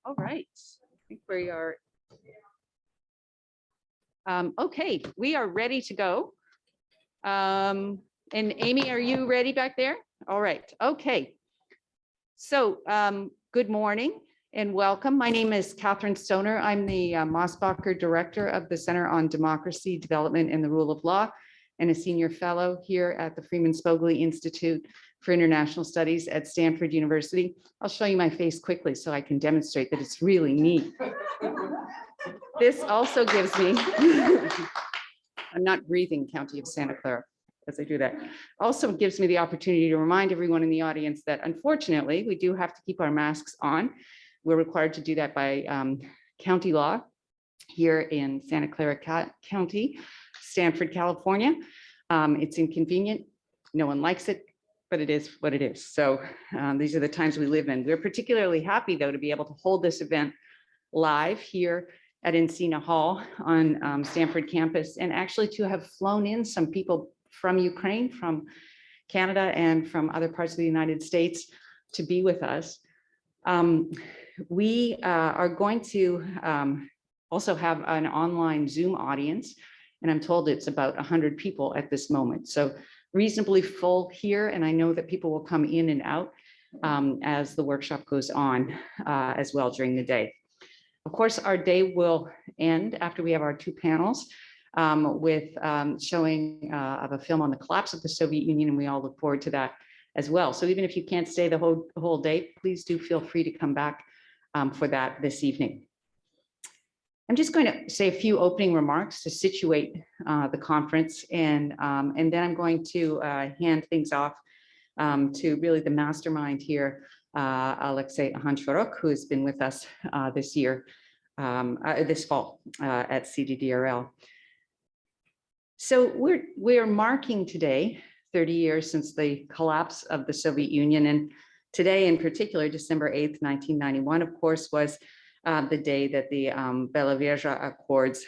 All right, I think we are. Okay, we are ready to go. And Amy, are you ready back there? All right, okay. So good morning and welcome. My name is Catherine Stoner. I'm the Mosbacher Director of the Center on Democracy, Development, and the Rule of Law, and a senior fellow here at the Freeman Spogli Institute for International Studies at Stanford University. I'll show you my face quickly so I can demonstrate that it's really me. This also gives me, I'm not breathing County of Santa Clara as I do that, also gives me the opportunity to remind everyone in the audience that unfortunately, we do have to keep our masks on. We're required to do that by county law here in Santa Clara County, Stanford, California. It's inconvenient, no one likes it, but it is what it is. So these are the times we live in. We're particularly happy though to be able to hold this event live here at Encina Hall on Stanford campus, and actually to have flown in some people from Ukraine, from Canada, and from other parts of the United States to be with us. We are going to also have an online Zoom audience, and I'm told it's about 100 people at this moment. So reasonably full here, and I know that people will come in and out as the workshop goes on as well during the day. Of course, our day will end after we have our two panels with showing of a film on the collapse of the Soviet Union, and we all look forward to that as well. So even if you can't stay the whole day, please do feel free to come back for that this evening. I'm just going to say a few opening remarks to situate the conference, and then I'm going to hand things off to really the mastermind here, Alexei Ahanchorok, who has been with us this year, this fall at CDDRL. So we're marking today 30 years since the collapse of the Soviet Union, and today in particular, December 8th, 1991, of course, was the day that the Belavezha Accords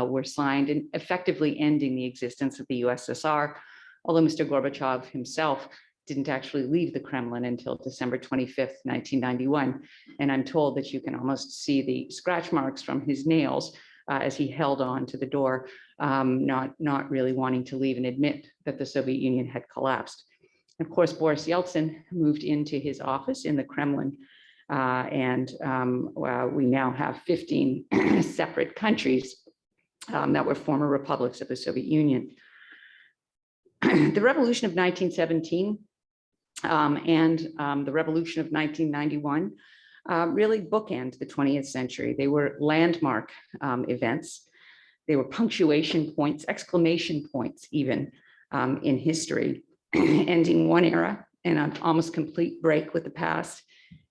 were signed, and effectively ending the existence of the USSR, although Mr. Gorbachev himself didn't actually leave the Kremlin until December 25th, 1991. And I'm told that you can almost see the scratch marks from his nails as he held on to the door, not really wanting to leave and admit that the Soviet Union had collapsed. Of course, Boris Yeltsin moved into his office in the Kremlin, and we now have 15 separate countries that were former republics of the Soviet Union. The revolution of 1917 and the revolution of 1991 really bookend the 20th century. They were landmark events. They were punctuation points, exclamation points even in history, ending one era and an almost complete break with the past,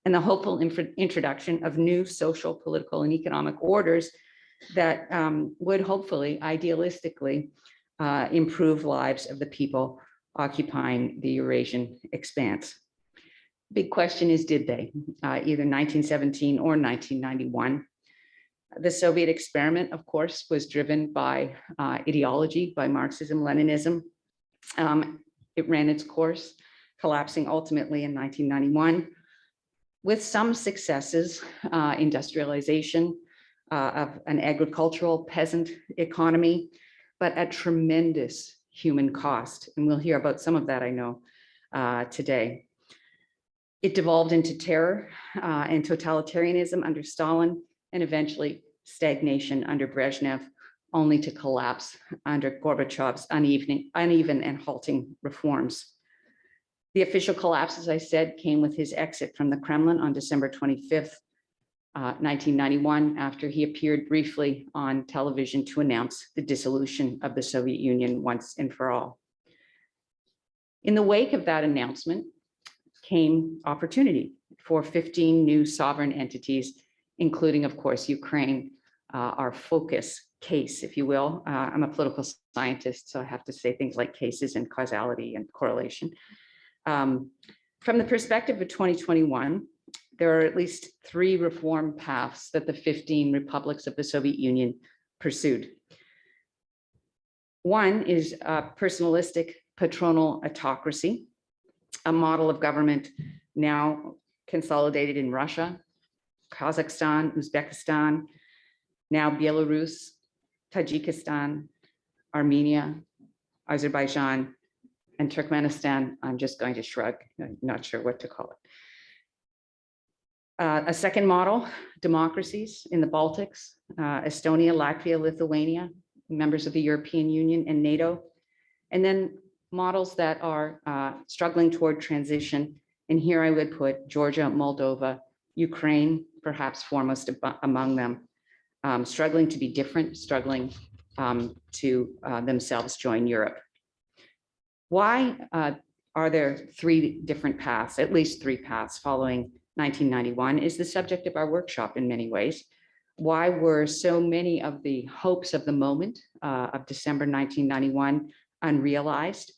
and the hopeful introduction of new social, political, and economic orders that would hopefully, idealistically, improve lives of the people occupying the Eurasian expanse. Big question is, did they? Either 1917 or 1991. The Soviet experiment, of course, was driven by ideology, by Marxism, Leninism. It ran its course, collapsing ultimately in 1991, with some successes, industrialization of an agricultural peasant economy, but at tremendous human cost. And we'll hear about some of that, I know, today. It devolved into terror and totalitarianism under Stalin, and eventually stagnation under Brezhnev, only to collapse under Gorbachev's uneven and halting reforms. The official collapse, as I said, came with his exit from the Kremlin on December 25th, 1991, after he appeared briefly on television to announce the dissolution of the Soviet Union once and for all. In the wake of that announcement came opportunity for 15 new sovereign entities, including, of course, Ukraine, our focus case, if you will. I'm a political scientist, so I have to say things like cases and causality and correlation. From the perspective of 2021, there are at least 3 reform paths that the 15 republics of the Soviet Union pursued. One is a personalistic patronal autocracy, a model of government now consolidated in Russia, Kazakhstan, Uzbekistan, now Belarus, Tajikistan, Armenia, Azerbaijan, and Turkmenistan. I'm just going to shrug, I'm not sure what to call it. A second model, democracies in the Baltics, Estonia, Latvia, Lithuania, members of the European Union and NATO, and then models that are struggling toward transition. And here I would put Georgia, Moldova, Ukraine, perhaps foremost among them, struggling to be different, struggling to themselves join Europe. Why are there three different paths, at least three paths following 1991 is the subject of our workshop in many ways. Why were so many of the hopes of the moment of December 1991 unrealized?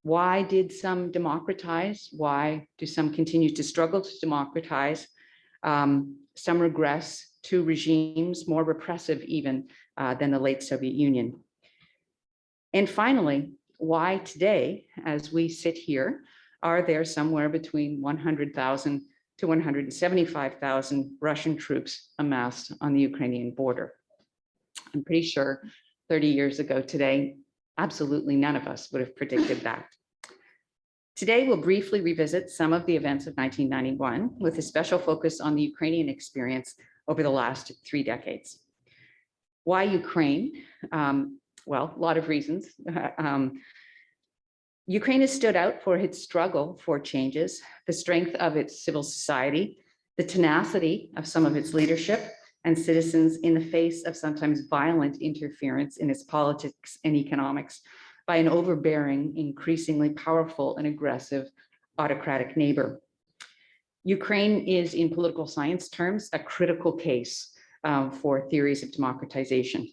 Why did some democratize? Why do some continue to struggle to democratize? Some regress to regimes more repressive even than the late Soviet Union. And finally, why today, as we sit here, are there somewhere between 100,000 to 175,000 Russian troops amassed on the Ukrainian border? I'm pretty sure 30 years ago today, absolutely none of us would have predicted that. Today, we'll briefly revisit some of the events of 1991 with a special focus on the Ukrainian experience over the last 3 decades. Why Ukraine? Well, a lot of reasons. Ukraine has stood out for its struggle for changes, the strength of its civil society, the tenacity of some of its leadership and citizens in the face of sometimes violent interference in its politics and economics by an overbearing, increasingly powerful and aggressive autocratic neighbor. Ukraine is, in political science terms, a critical case for theories of democratization.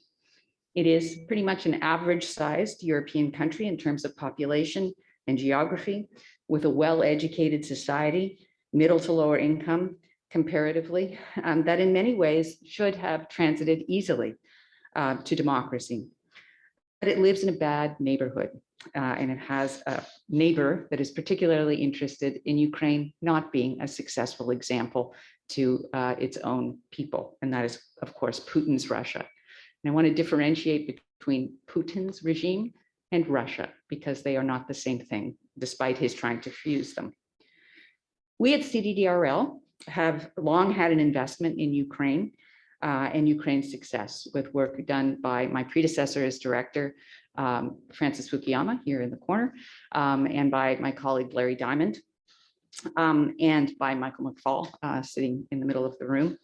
It is pretty much an average-sized European country in terms of population and geography, with a well-educated society, middle to lower income, comparatively, that in many ways should have transited easily to democracy. But it lives in a bad neighborhood, and it has a neighbor that is particularly interested in Ukraine not being a successful example to its own people, and that is, of course, Putin's Russia. And I want to differentiate between Putin's regime and Russia, because they are not the same thing, despite his trying to fuse them. We at CDDRL have long had an investment in Ukraine and Ukraine's success with work done by my predecessor as director, Francis Fukuyama, here in the corner, and by my colleague, Larry Diamond, and by Michael McFall, sitting in the middle of the room.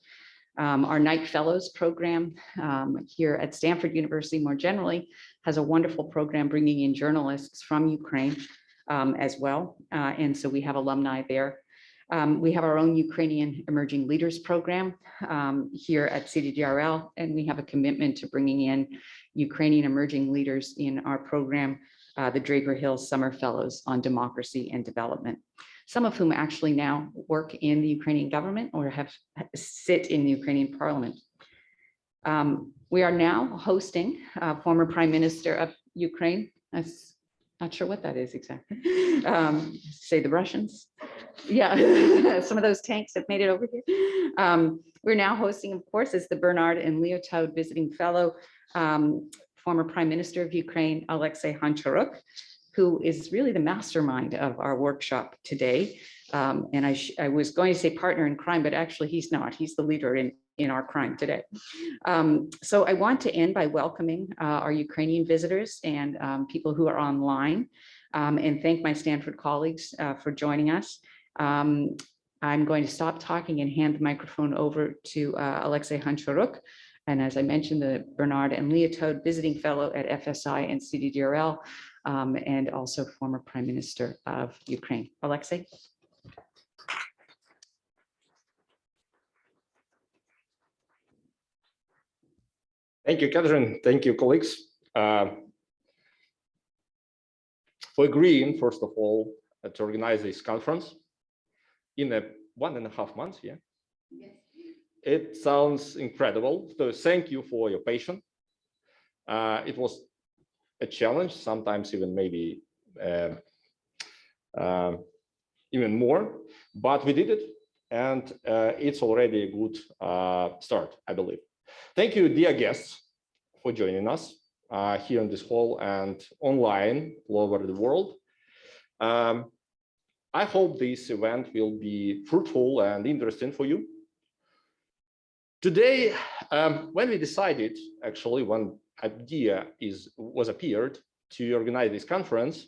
Our Knight Fellows program here at Stanford University more generally has a wonderful program bringing in journalists from Ukraine as well. And so we have alumni there. We have our own Ukrainian Emerging Leaders program here at CDDRL, and we have a commitment to bringing in Ukrainian emerging leaders in our program, the Draper Hill Summer Fellows on Democracy and Development, some of whom actually now work in the Ukrainian government or sit in the Ukrainian parliament. We are now hosting former Prime Minister of Ukraine. I'm not sure what that is exactly. Say the Russians. Yeah, some of those tanks have made it over here. We're now hosting, of course, as the Bernard and Leotoud Visiting Fellow, former Prime Minister of Ukraine, Alexei Honcharuk, who is really the mastermind of our workshop today. And I was going to say partner in crime, but actually he's not. He's the leader in our crime today. So I want to end by welcoming our Ukrainian visitors and people who are online, and thank my Stanford colleagues for joining us. I'm going to stop talking and hand the microphone over to Alexei Honcharuk. And as I mentioned, the Bernard and Leotoud Visiting Fellow at FSI and CDDRL, and also former Prime Minister of Ukraine. Alexei. Thank you, Catherine. Thank you, colleagues, for agreeing, first of all, to organize this conference in a 1.5 months. Yeah, yes. It sounds incredible. So thank you for your patience. It was a challenge, sometimes even maybe even more, but we did it. and it's already a good start, I believe. Thank you, dear guests, for joining us here in this hall and online all over the world. I hope this event will be fruitful and interesting for you. Today, when we decided, actually, one idea was appeared to organize this conference,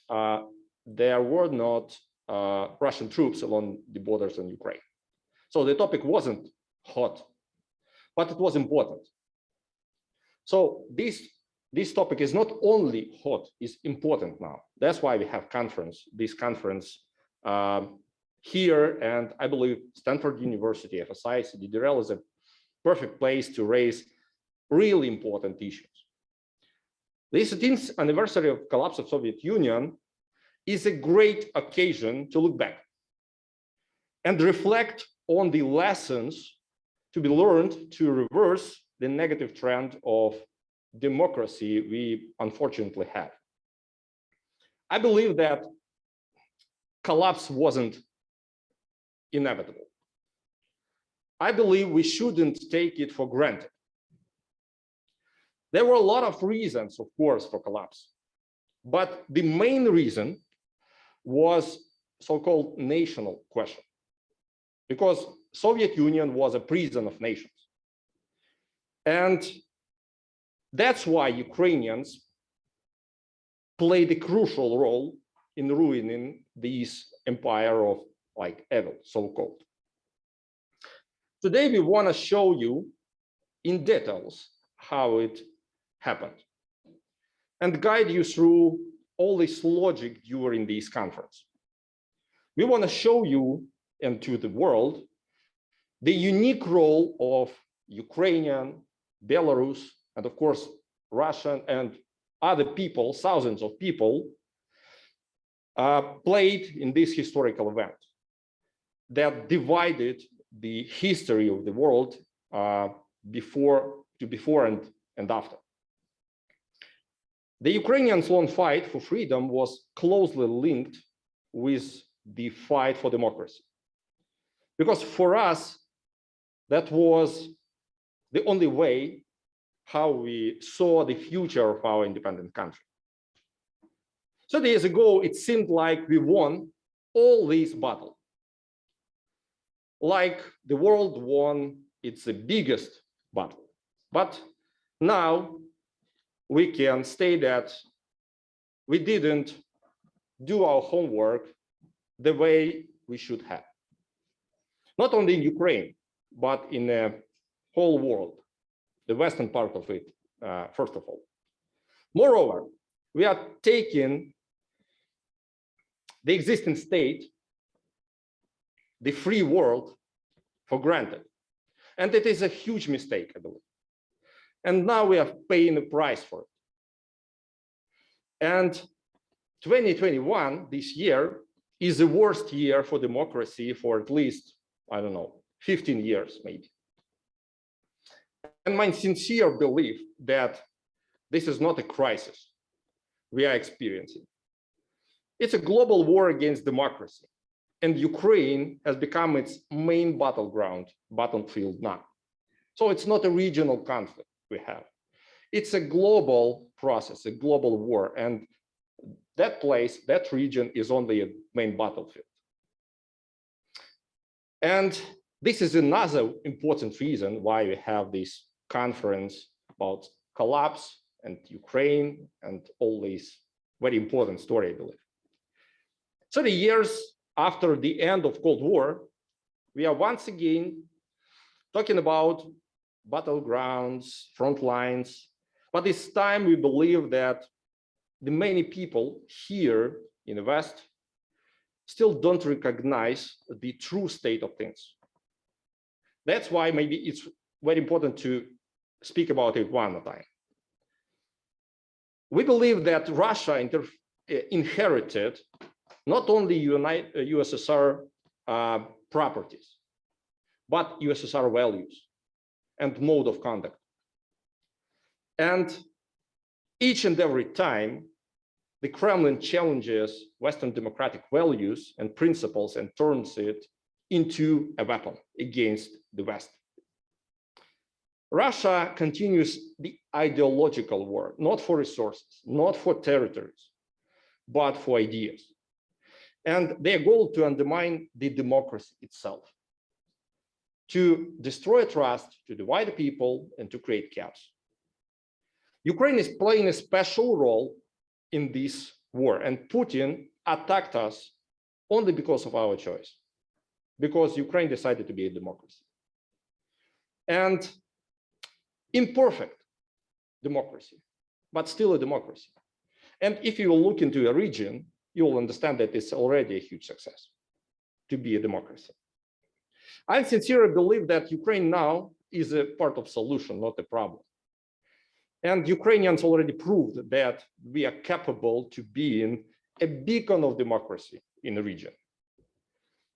there were not Russian troops along the borders in Ukraine. So the topic wasn't hot, but it was important. So this topic is not only hot, it's important now. That's why we have this conference here, and I believe Stanford University, FSI, CDDRL is a perfect place to raise really important issues. The 18th anniversary of collapse of Soviet Union is a great occasion to look back and reflect on the lessons to be learned to reverse the negative trend of democracy we unfortunately have. I believe that collapse wasn't inevitable. I believe we shouldn't take it for granted. There were a lot of reasons, of course, for collapse, but the main reason was so-called national question, because Soviet Union was a prison of nations. And that's why Ukrainians played a crucial role in ruining this empire of like evil, so-called. Today, we want to show you in details how it happened and guide you through all this logic during this conference. We want to show you and to the world the unique role of Ukrainian, Belarus, and of course, Russian and other people, thousands of people, played in this historical event that divided the history of the world before and after. The Ukrainians' long fight for freedom was closely linked with the fight for democracy. Because for us, that was the only way how we saw the future of our independent country. 30 years ago, it seemed like we won all these battles. Like the world won its biggest battle. But now we can state that we didn't do our homework the way we should have. Not only in Ukraine, but in the whole world, the Western part of it, first of all. Moreover, we are taking the existing state, the free world, for granted. And it is a huge mistake, I believe. And now we are paying a price for it. And 2021, this year, is the worst year for democracy for at least, I don't know, 15 years maybe. And my sincere belief that this is not a crisis we are experiencing. It's a global war against democracy. And Ukraine has become its main battlefield now. So it's not a regional conflict we have. It's a global process, a global war. And that place, that region is only a main battlefield. And this is another important reason why we have this conference about collapse and Ukraine and all these very important story, I believe. 30 years after the end of Cold War, we are once again talking about battlegrounds, front lines, but this time we believe that the many people here in the West still don't recognize the true state of things. That's why maybe it's very important to speak about it one at a time. We believe that Russia inherited not only USSR properties, but USSR values and mode of conduct. And each and every time, the Kremlin challenges Western democratic values and principles and turns it into a weapon against the West. Russia continues the ideological war, not for resources, not for territories, but for ideas. And their goal to undermine the democracy itself, to destroy trust, to divide people, and to create chaos. Ukraine is playing a special role in this war, and Putin attacked us only because of our choice, because Ukraine decided to be a democracy. And imperfect democracy, but still a democracy. And if you look into a region, you will understand that it's already a huge success to be a democracy. I sincerely believe that Ukraine now is a part of solution, not a problem. And Ukrainians already proved that we are capable to be a beacon of democracy in the region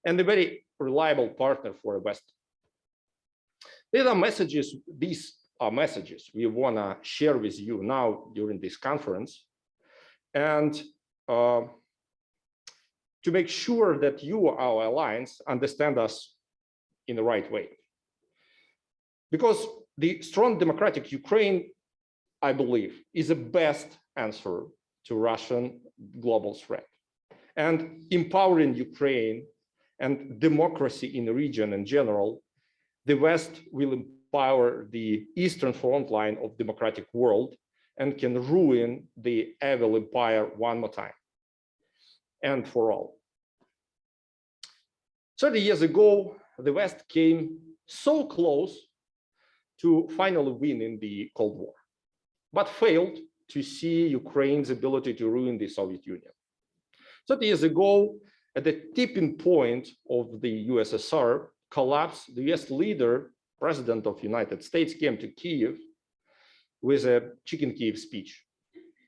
and a very reliable partner for the West. These are messages we want to share with you now during this conference, and to make sure that you, our alliance, understand us in the right way. Because the strong democratic Ukraine, I believe, is the best answer to Russian global threat. And empowering Ukraine and democracy in the region in general, the West will empower the eastern front line of democratic world and can ruin the evil empire one more time and for all. 30 years ago, the West came so close to finally win in the Cold War, but failed to see Ukraine's ability to ruin the Soviet Union. 30 years ago, at the tipping point of the USSR collapse, the US leader, President of the United States, came to Kyiv with a Chicken Kyiv speech.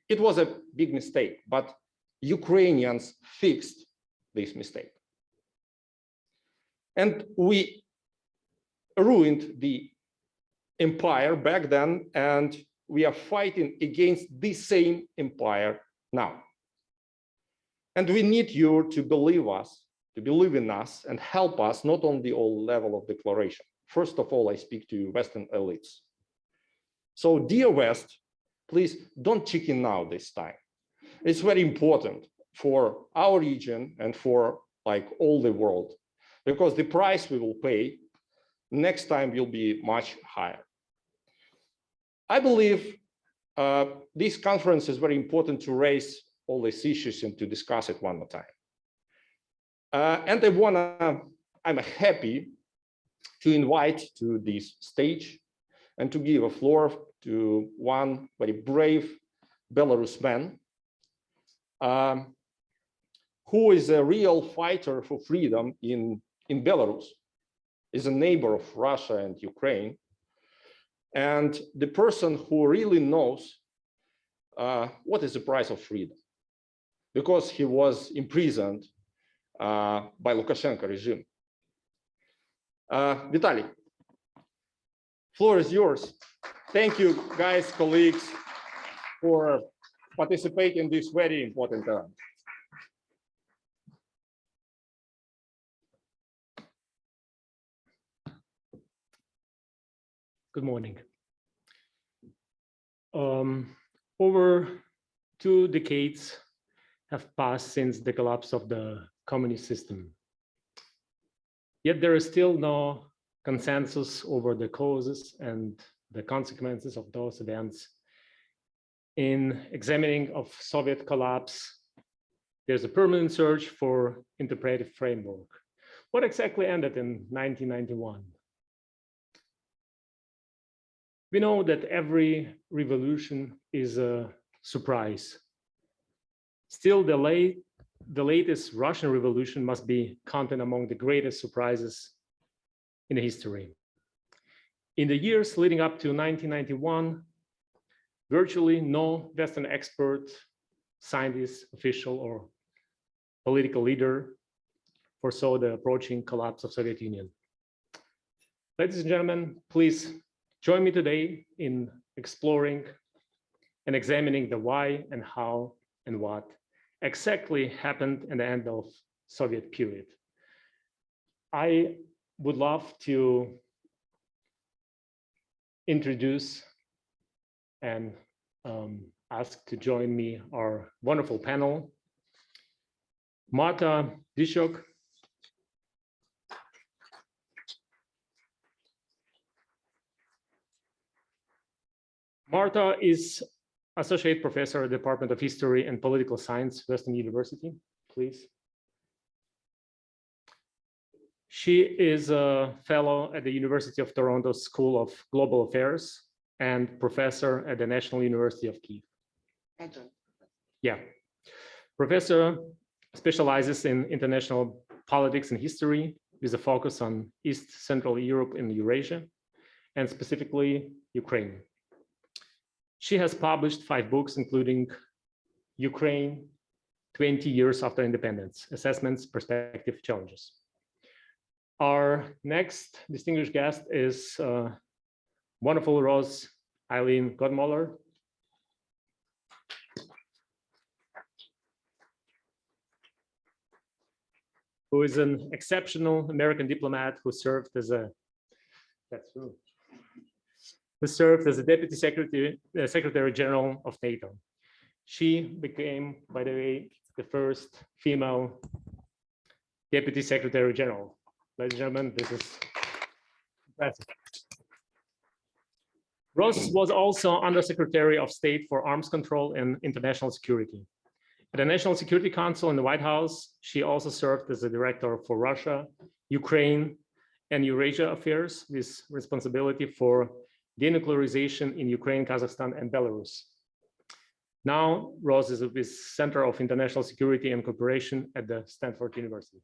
It was a big mistake, but Ukrainians fixed this mistake. And we ruined the empire back then, and we are fighting against the same empire now. And we need you to believe us, to believe in us, and help us, not on the old level of declaration. First of all, I speak to Western elites. So, dear West, please don't chicken out this time. It's very important for our region and for all the world, because the price we will pay next time will be much higher. I believe this conference is very important to raise all these issues and to discuss it one more time. And I'm happy to invite to this stage and to give a floor to one very brave Belarus man who is a real fighter for freedom in Belarus, is a neighbor of Russia and Ukraine, and the person who really knows what is the price of freedom, because he was imprisoned by Lukashenko regime. Vitaly, floor is yours. Thank you, guys, colleagues, for participating in this very important event. Good morning. Over 2 decades have passed since the collapse of the communist system. Yet there is still no consensus over the causes and the consequences of those events. In examining of Soviet collapse, there's a permanent search for interpretive framework. What exactly ended in 1991? We know that every revolution is a surprise. Still, the latest Russian revolution must be counted among the greatest surprises in history. In the years leading up to 1991, virtually no Western expert, scientist, official, or political leader foresaw the approaching collapse of Soviet Union. Ladies and gentlemen, please join me today in exploring and examining the why and how and what exactly happened in the end of Soviet period. I would love to introduce and ask to join me our wonderful panel. Marta Dishok. Marta is Associate Professor at the Department of History and Political Science, Western University, please. She is a fellow at the University of Toronto School of Global Affairs and professor at the National University of Kyiv. Yeah. Professor specializes in international politics and history with a focus on East Central Europe and Eurasia, and specifically Ukraine. She has published 5 books, including Ukraine, 20 years after independence, Assessments, Perspective, Challenges. Our next distinguished guest is wonderful Rose Eileen Godmoller. Who is an exceptional American diplomat who served as a, Deputy Secretary General of NATO. She became, by the way, the first female Deputy Secretary General. Ladies and gentlemen, this is impressive. Ross was also Undersecretary of State for Arms Control and International Security. At the National Security Council in the White House, she also served as the Director for Russia, Ukraine, and Eurasia Affairs, with responsibility for denuclearization in Ukraine, Kazakhstan, and Belarus. Now, Rose is with Center of International Security and Cooperation at the Stanford University.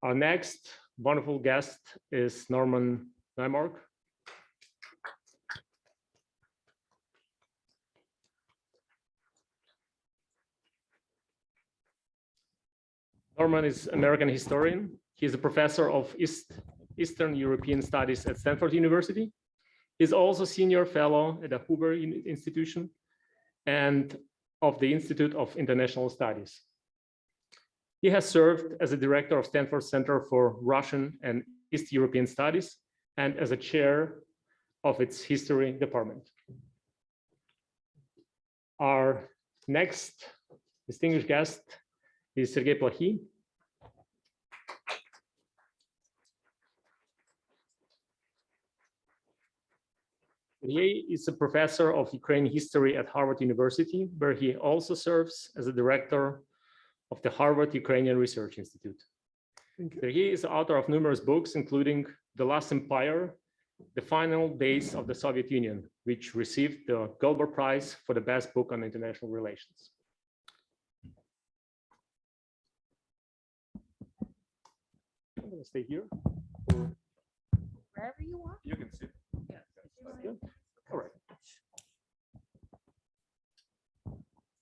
Our next wonderful guest is Norman Nymark. Norman is an American historian. He is a professor of Eastern European Studies at Stanford University. He's also senior fellow at the Hoover Institution and of the Institute of International Studies. He has served as a director of Stanford Center for Russian and East European Studies and as a chair of its history department. Our next distinguished guest is Sergei Plokhy. Sergei is a professor of Ukrainian history at Harvard University, where he also serves as a director of the Harvard Ukrainian Research Institute. Sergei is the author of numerous books, including The Last Empire, The Final Days of the Soviet Union, which received the Goldberg Prize for the best book on international relations. I'm going to stay here. Wherever you want. You can sit. Yeah. Yeah. All right.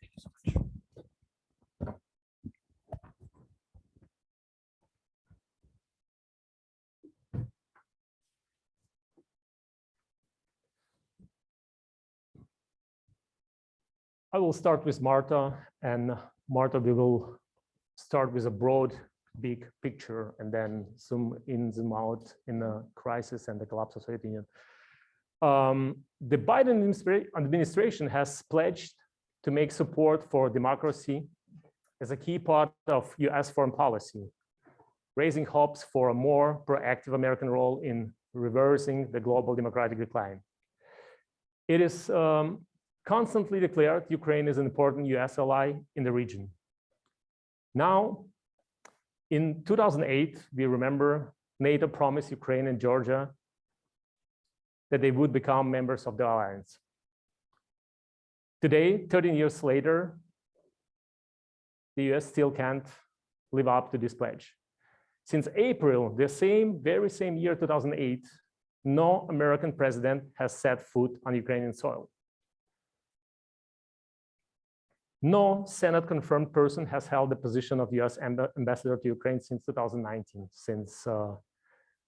Thank you so much. I will start with Marta, and Marta, we will start with a broad, big picture and then zoom in, zoom out in the crisis and the collapse of the Soviet Union. The Biden administration has pledged to make support for democracy as a key part of US foreign policy, raising hopes for a more proactive American role in reversing the global democratic decline. It is constantly declared Ukraine is an important US ally in the region. Now, in 2008, we remember NATO promised Ukraine and Georgia that they would become members of the alliance. Today, 13 years later, the US still can't live up to this pledge. Since April, the very same year, 2008, no American president has set foot on Ukrainian soil. No Senate-confirmed person has held the position of US ambassador to Ukraine since 2019, since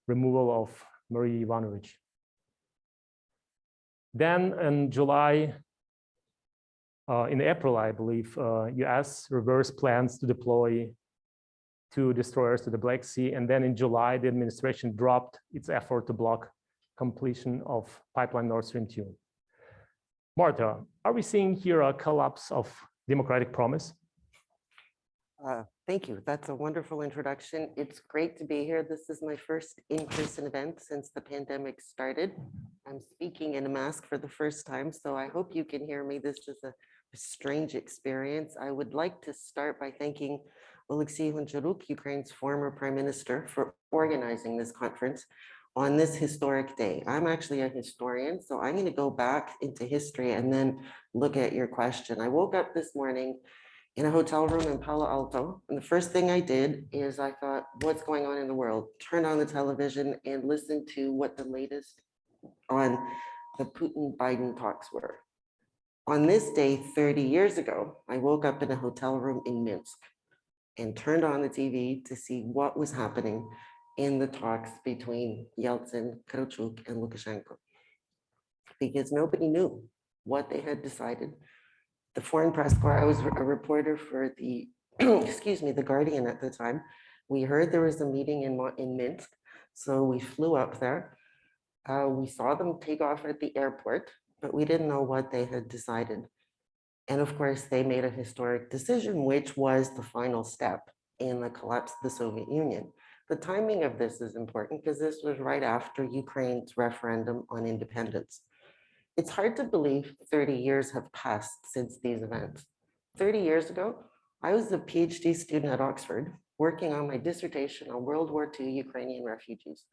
removal of Marie Yovanovitch. Then in April, I believe, US reversed plans to deploy 2 destroyers to the Black Sea. And then in July, the administration dropped its effort to block completion of pipeline Nord Stream 2. Marta, are we seeing here a collapse of democratic promise? Thank you. That's a wonderful introduction. It's great to be here. This is my first in-person event since the pandemic started. I'm speaking in a mask for the first time, so I hope you can hear me. This is a strange experience. I would like to start by thanking Oleksiy Honcharuk, Ukraine's former prime minister, for organizing this conference on this historic day. I'm actually a historian, so I'm going to go back into history and then look at your question. I woke up this morning in a hotel room in Palo Alto. And the first thing I did is I thought, what's going on in the world? Turn on the television and listen to what the latest on the Putin-Biden talks were. On this day, 30 years ago, I woke up in a hotel room in Minsk and turned on the TV to see what was happening in the talks between Yeltsin, Kravchuk, and Lukashenko. Because nobody knew what they had decided. The Foreign Press Corps, I was a reporter for the, excuse me, the Guardian at the time. We heard there was a meeting in Minsk, so we flew up there. We saw them take off at the airport, but we didn't know what they had decided. And of course, they made a historic decision, which was the final step in the collapse of the Soviet Union. The timing of this is important because this was right after Ukraine's referendum on independence. It's hard to believe 30 years have passed since these events. 30 years ago, I was a PhD student at Oxford working on my dissertation on World War II Ukrainian refugees.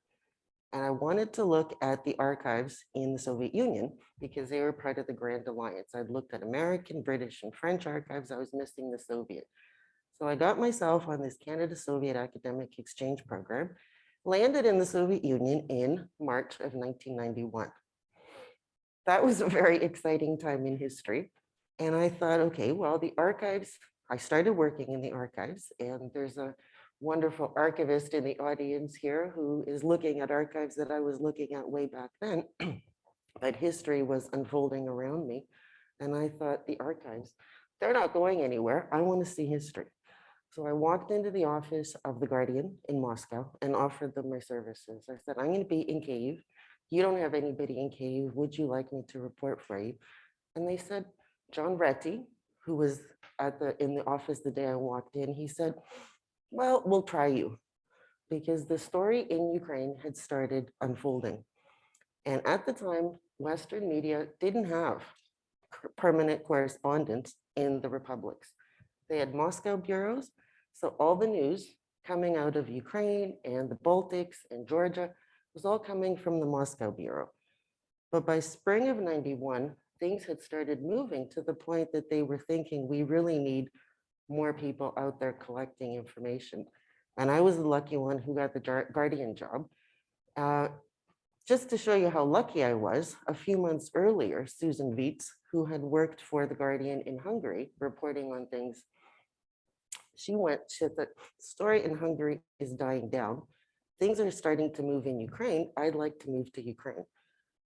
And I wanted to look at the archives in the Soviet Union because they were part of the Grand Alliance. I'd looked at American, British, and French archives. I was missing the Soviet. So I got myself on this Canada-Soviet academic exchange program, landed in the Soviet Union in March of 1991. That was a very exciting time in history. And I thought, okay, well, the archives, I started working in the archives, and there's a wonderful archivist in the audience here who is looking at archives that I was looking at way back then. But history was unfolding around me. And I thought, the archives, they're not going anywhere. I want to see history. So I walked into the office of the Guardian in Moscow and offered them my services. I said, I'm going to be in Kyiv. You don't have anybody in Kyiv. Would you like me to report for you? And they said, John Retty, who was in the office the day I walked in, he said, well, we'll try you. Because the story in Ukraine had started unfolding. And at the time, Western media didn't have permanent correspondents in the republics. They had Moscow bureaus. So all the news coming out of Ukraine and the Baltics and Georgia was all coming from the Moscow bureau. But by spring of 91, things had started moving to the point that they were thinking we really need more people out there collecting information. And I was the lucky one who got the Guardian job. Just to show you how lucky I was, a few months earlier, Susan Viets, who had worked for the Guardian in Hungary, reporting on things, she said the story in Hungary is dying down. Things are starting to move in Ukraine. I'd like to move to Ukraine.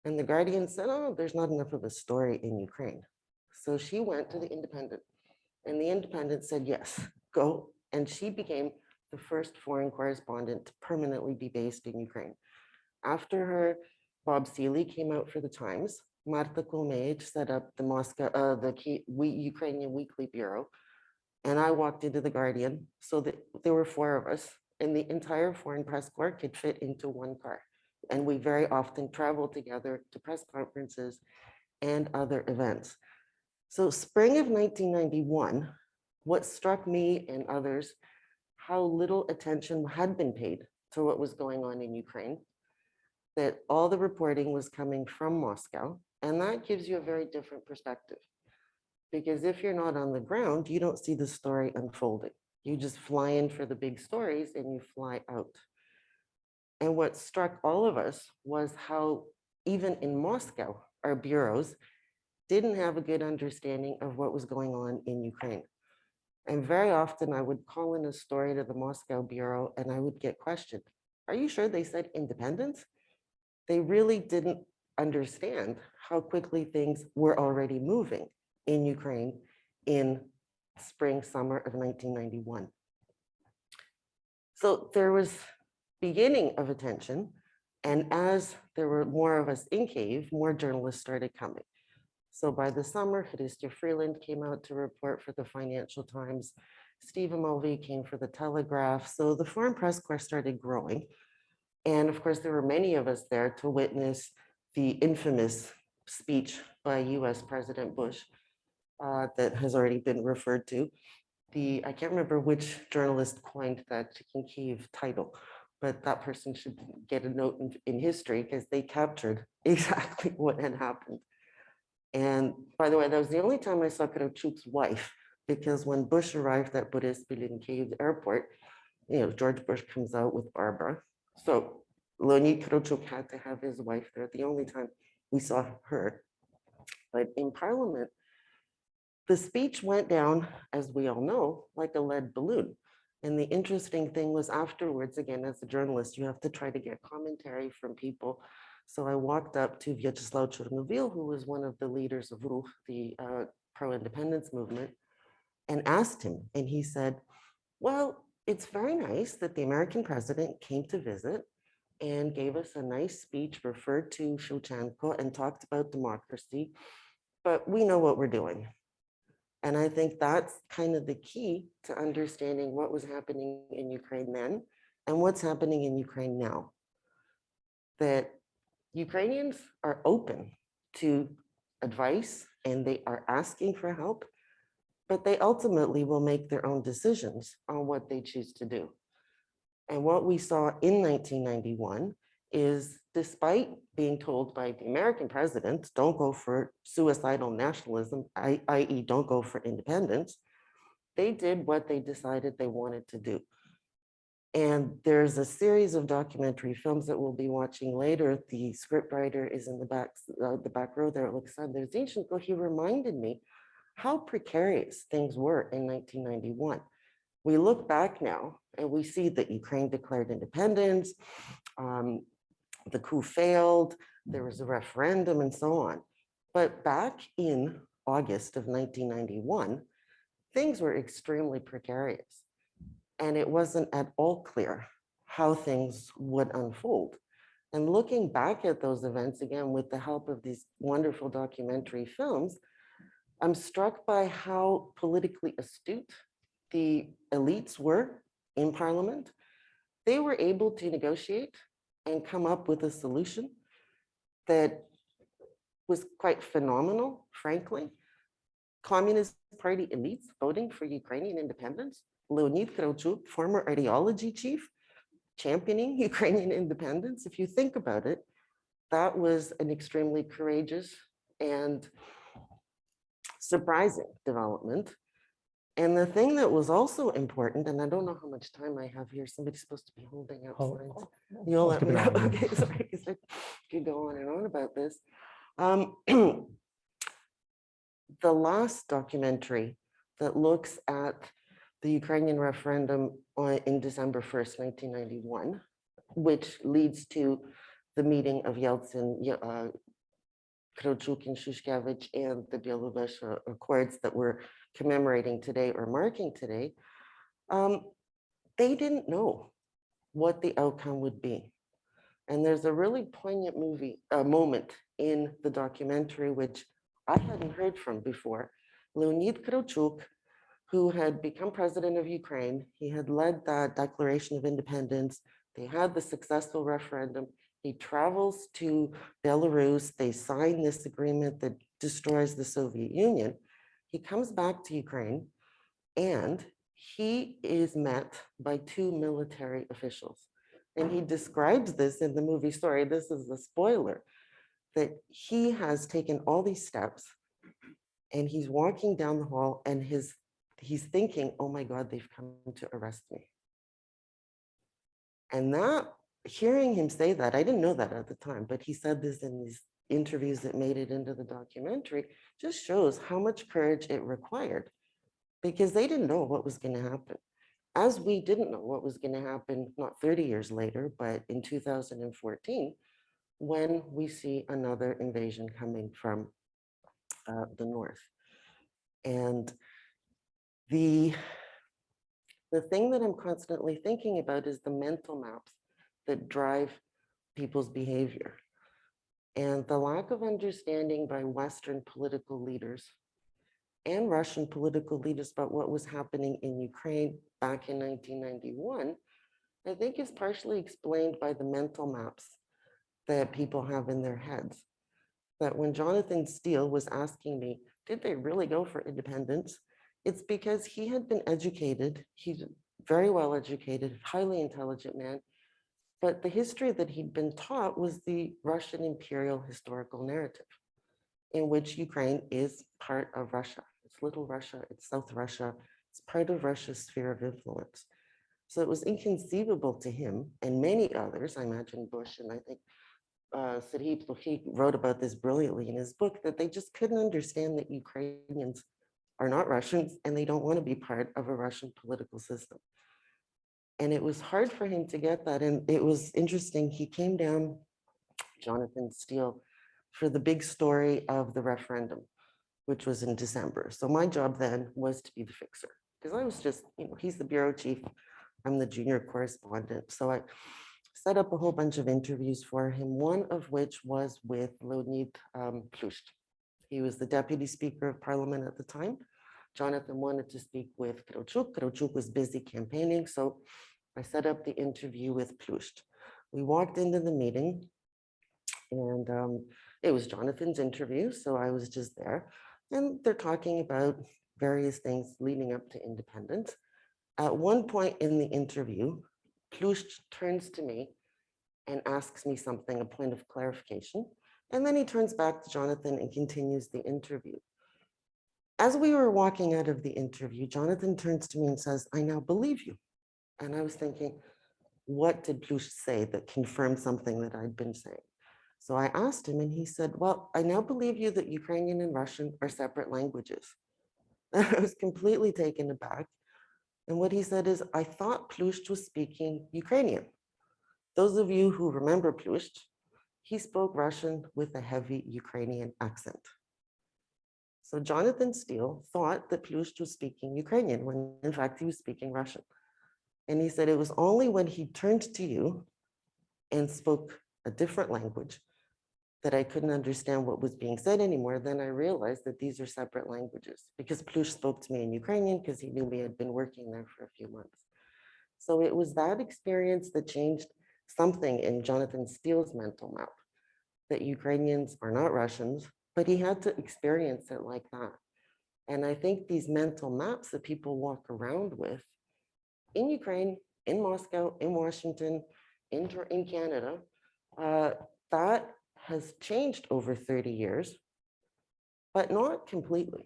And the Guardian said, oh, there's not enough of a story in Ukraine. So she went to the Independent, and the Independent said, yes, go. And she became the first foreign correspondent to permanently be based in Ukraine. After her, Bob Seeley came out for the Times. Marta Kulmage set up the Ukrainian Weekly Bureau. And I walked into the Guardian. So there were 4 of us, and the entire Foreign Press Corps could fit into one car. And we very often traveled together to press conferences and other events. So spring of 1991, what struck me and others, how little attention had been paid to what was going on in Ukraine, that all the reporting was coming from Moscow. And that gives you a very different perspective. Because if you're not on the ground, you don't see the story unfolding. You just fly in for the big stories and you fly out. And what struck all of us was how even in Moscow, our bureaus didn't have a good understanding of what was going on in Ukraine. And very often I would call in a story to the Moscow bureau and I would get questioned. Are you sure they said independence? They really didn't understand how quickly things were already moving in Ukraine in spring, summer of 1991. So there was beginning of attention. And as there were more of us in Kyiv, more journalists started coming. So by the summer, Hristo Freeland came out to report for the Financial Times. Stephen Mulvey came for the Telegraph. So the Foreign Press Corps started growing. And of course, there were many of us there to witness the infamous speech by US President Bush that has already been referred to. I can't remember which journalist coined that Chicken Kyiv title, but that person should get a note in history because they captured exactly what had happened. And by the way, that was the only time I saw Kravchuk's wife, because when Bush arrived at Boryspil in Kyiv airport, George Bush comes out with Barbara. So Leonid Kravchuk had to have his wife there, the only time we saw her. But in Parliament, the speech went down, as we all know, like a lead balloon. And the interesting thing was afterwards, again, as a journalist, you have to try to get commentary from people. So I walked up to Vyacheslav Chernobyl, who was one of the leaders of Ruch, the pro-independence movement, and asked him. And he said, well, it's very nice that the American president came to visit and gave us a nice speech, referred to Shevchenko and talked about democracy, but we know what we're doing. And I think that's kind of the key to understanding what was happening in Ukraine then and what's happening in Ukraine now. That Ukrainians are open to advice and they are asking for help, but they ultimately will make their own decisions on what they choose to do. And what we saw in 1991 is, despite being told by the American president, don't go for suicidal nationalism, i.e. don't go for independence, they did what they decided they wanted to do. And there's a series of documentary films that we'll be watching later. The scriptwriter is in the back row there, Alexander Zinchenko. He reminded me how precarious things were in 1991. We look back now and we see that Ukraine declared independence, the coup failed, there was a referendum and so on. But back in August of 1991, things were extremely precarious. And it wasn't at all clear how things would unfold. And looking back at those events, again, with the help of these wonderful documentary films, I'm struck by how politically astute the elites were in Parliament. They were able to negotiate and come up with a solution that was quite phenomenal, frankly. Communist Party elites voting for Ukrainian independence. Leonid Kravchuk, former ideology chief, championing Ukrainian independence. If you think about it, that was an extremely courageous and surprising development. And the thing that was also important, and I don't know how much time I have here, somebody's supposed to be holding up signs. You'll let me know. Okay, sorry, because I could go on and on about this. The last documentary that looks at the Ukrainian referendum in December 1st, 1991, which leads to the meeting of Yeltsin, Kravchuk and Shushkevich and the Belavezha Accords that we're commemorating today or marking today, they didn't know what the outcome would be. And there's a really poignant moment in the documentary, which I hadn't heard from before. Leonid Kravchuk, who had become president of Ukraine, he had led that declaration of independence. They had the successful referendum. He travels to Belarus. They sign this agreement that destroys the Soviet Union. He comes back to Ukraine and he is met by two military officials. And he describes this in the movie story. This is a spoiler, that he has taken all these steps and he's walking down the hall and he's thinking, oh my God, they've come to arrest me. And that, hearing him say that, I didn't know that at the time, but he said this in these interviews that made it into the documentary, just shows how much courage it required, because they didn't know what was going to happen. As we didn't know what was going to happen, not 30 years later, but in 2014, when we see another invasion coming from the north. And the The thing that I'm constantly thinking about is the mental maps that drive people's behavior. And the lack of understanding by Western political leaders and Russian political leaders about what was happening in Ukraine back in 1991, I think is partially explained by the mental maps that people have in their heads. That when Jonathan Steele was asking me, did they really go for independence? It's because he had been educated. He's very well educated, highly intelligent man. But the history that he'd been taught was the Russian imperial historical narrative, in which Ukraine is part of Russia. It's Little Russia, it's South Russia, it's part of Russia's sphere of influence. So it was inconceivable to him and many others, I imagine Bush, and I think Serhiy Plokhy wrote about this brilliantly in his book, that they just couldn't understand that Ukrainians are not Russians and they don't want to be part of a Russian political system. And it was hard for him to get that. And it was interesting. He came down, Jonathan Steele, for the big story of the referendum, which was in December. So my job then was to be the fixer, because I was just, he's the bureau chief, I'm the junior correspondent. So I set up a whole bunch of interviews for him, one of which was with Leonid Plющ. He was the deputy speaker of parliament at the time. Jonathan wanted to speak with Kravchuk. Kravchuk was busy campaigning, so I set up the interview with Plющ. We walked into the meeting, and it was Jonathan's interview, so I was just there. And they're talking about various things leading up to independence. At one point in the interview, Plющ turns to me and asks me something, a point of clarification. And then he turns back to Jonathan and continues the interview. As we were walking out of the interview, Jonathan turns to me and says, I now believe you. And I was thinking, what did Plющ say that confirmed something that I'd been saying? So I asked him and he said, well, I now believe you that Ukrainian and Russian are separate languages. And I was completely taken aback. And what he said is, I thought Plющ was speaking Ukrainian. Those of you who remember Plющ, he spoke Russian with a heavy Ukrainian accent. So Jonathan Steele thought that Plющ was speaking Ukrainian when in fact he was speaking Russian. And he said it was only when he turned to you and spoke a different language that I couldn't understand what was being said anymore. Then I realized that these are separate languages, because Plющ spoke to me in Ukrainian because he knew me had been working there for a few months. So it was that experience that changed something in Jonathan Steele's mental map, that Ukrainians are not Russians, but he had to experience it like that. And I think these mental maps that people walk around with in Ukraine, in Moscow, in Washington, in Canada, that has changed over 30 years, but not completely.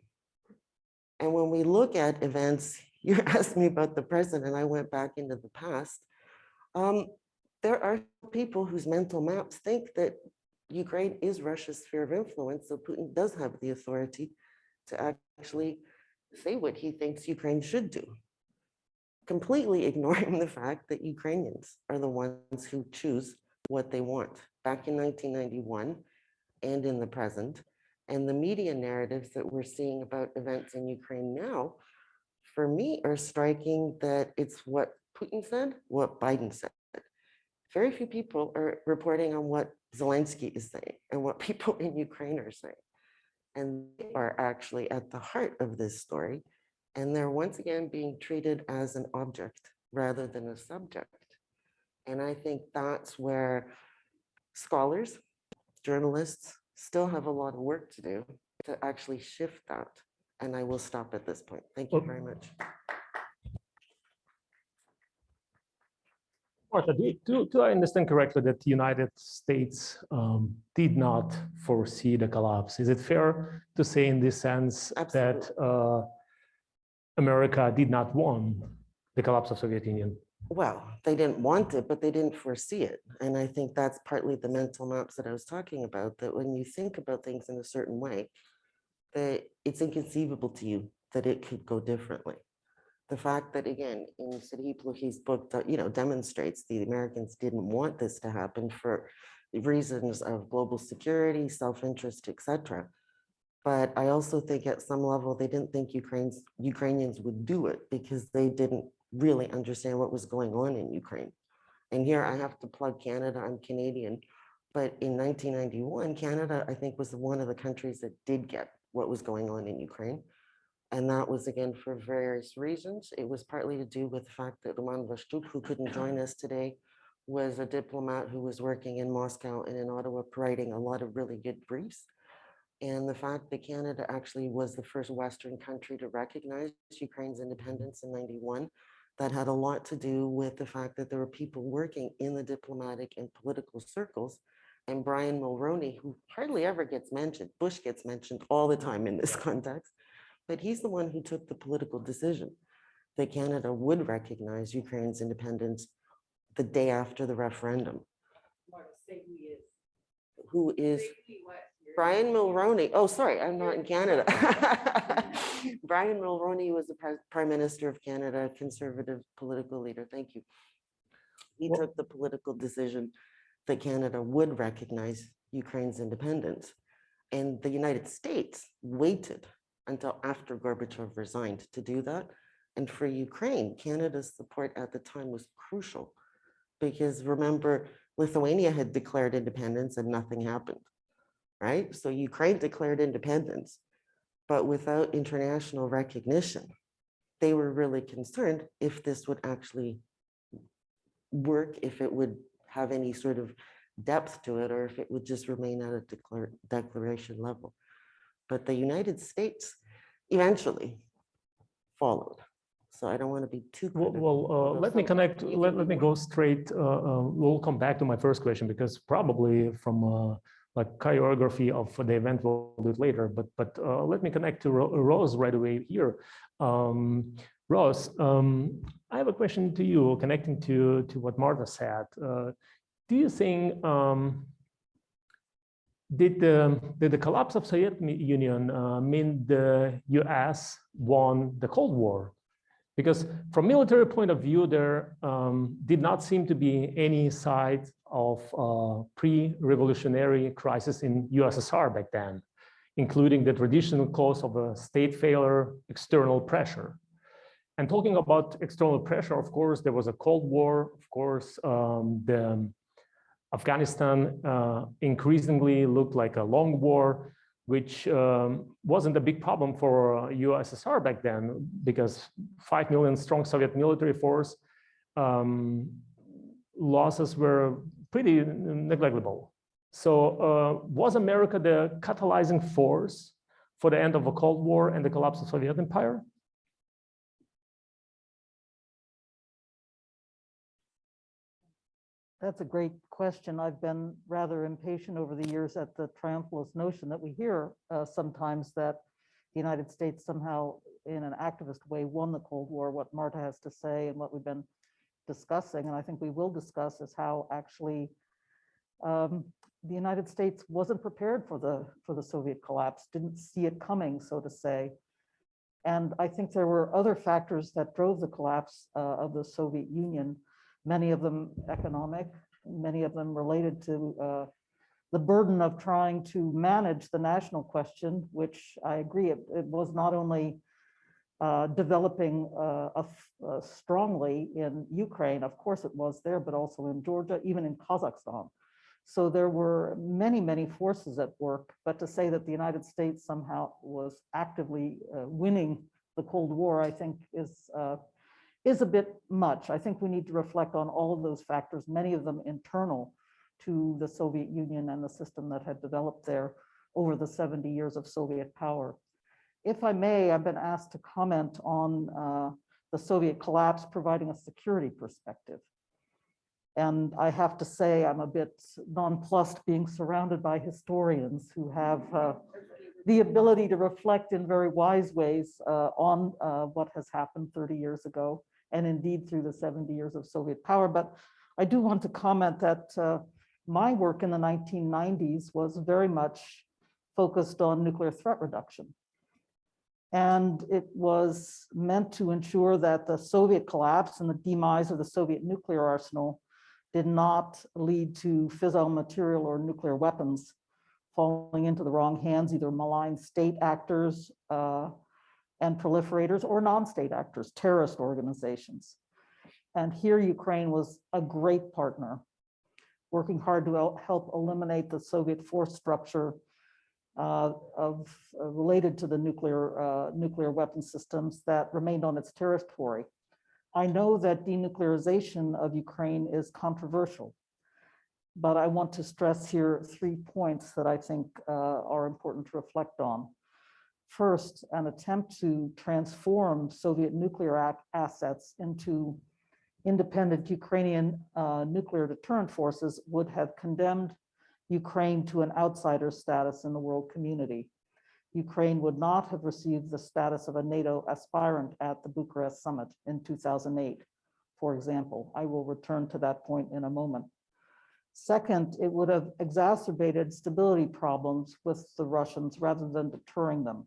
And when we look at events, you asked me about the present and I went back into the past. There are people whose mental maps think that Ukraine is Russia's sphere of influence, so Putin does have the authority to actually say what he thinks Ukraine should do, completely ignoring the fact that Ukrainians are the ones who choose what they want back in 1991 and in the present. And the media narratives that we're seeing about events in Ukraine now, for me, are striking that it's what Putin said, what Biden said. Very few people are reporting on what Zelensky is saying and what people in Ukraine are saying. And they are actually at the heart of this story. And they're once again being treated as an object rather than a subject. And I think that's where scholars, journalists still have a lot of work to do to actually shift that. And I will stop at this point. Thank you very much. Martha, do I understand correctly that the United States did not foresee the collapse? Is it fair to say in this sense Absolutely. that America did not want the collapse of Soviet Union? Well, they didn't want it, but they didn't foresee it. And I think that's partly the mental maps that I was talking about, that when you think about things in a certain way, that it's inconceivable to you that it could go differently. The fact that, again, in Serhiy Plokhy's book, demonstrates the Americans didn't want this to happen for reasons of global security, self-interest, etc. But I also think at some level, they didn't think Ukrainians would do it because they didn't really understand what was going on in Ukraine. And here I have to plug Canada, I'm Canadian. But in 1991, Canada, I think, was one of the countries that did get what was going on in Ukraine. And that was, again, for various reasons. It was partly to do with the fact that Roman Vashtuk, who couldn't join us today, was a diplomat who was working in Moscow and in Ottawa, writing a lot of really good briefs. And the fact that Canada actually was the first Western country to recognize Ukraine's independence in 91, that had a lot to do with the fact that there were people working in the diplomatic and political circles. And Brian Mulroney, who hardly ever gets mentioned, Bush gets mentioned all the time in this context, but he's the one who took the political decision that Canada would recognize Ukraine's independence the day after the referendum. Who is Brian Mulroney? Oh, sorry, I'm not in Canada. Brian Mulroney was the Prime Minister of Canada, conservative political leader. Thank you. He took the political decision that Canada would recognize Ukraine's independence. And the United States waited until after Gorbachev resigned to do that. And for Ukraine, Canada's support at the time was crucial because remember, Lithuania had declared independence and nothing happened, right? So Ukraine declared independence, but without international recognition, they were really concerned if this would actually work, if it would have any sort of depth to it, or if it would just remain at a declaration level. But the United States eventually followed. So I don't want to be too critical. Let me connect, let me go straight, we'll come back to my first question because probably from like choreography of the event, we'll do it later, but let me connect to Rose right away here. Rose, I have a question to you, connecting to what Marta said. Do you think, did the collapse of Soviet Union mean the US won the Cold War? Because from military point of view, there did not seem to be any side of pre-revolutionary crisis in USSR back then, including the traditional cause of a state failure, external pressure. And talking about external pressure, of course, there was a Cold War. Of course, the Afghanistan increasingly looked like a long war, which wasn't a big problem for USSR back then, because 5 million strong Soviet military force, losses were pretty negligible. So was America the catalyzing force for the end of the Cold War and the collapse of Soviet Empire? That's a great question. I've been rather impatient over the years at the triumphalist notion that we hear sometimes that the United States somehow in an activist way won the Cold War. What Marta has to say and what we've been discussing, and I think we will discuss, is how actually the United States wasn't prepared for the Soviet collapse, didn't see it coming, so to say. And I think there were other factors that drove the collapse of the Soviet Union, many of them economic, many of them related to the burden of trying to manage the national question, which I agree, it was not only developing strongly in Ukraine, of course it was there, but also in Georgia, even in Kazakhstan. So there were many, many forces at work, but to say that the United States somehow was actively winning the Cold War, I think is a bit much. I think we need to reflect on all of those factors, many of them internal to the Soviet Union and the system that had developed there over the 70 years of Soviet power. If I may, I've been asked to comment on the Soviet collapse, providing a security perspective. And I have to say, I'm a bit nonplussed being surrounded by historians who have the ability to reflect in very wise ways on what has happened 30 years ago, and indeed through the 70 years of Soviet power. But I do want to comment that my work in the 1990s was very much focused on nuclear threat reduction. And it was meant to ensure that the Soviet collapse and the demise of the Soviet nuclear arsenal did not lead to fissile material or nuclear weapons falling into the wrong hands, either malign state actors and proliferators or non-state actors, terrorist organizations. And here Ukraine was a great partner, working hard to help eliminate the Soviet force structure related to the nuclear weapon systems that remained on its territory. I know that denuclearization of Ukraine is controversial, but I want to stress here 3 points that I think are important to reflect on. First, an attempt to transform Soviet nuclear assets into independent Ukrainian nuclear deterrent forces would have condemned Ukraine to an outsider status in the world community. Ukraine would not have received the status of a NATO aspirant at the Bucharest summit in 2008, for example. I will return to that point in a moment. Second, it would have exacerbated stability problems with the Russians rather than deterring them,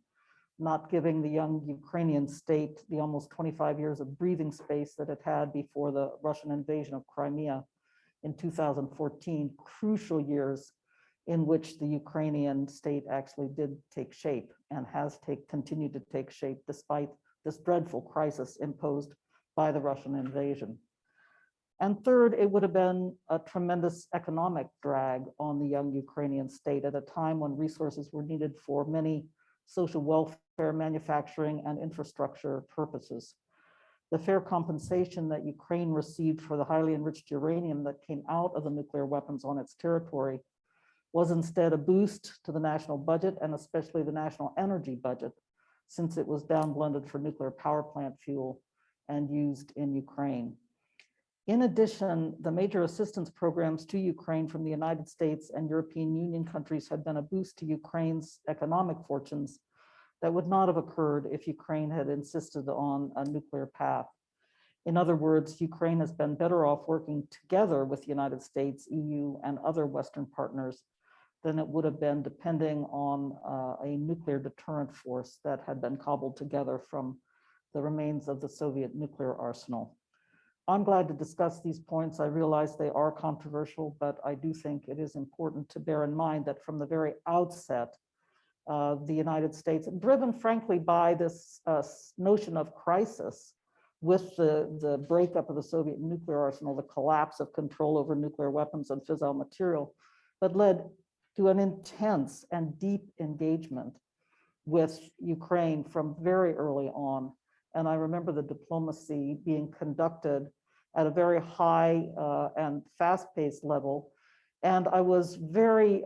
not giving the young Ukrainian state the almost 25 years of breathing space that it had before the Russian invasion of Crimea in 2014, crucial years in which the Ukrainian state actually did take shape and has continued to take shape despite this dreadful crisis imposed by the Russian invasion. And third, it would have been a tremendous economic drag on the young Ukrainian state at a time when resources were needed for many social welfare, manufacturing, and infrastructure purposes. The fair compensation that Ukraine received for the highly enriched uranium that came out of the nuclear weapons on its territory was instead a boost to the national budget and especially the national energy budget, since it was downblended for nuclear power plant fuel and used in Ukraine. In addition, the major assistance programs to Ukraine from the United States and European Union countries had been a boost to Ukraine's economic fortunes that would not have occurred if Ukraine had insisted on a nuclear path. In other words, Ukraine has been better off working together with the United States, EU, and other Western partners than it would have been depending on a nuclear deterrent force that had been cobbled together from the remains of the Soviet nuclear arsenal. I'm glad to discuss these points. I realize they are controversial, but I do think it is important to bear in mind that from the very outset, the United States, driven frankly by this notion of crisis with the breakup of the Soviet nuclear arsenal, the collapse of control over nuclear weapons and fissile material, but led to an intense and deep engagement with Ukraine from very early on. And I remember the diplomacy being conducted at a very high and fast-paced level. And I was very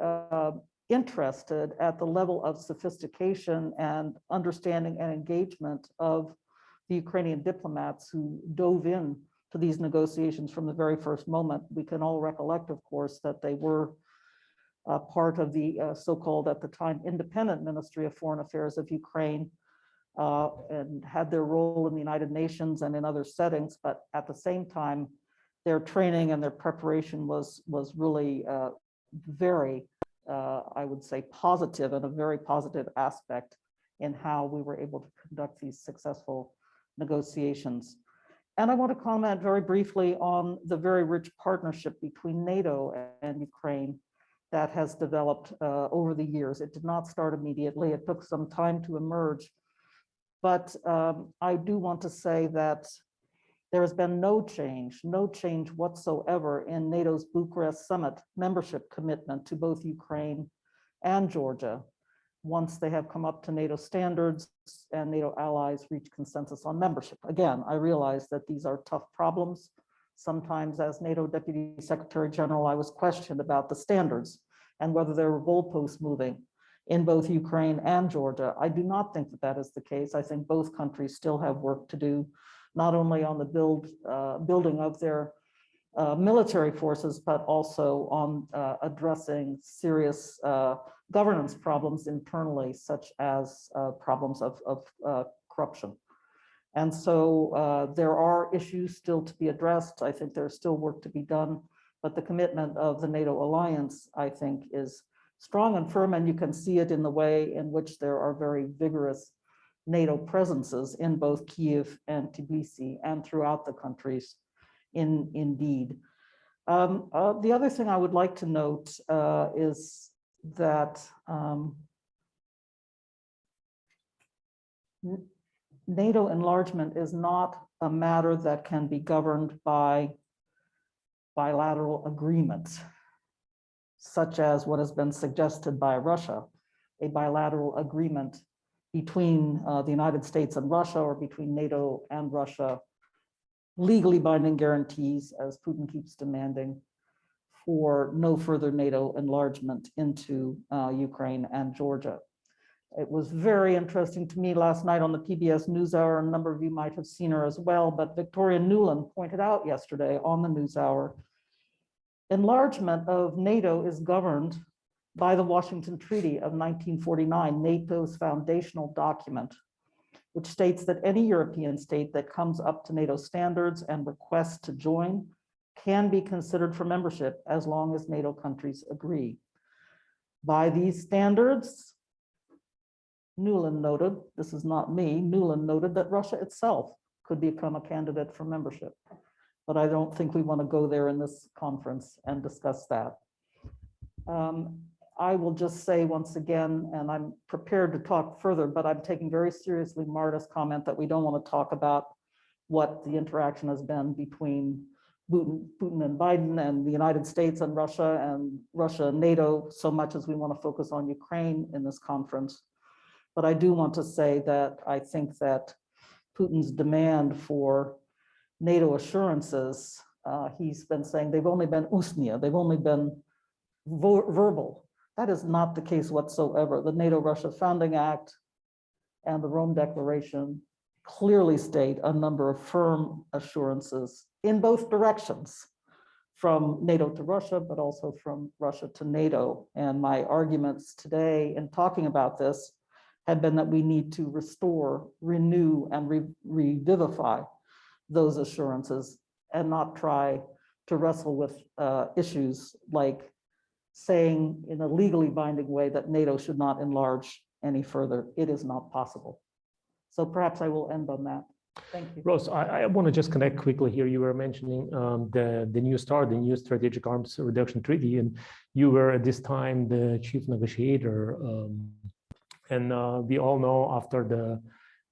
interested at the level of sophistication and understanding and engagement of the Ukrainian diplomats who dove in to these negotiations from the very first moment. We can all recollect, of course, that they were part of the so-called, at the time, independent Ministry of Foreign Affairs of Ukraine, and had their role in the United Nations and in other settings, but at the same time, their training and their preparation was really very, I would say, positive, and a very positive aspect in how we were able to conduct these successful negotiations. And I want to comment very briefly on the very rich partnership between NATO and Ukraine that has developed over the years. It did not start immediately. It took some time to emerge. But I do want to say that there has been no change whatsoever in NATO's Bucharest summit membership commitment to both Ukraine and Georgia once they have come up to NATO standards and NATO allies reach consensus on membership. Again, I realize that these are tough problems. Sometimes as NATO Deputy Secretary General, I was questioned about the standards and whether there were goalposts moving in both Ukraine and Georgia. I do not think that that is the case. I think both countries still have work to do, not only on the building of their military forces, but also on addressing serious governance problems internally, such as problems of corruption. And so there are issues still to be addressed. I think there's still work to be done, but the commitment of the NATO alliance, I think, is strong and firm, and you can see it in the way in which there are very vigorous NATO presences in both Kyiv and Tbilisi and throughout the countries indeed. The other thing I would like to note is that NATO enlargement is not a matter that can be governed by bilateral agreements, such as what has been suggested by Russia, a bilateral agreement between the United States and Russia, or between NATO and Russia, legally binding guarantees, as Putin keeps demanding, for no further NATO enlargement into Ukraine and Georgia. It was very interesting to me last night on the PBS NewsHour. A number of you might have seen her as well, but Victoria Nuland pointed out yesterday on the NewsHour, enlargement of NATO is governed by the Washington Treaty of 1949, NATO's foundational document, which states that any European state that comes up to NATO standards and requests to join can be considered for membership as long as NATO countries agree. By these standards, Nuland noted, this is not me, Nuland noted that Russia itself could become a candidate for membership. But I don't think we want to go there in this conference and discuss that. I will just say once again, and I'm prepared to talk further, but I'm taking very seriously Marta's comment that we don't want to talk about what the interaction has been between Putin and Biden and the United States and Russia and NATO, so much as we want to focus on Ukraine in this conference. But I do want to say that I think that Putin's demand for NATO assurances, he's been saying they've only been ustnia, they've only been verbal. That is not the case whatsoever. The NATO-Russia Founding Act and the Rome Declaration clearly state a number of firm assurances in both directions, from NATO to Russia, but also from Russia to NATO. And my arguments today in talking about this have been that we need to restore, renew, and revivify those assurances and not try to wrestle with issues like saying in a legally binding way that NATO should not enlarge any further. It is not possible. So perhaps I will end on that. Thank you. Rose, I want to just connect quickly here. You were mentioning the New START, the New Strategic Arms Reduction Treaty, and you were at this time the chief negotiator. And we all know after the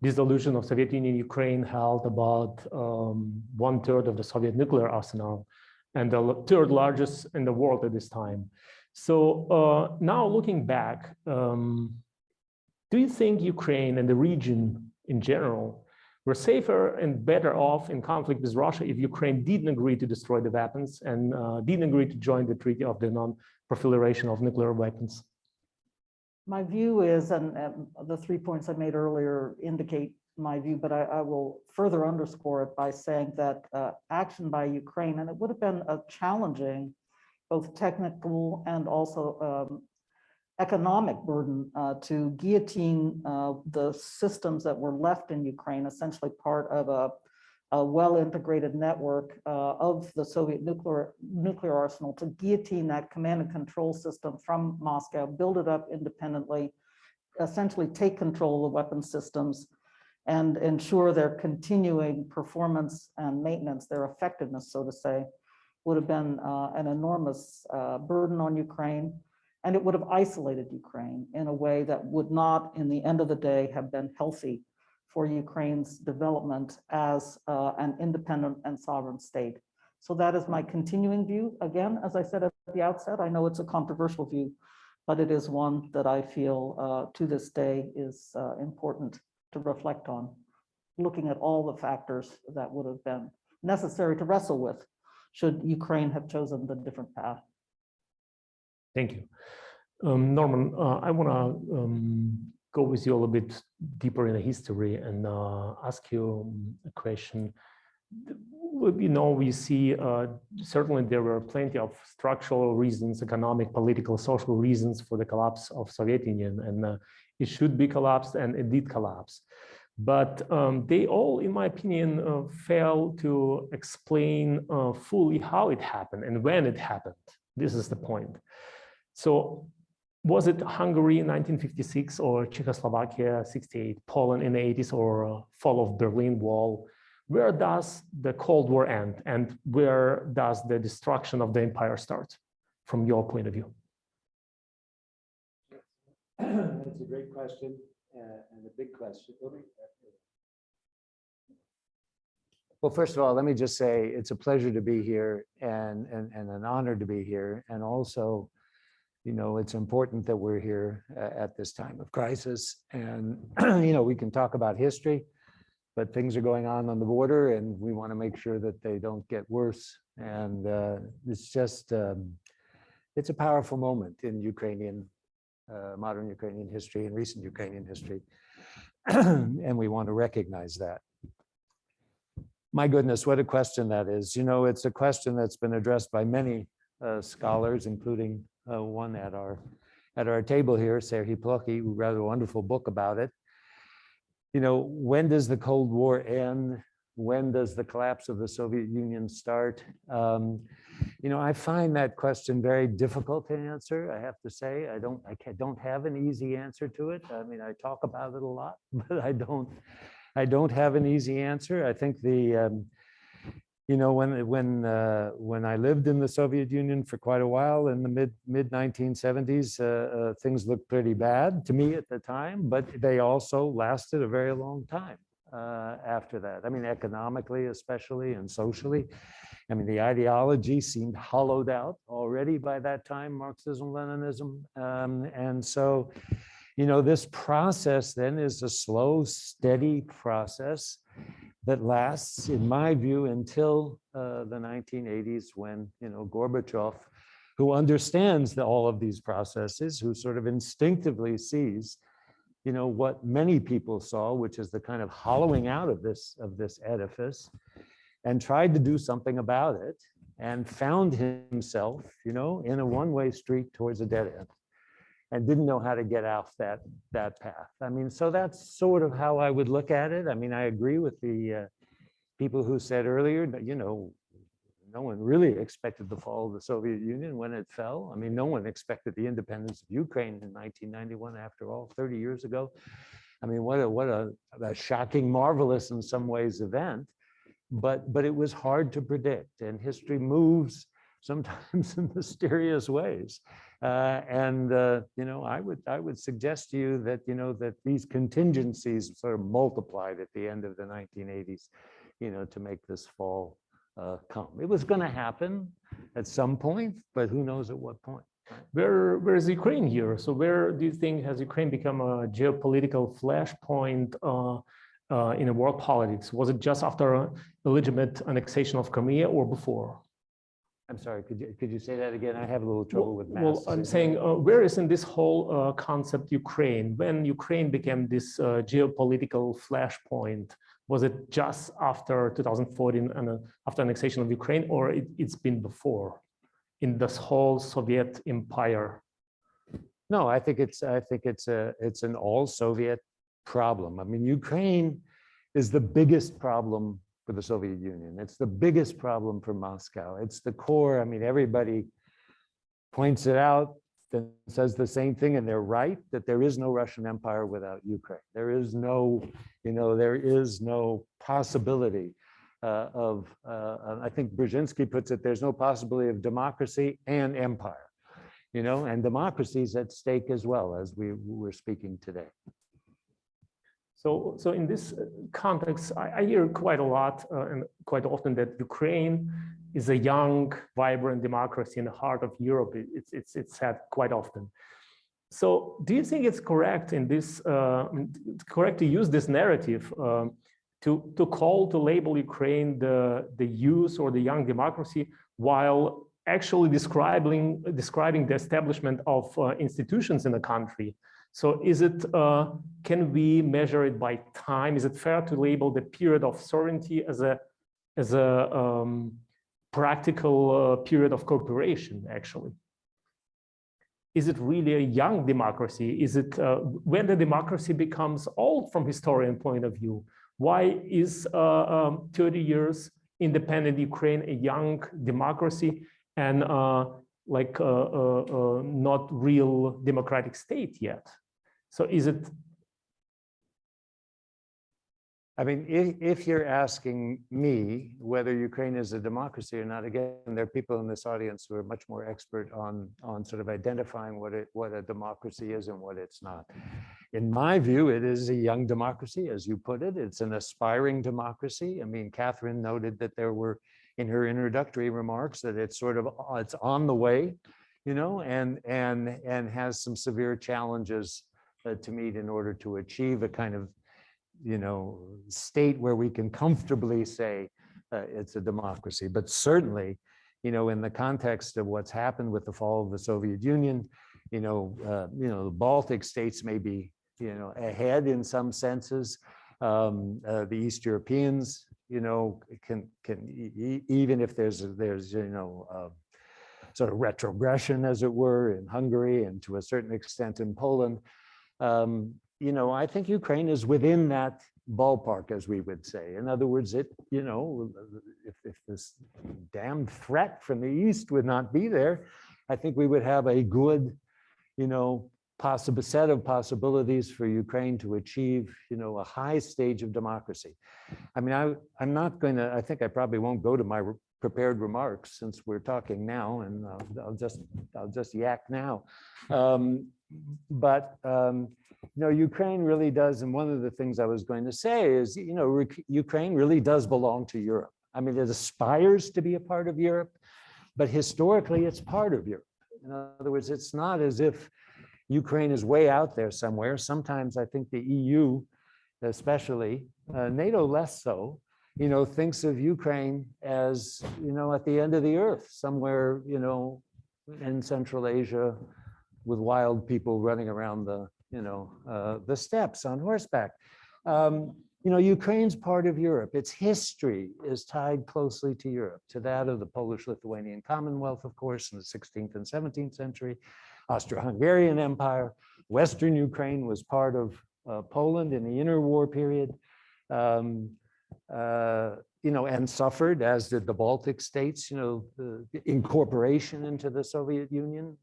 dissolution of Soviet Union, Ukraine held about 1/3 of the Soviet nuclear arsenal and the third largest in the world at this time. So now looking back, do you think Ukraine and the region in general were safer and better off in conflict with Russia if Ukraine didn't agree to destroy the weapons and didn't agree to join the Treaty of the Non-Proliferation of Nuclear Weapons? My view is, and the 3 points I made earlier indicate my view, but I will further underscore it by saying that action by Ukraine, and it would have been a challenging, both technical and also economic burden to guillotine the systems that were left in Ukraine, essentially part of a well-integrated network of the Soviet nuclear arsenal, to guillotine that command and control system from Moscow, build it up independently, essentially take control of the weapon systems, and ensure their continuing performance and maintenance, their effectiveness, so to say, would have been an enormous burden on Ukraine. And it would have isolated Ukraine in a way that would not, in the end of the day, have been healthy for Ukraine's development as an independent and sovereign state. So that is my continuing view. Again, as I said at the outset, I know it's a controversial view, but it is one that I feel to this day is important to reflect on, looking at all the factors that would have been necessary to wrestle with should Ukraine have chosen the different path. Thank you. Norman, I want to go with you a little bit deeper in the history and ask you a question. We see certainly there were plenty of structural reasons, economic, political, social reasons for the collapse of Soviet Union, and it should be collapsed, and it did collapse. But they all, in my opinion, fail to explain fully how it happened and when it happened. This is the point. So was it Hungary in 1956 or Czechoslovakia 68, Poland in the 80s, or fall of Berlin Wall? Where does the Cold War end, and where does the destruction of the empire start, from your point of view? That's a great question and a big question. Well, first of all, let me just say it's a pleasure to be here and an honor to be here. And also, you know, it's important that we're here at this time of crisis. And, you know, we can talk about history, but things are going on the border and we want to make sure that they don't get worse. And it's just, it's a powerful moment in Ukrainian, modern Ukrainian history and recent Ukrainian history. And we want to recognize that. My goodness, what a question that is. You know, it's a question that's been addressed by many scholars, including one at our table here, Serhii Plokhy, who wrote a wonderful book about it. You know, when does the Cold War end? When does the collapse of the Soviet Union start? You know, I find that question very difficult to answer. I have to say, I don't have an easy answer to it. I mean, I talk about it a lot, but I don't have an easy answer. I think you know, when I lived in the Soviet Union for quite a while in the mid 1970s, things looked pretty bad to me at the time, but they also lasted a very long time after that. I mean, economically, especially, and socially. I mean, the ideology seemed hollowed out already by that time, Marxism, Leninism, and so. You know, this process then is a slow, steady process that lasts, in my view, until the 1980s when, you know, Gorbachev, who understands all of these processes, who sort of instinctively sees, you know, what many people saw, which is the kind of hollowing out of this edifice, and tried to do something about it, and found himself, you know, in a one-way street towards a dead end. And didn't know how to get off that path. I mean, so that's sort of how I would look at it. I mean, I agree with the people who said earlier that, you know, no one really expected the fall of the Soviet Union when it fell. I mean, no one expected the independence of Ukraine in 1991, after all, 30 years ago. I mean, what a shocking, marvelous in some ways event, but it was hard to predict, and history moves sometimes in mysterious ways. You know, I would suggest to you that, you know, that these contingencies sort of multiplied at the end of the 1980s, you know, to make this fall come. It was going to happen at some point, but who knows at what point. Where is Ukraine here? So where do you think has Ukraine become a geopolitical flashpoint in a world politics? Was it just after illegitimate annexation of Crimea or before? I'm sorry, could you say that again? I have a little trouble with math. Well, I'm saying, where is in this whole concept Ukraine? When Ukraine became this geopolitical flashpoint, was it just after 2014 and after annexation of Ukraine, or it's been before in this whole Soviet empire? No, I think it's an all Soviet problem. I mean, Ukraine is the biggest problem for the Soviet Union. It's the biggest problem for Moscow. It's the core. I mean, everybody points it out and says the same thing, and they're right, that there is no Russian Empire without Ukraine. There is no, you know, there is no possibility I think Brzezinski puts it, there's no possibility of democracy and empire, you know, and democracy is at stake as well, as we were speaking today. So in this context, I hear quite a lot and quite often that Ukraine is a young, vibrant democracy in the heart of Europe. It's said quite often. So do you think it's correct in this, correct to use this narrative to call to label Ukraine the youth or the young democracy, while actually describing the establishment of institutions in the country? So is it, can we measure it by time? Is it fair to label the period of sovereignty as a practical period of cooperation, actually? Is it really a young democracy? Is it, when the democracy becomes old from historian point of view? Why is 30 years independent Ukraine a young democracy and not real democratic state yet? So is it I mean, if you're asking me whether Ukraine is a democracy or not, again, there are people in this audience who are much more expert on sort of identifying what a democracy is and what it's not. In my view, it is a young democracy, as you put it. It's an aspiring democracy. I mean, Catherine noted that there were, in her introductory remarks, that it's sort of, it's on the way, you know, and has some severe challenges to meet in order to achieve a kind of, you know, state where we can comfortably say it's a democracy. But certainly, you know, in the context of what's happened with the fall of the Soviet Union, you know, the Baltic states may be, you know, ahead in some senses. The East Europeans, you know, can even if there's you know, sort of retrogression, as it were, in Hungary and to a certain extent in Poland. You know, I think Ukraine is within that ballpark, as we would say. In other words, it, you know, if this damned threat from the East would not be there, I think we would have a good, you know, possible set of possibilities for Ukraine to achieve, you know, a high stage of democracy. I mean, I'm not going to, I think I probably won't go to my prepared remarks since we're talking now, and I'll just yak now. You know, Ukraine really does, and one of the things I was going to say is, you know, Ukraine really does belong to Europe. I mean, it aspires to be a part of Europe, but historically it's part of Europe. In other words, it's not as if Ukraine is way out there somewhere. Sometimes I think the EU, especially, NATO less so, you know, thinks of Ukraine as, you know, at the end of the earth, somewhere, you know, in Central Asia with wild people running around the, you know, the steppes on horseback. You know, Ukraine's part of Europe. Its history is tied closely to Europe, to that of the Polish-Lithuanian Commonwealth, of course, in the 16th and 17th century, Austro-Hungarian Empire. Western Ukraine was part of Poland in the interwar period. You know, and suffered, as did the Baltic states, you know, the incorporation into the Soviet Union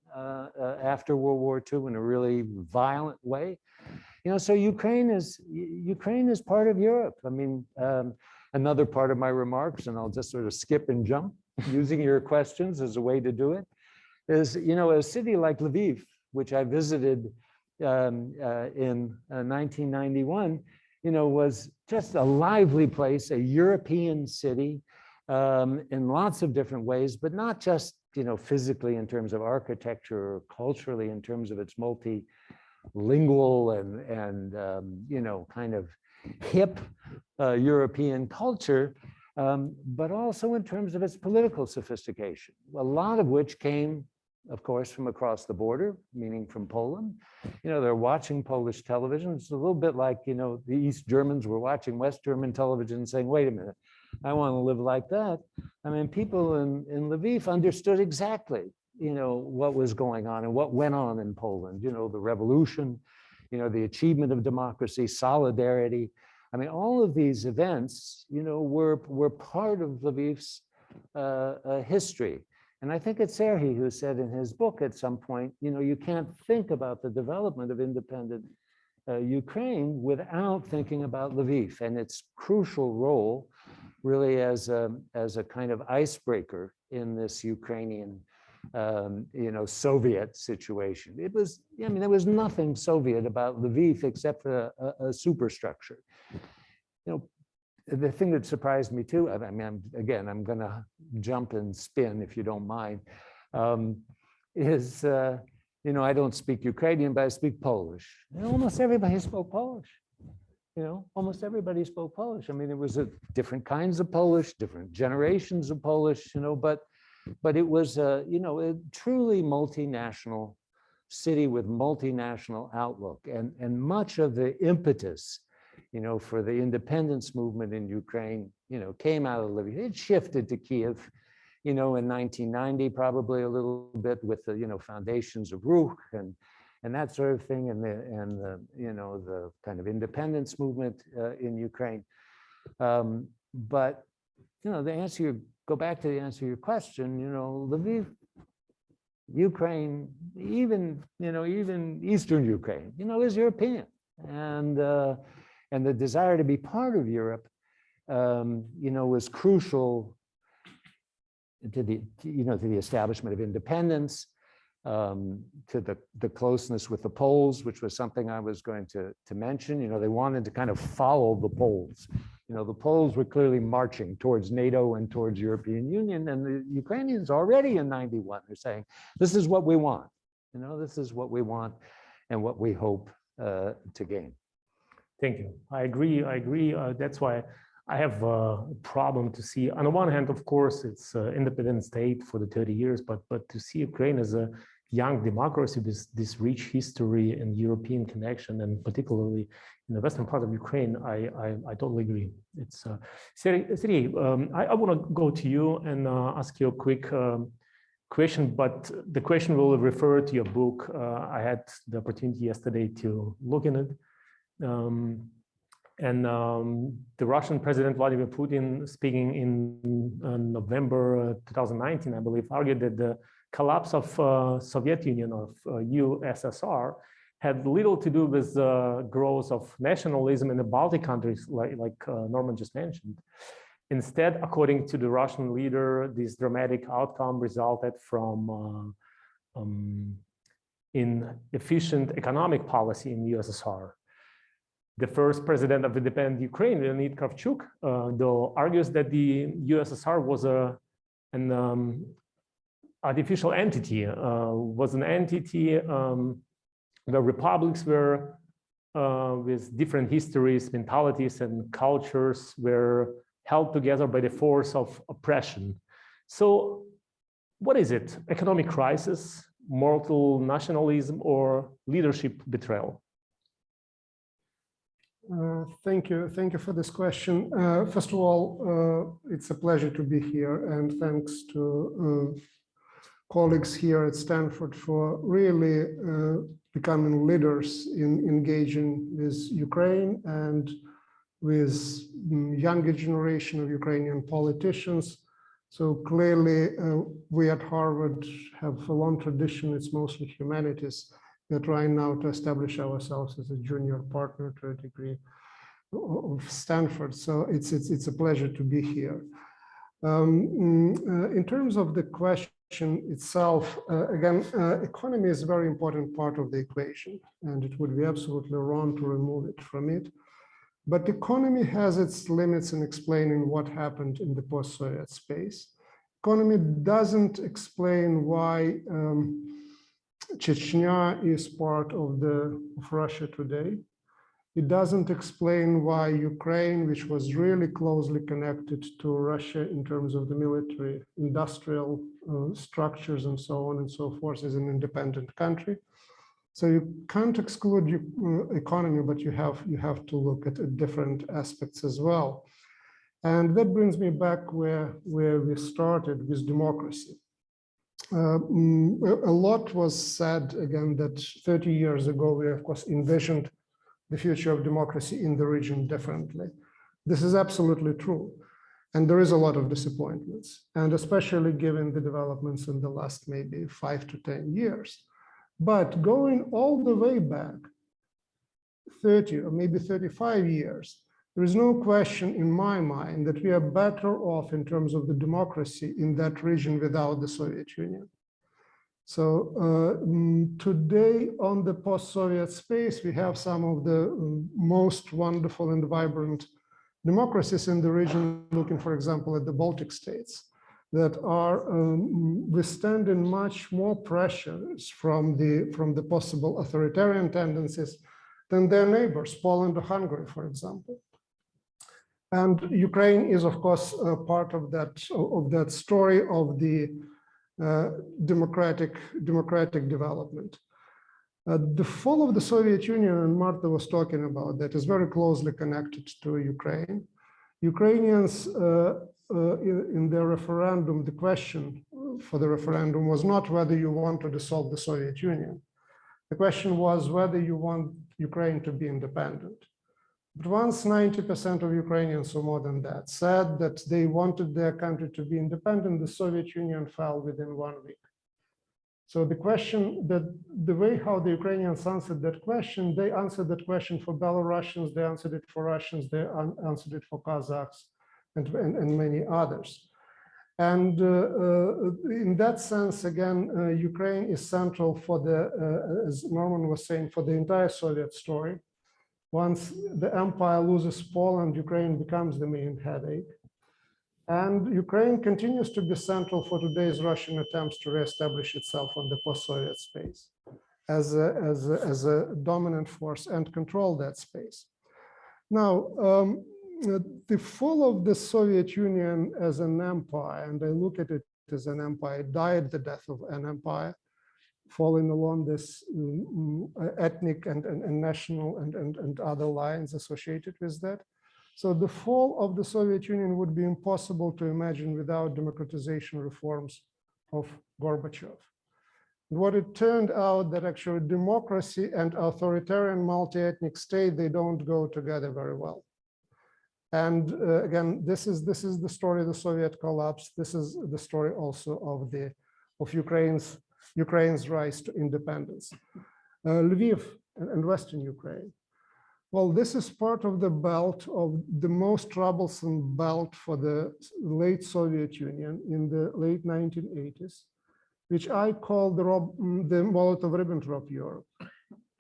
after World War II in a really violent way. You know, so Ukraine is part of Europe. I mean, another part of my remarks, and I'll just sort of skip and jump using your questions as a way to do it, is, you know, a city like Lviv, which I visited in 1991, you know, was just a lively place, a European city in lots of different ways, but not just, you know, physically in terms of architecture or culturally in terms of its multilingual and you know, kind of hip European culture, but also in terms of its political sophistication, a lot of which came, of course, from across the border, meaning from Poland. You know, they're watching Polish television. It's a little bit like, you know, the East Germans were watching West German television and saying, wait a minute, I want to live like that. I mean, people in Lviv understood exactly, you know, what was going on and what went on in Poland, you know, the revolution, you know, the achievement of democracy, solidarity. I mean, all of these events, you know, were part of Lviv's history. And I think it's Serhiy who said in his book at some point, you know, you can't think about the development of independent Ukraine without thinking about Lviv and its crucial role really as a kind of icebreaker in this Ukrainian, you know, Soviet situation. It was, I mean, there was nothing Soviet about Lviv except for a superstructure. You know, the thing that surprised me too, I mean, I'm going to jump and spin if you don't mind, is, you know, I don't speak Ukrainian, but I speak Polish. And almost everybody spoke Polish. You know, almost everybody spoke Polish. I mean, it was different kinds of Polish, different generations of Polish, you know, but it was, you know, a truly multinational city with multinational outlook. And much of the impetus, you know, for the independence movement in Ukraine, you know, came out of Lviv. It shifted to Kiev, you know, in 1990, probably a little bit with the, you know, foundations of Ruch and that sort of thing, and the you know, the kind of independence movement in Ukraine. But, you know, go back to the answer to your question, you know, Lviv, Ukraine, even, you know, even Eastern Ukraine, you know, is European. And And the desire to be part of Europe, was crucial to the establishment of independence, to the closeness with the Poles, which was something I was going to mention. They wanted to kind of follow the Poles. The Poles were clearly marching towards NATO and towards European Union, and the Ukrainians already in 91 are saying, this is what we want. This is what we want and what we hope to gain. Thank you. I agree. That's why I have a problem to see. On the one hand, of course, it's an independent state for the 30 years, but to see Ukraine as a young democracy with this rich history and European connection, and particularly in the western part of Ukraine, I totally agree. It's Sergey, I want to go to you and ask you a quick question, but the question will refer to your book. I had the opportunity yesterday to look in it. The Russian President Vladimir Putin, speaking in November 2019, I believe, argued that the collapse of Soviet Union, of USSR, had little to do with the growth of nationalism in the Baltic countries, like Norman just mentioned. Instead, according to the Russian leader, this dramatic outcome resulted from inefficient economic policy in the USSR. The first president of independent Ukraine, Leonid Kravchuk, though, argues that the USSR was an artificial entity, where republics were with different histories, mentalities, and cultures were held together by the force of oppression. So what is it? Economic crisis, mortal nationalism, or leadership betrayal? Thank you for this question. First of all, it's a pleasure to be here, and thanks to colleagues here at Stanford for really becoming leaders in engaging with Ukraine and with younger generation of Ukrainian politicians. So clearly, we at Harvard have a long tradition. It's mostly humanities. We're trying now to establish ourselves as a junior partner to a degree of Stanford. So it's a pleasure to be here. In terms of the question itself, again, economy is a very important part of the equation, and it would be absolutely wrong to remove it from it. But economy has its limits in explaining what happened in the post-Soviet space. Economy doesn't explain why Chechnya is part of Russia today. It doesn't explain why Ukraine, which was really closely connected to Russia in terms of the military, industrial structures and so on and so forth, is an independent country. So you can't exclude economy, but you have to look at different aspects as well. And that brings me back where we started with democracy. A lot was said, again, that 30 years ago, we of course envisioned the future of democracy in the region differently. This is absolutely true. And there is a lot of disappointments, and especially given the developments in the last maybe 5 to 10 years. But going all the way back 30 or maybe 35 years, there is no question in my mind that we are better off in terms of the democracy in that region without the Soviet Union. So today on the post-Soviet space, we have some of the most wonderful and vibrant democracies in the region, looking, for example, at the Baltic states, that are withstanding much more pressures from the possible authoritarian tendencies than their neighbors, Poland or Hungary, for example. And Ukraine is, of course, part of that story of the democratic development. The fall of the Soviet Union, and Marta was talking about that, is very closely connected to Ukraine. Ukrainians in their referendum, the question for the referendum was not whether you want to dissolve the Soviet Union. The question was whether you want Ukraine to be independent. But once 90% of Ukrainians, or more than that, said that they wanted their country to be independent, the Soviet Union fell within 1 week. So the question that the way how the Ukrainians answered that question, they answered that question for Belarusians, they answered it for Russians, they answered it for Kazakhs and many others. And in that sense, again, Ukraine is central for the, as Norman was saying, for the entire Soviet story. Once the empire loses Poland, Ukraine becomes the main headache. And Ukraine continues to be central for today's Russian attempts to reestablish itself on the post-Soviet space as a dominant force and control that space. Now, the fall of the Soviet Union as an empire, and I look at it as an empire, died the death of an empire, falling along this ethnic and national and other lines associated with that. So the fall of the Soviet Union would be impossible to imagine without democratization reforms of Gorbachev. What it turned out that actually democracy and authoritarian multi-ethnic state, they don't go together very well. And again, this is the story of the Soviet collapse. This is the story also of Ukraine's rise to independence. Lviv and Western Ukraine. Well, this is part of the belt of the most troublesome belt for the late Soviet Union in the late 1980s, which I call the Molotov-Ribbentrop Europe.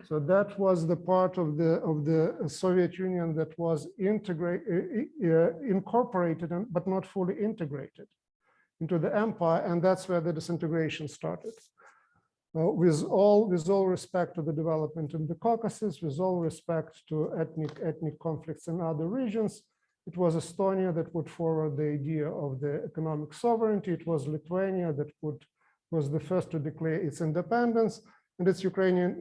So that was the part of the Soviet Union that was incorporated, but not fully integrated into the empire, and that's where the disintegration started. With all respect to the development in the Caucasus, with all respect to ethnic conflicts in other regions, it was Estonia that put forward the idea of the economic sovereignty. It was Lithuania that was the first to declare its independence, and it's Ukrainian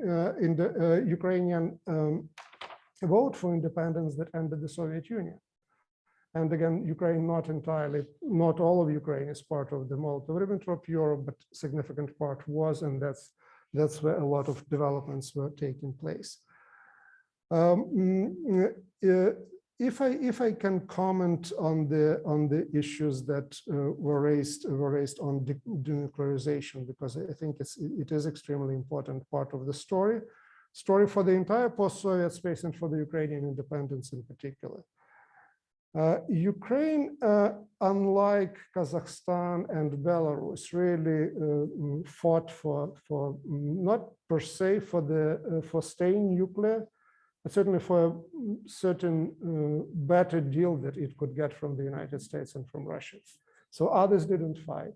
vote for independence that ended the Soviet Union. And again, Ukraine, not all of Ukraine is part of the Molotov-Ribbentrop Europe, but significant part was, and that's where a lot of developments were taking place. If I can comment on the issues that were raised on denuclearization, because I think it is extremely important part of the story for the entire post-Soviet space and for the Ukrainian independence in particular. Ukraine, unlike Kazakhstan and Belarus, really fought for not per se for staying nuclear, but certainly for a certain better deal that it could get from the United States and from Russia. So others didn't fight.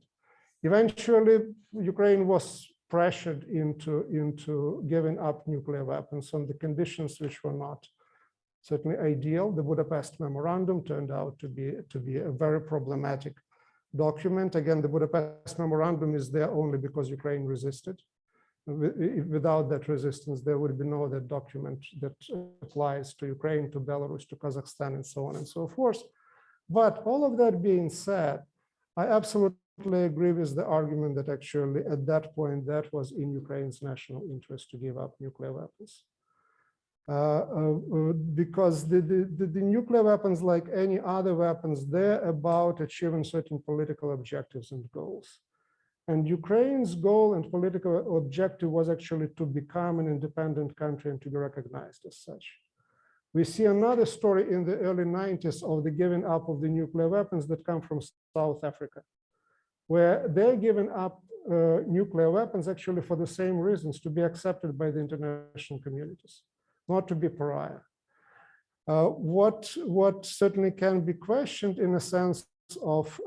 Eventually, Ukraine was pressured into giving up nuclear weapons on the conditions which were not certainly ideal. The Budapest Memorandum turned out to be a very problematic document. Again, the Budapest Memorandum is there only because Ukraine resisted. Without that resistance, there would be no other document that applies to Ukraine, to Belarus, to Kazakhstan, and so on and so forth. But all of that being said, I absolutely agree with the argument that actually at that point, that was in Ukraine's national interest to give up nuclear weapons. Because the nuclear weapons, like any other weapons, they're about achieving certain political objectives and goals. And Ukraine's goal and political objective was actually to become an independent country and to be recognized as such. We see another story in the early 90s of the giving up of the nuclear weapons that come from South Africa, where they're giving up nuclear weapons actually for the same reasons, to be accepted by the international communities, not to be pariah. What certainly can be questioned in a sense of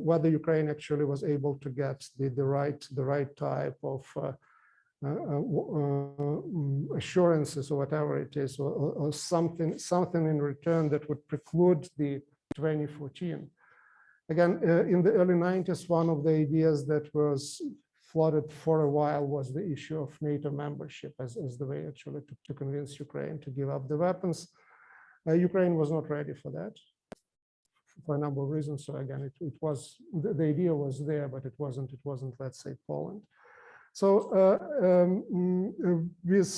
whether Ukraine actually was able to get the right type of assurances or whatever it is, or something in return that would preclude the 2014. Again, in the early 90s, one of the ideas that was floated for a while was the issue of NATO membership as the way actually to convince Ukraine to give up the weapons. Ukraine was not ready for that, for a number of reasons. So again, it was the idea was there, but it wasn't. Let's say, Poland. So with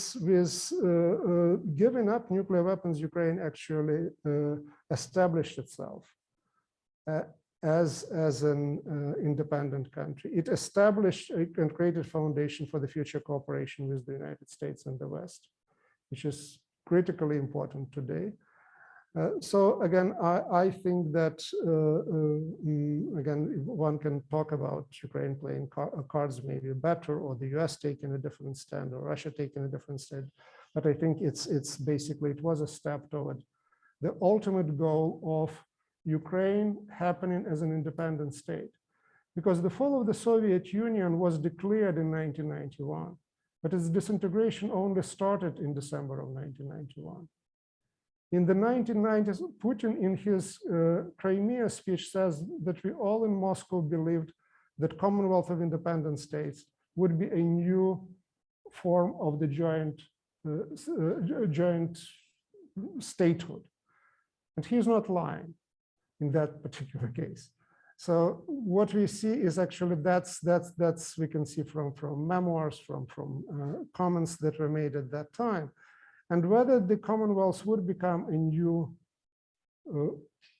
giving up nuclear weapons, Ukraine actually established itself as an independent country. It established and created foundation for the future cooperation with the United States and the West, which is critically important today. So again, I think that, again, one can talk about Ukraine playing cards maybe better, or the US taking a different stand, or Russia taking a different stand. But I think it's basically, it was a step toward the ultimate goal of Ukraine happening as an independent state. Because the fall of the Soviet Union was declared in 1991, but its disintegration only started in December of 1991. In the 1990s, Putin in his Crimea speech says that we all in Moscow believed that Commonwealth of Independent States would be a new form of the joint statehood. And he's not lying in that particular case. So what we see is actually that's we can see from memoirs, from comments that were made at that time. And whether the Commonwealth would become a new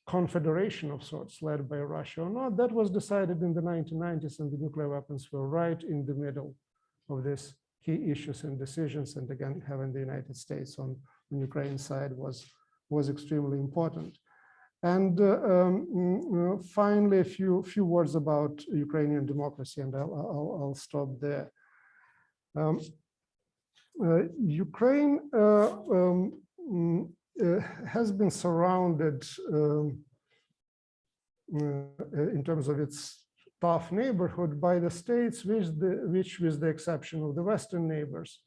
confederation of sorts led by Russia or not, that was decided in the 1990s, and the nuclear weapons were right in the middle of these key issues and decisions. And again, having the United States on the Ukraine side was extremely important. And finally, a few words about Ukrainian democracy, and I'll stop there. Ukraine has been surrounded in terms of its tough neighborhood by the states, which with the exception of the Western neighbors,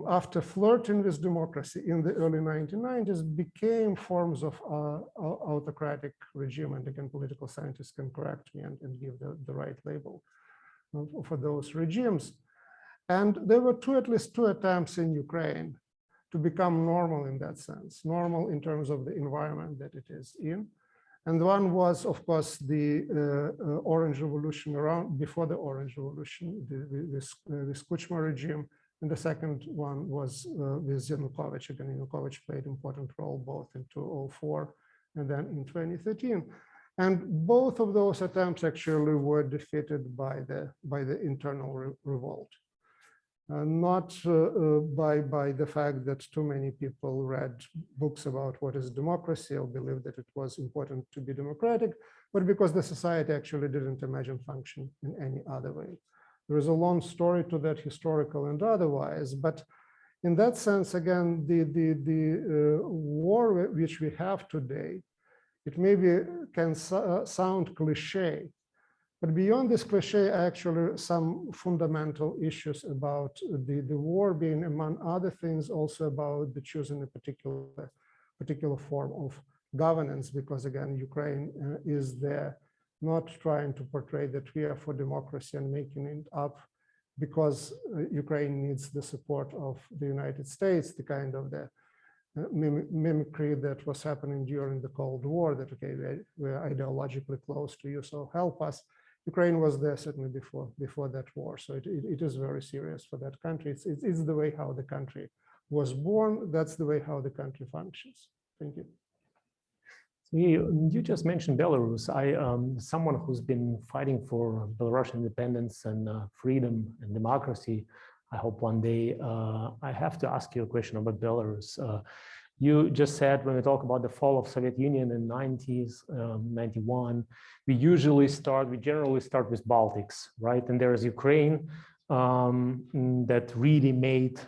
after flirting with democracy in the early 1990s, became forms of autocratic regime. And again, political scientists can correct me and give the right label for those regimes. And there were at least two attempts in Ukraine to become normal in that sense, normal in terms of the environment that it is in. And one was, of course, the Orange Revolution before the Orange Revolution, this Kuchma regime. And the second one was with Yanukovych. Again, Yanukovych played an important role both in 2004 and then in 2013. And both of those attempts actually were defeated by the internal revolt. Not by the fact that too many people read books about what is democracy or believed that it was important to be democratic, but because the society actually didn't imagine function in any other way. There is a long story to that, historical and otherwise, but in that sense, again, the war which we have today, it maybe can sound cliche, but beyond this cliche, actually some fundamental issues about the war being, among other things, also about the choosing a particular form of governance, because again, Ukraine is there not trying to portray that we are for democracy and making it up because Ukraine needs the support of the United States, the kind of the mimicry that was happening during the Cold War, that, okay, we're ideologically close to you, so help us. Ukraine was there certainly before that war. So it is very serious for that country. It's the way how the country was born. That's the way how the country functions. Thank you. You just mentioned Belarus. Someone who's been fighting for Belarusian independence and freedom and democracy. I hope one day I have to ask you a question about Belarus. You just said when we talk about the fall of Soviet Union in 90s, 91, we generally start with Baltics, right? And there is Ukraine that really made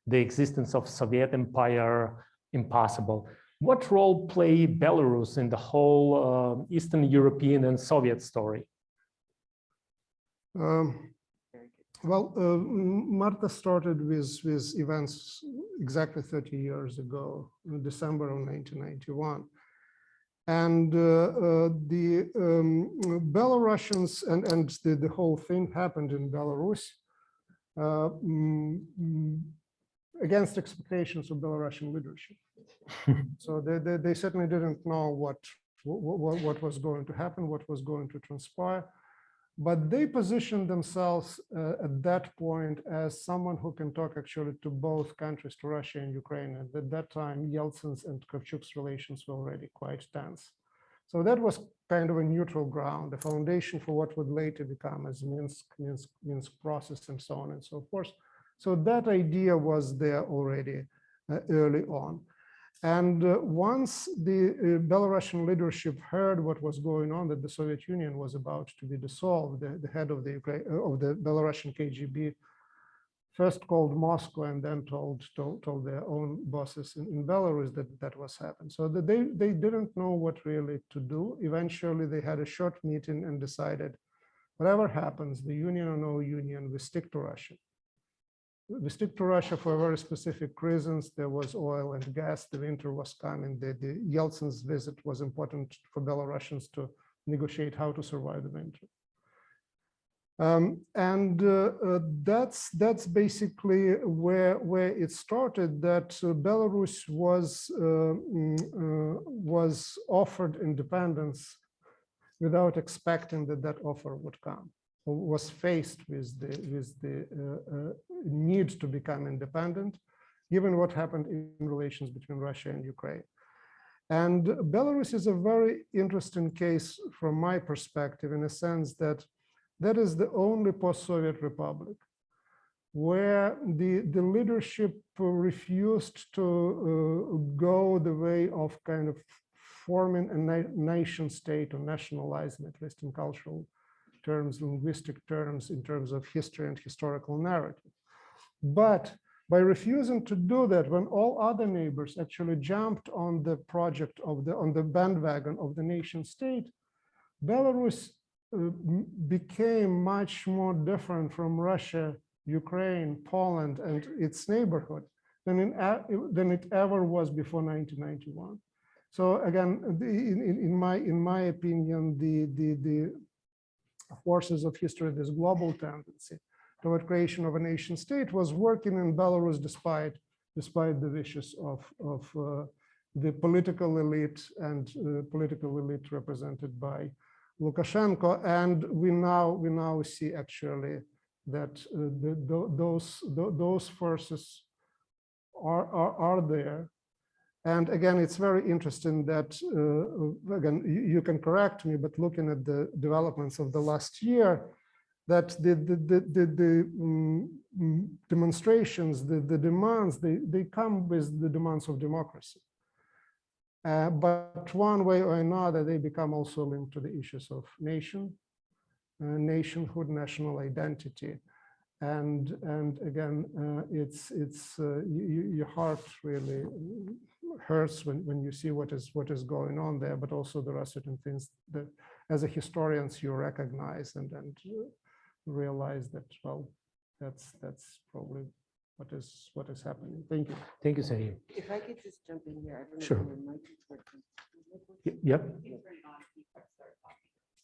the existence of Soviet Empire impossible. What role played Belarus in the whole Eastern European and Soviet story? Well, Marta started with events exactly 30 years ago, in December of 1991. And the Belarusians and the whole thing happened in Belarus against expectations of Belarusian leadership. So they certainly didn't know what was going to happen, what was going to transpire. But they positioned themselves at that point as someone who can talk actually to both countries, to Russia and Ukraine. And at that time, Yeltsin's and Kravchuk's relations were already quite tense. So that was kind of a neutral ground, a foundation for what would later become as Minsk process and so on and so forth. So that idea was there already early on. And once the Belarusian leadership heard what was going on, that the Soviet Union was about to be dissolved, the head of the Belarusian KGB first called Moscow and then told their own bosses in Belarus that was happening. So that they didn't know what really to do. Eventually, they had a short meeting and decided, whatever happens, the union or no union, we stick to Russia. We stick to Russia for very specific reasons. There was oil and gas. The winter was coming. The Yeltsin's visit was important for Belarusians to negotiate how to survive the winter. That's basically where it started. That Belarus was offered independence without expecting that offer would come, or was faced with the need to become independent, given what happened in relations between Russia and Ukraine. And Belarus is a very interesting case from my perspective, in a sense that that is the only post-Soviet republic where the leadership refused to go the way of kind of forming a nation state or nationalizing, at least in cultural terms, linguistic terms, in terms of history and historical narrative. But by refusing to do that, when all other neighbors actually jumped on the project of on the bandwagon of the nation state, Belarus became much more different from Russia, Ukraine, Poland, and its neighborhood than it ever was before 1991. So again, in my opinion, the forces of history, this global tendency toward creation of a nation state, was working in Belarus despite the wishes of the political elite and political elite represented by Lukashenko. And we now see actually that those forces are there. And again, it's very interesting that, again, you can correct me, but looking at the developments of the last year, that the demonstrations, the demands, they come with the demands of democracy. But one way or another, they become also linked to the issues of nationhood, national identity. And again, your heart really hurts when you see what is going on there, but also there are certain things that as a historians you recognize and realize that, well, that's probably what is happening. Thank you. Thank you, Sergey. If I could just jump in here. I don't know Sure. if my mic is working. Yep.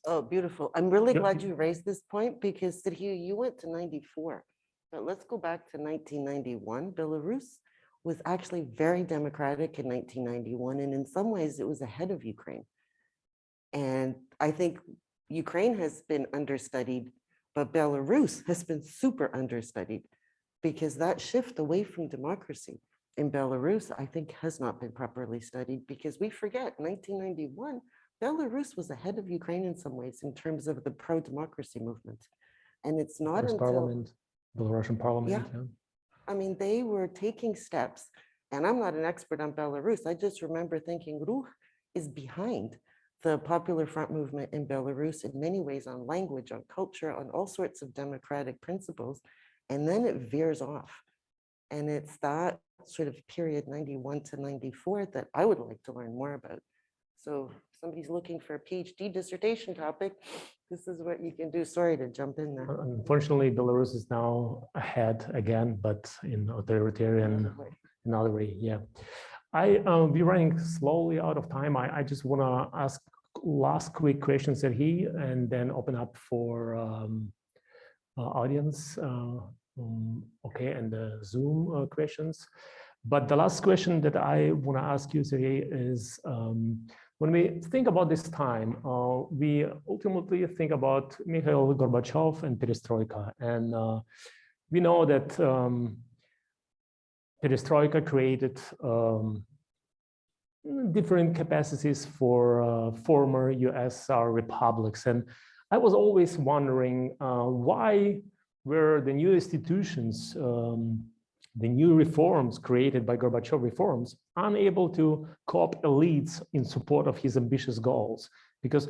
Oh, beautiful. I'm really Yep. glad you raised this point because Sergey, you went to 94, but let's go back to 1991. Belarus was actually very democratic in 1991, and in some ways it was ahead of Ukraine. And I think Ukraine has been understudied, but Belarus has been super understudied because that shift away from democracy in Belarus, I think, has not been properly studied because we forget 1991, Belarus was ahead of Ukraine in some ways in terms of the pro-democracy movement. And it's not First until parliament, Belarusian parliament. Yeah. I mean, they were taking steps, and I'm not an expert on Belarus. I just remember thinking Ruh is behind the Popular Front movement in Belarus in many ways on language, on culture, on all sorts of democratic principles. And then it veers off. And it's that sort of period 91 to 94 that I would like to learn more about. So if somebody's looking for a PhD dissertation topic, this is what you can do. Sorry to jump in there. Unfortunately, Belarus is now ahead again, but in authoritarian, another way. Yeah. We're running slowly out of time. I just want to ask last quick questions that and then open up for audience. Okay, and the Zoom questions. But the last question that I want to ask you, Sergey, is when we think about this time, we ultimately think about Mikhail Gorbachev and perestroika. And we know that perestroika created different capacities for former USSR republics. And I was always wondering why were the new institutions, the new reforms created by Gorbachev reforms, unable to co-opt elites in support of his ambitious goals? Because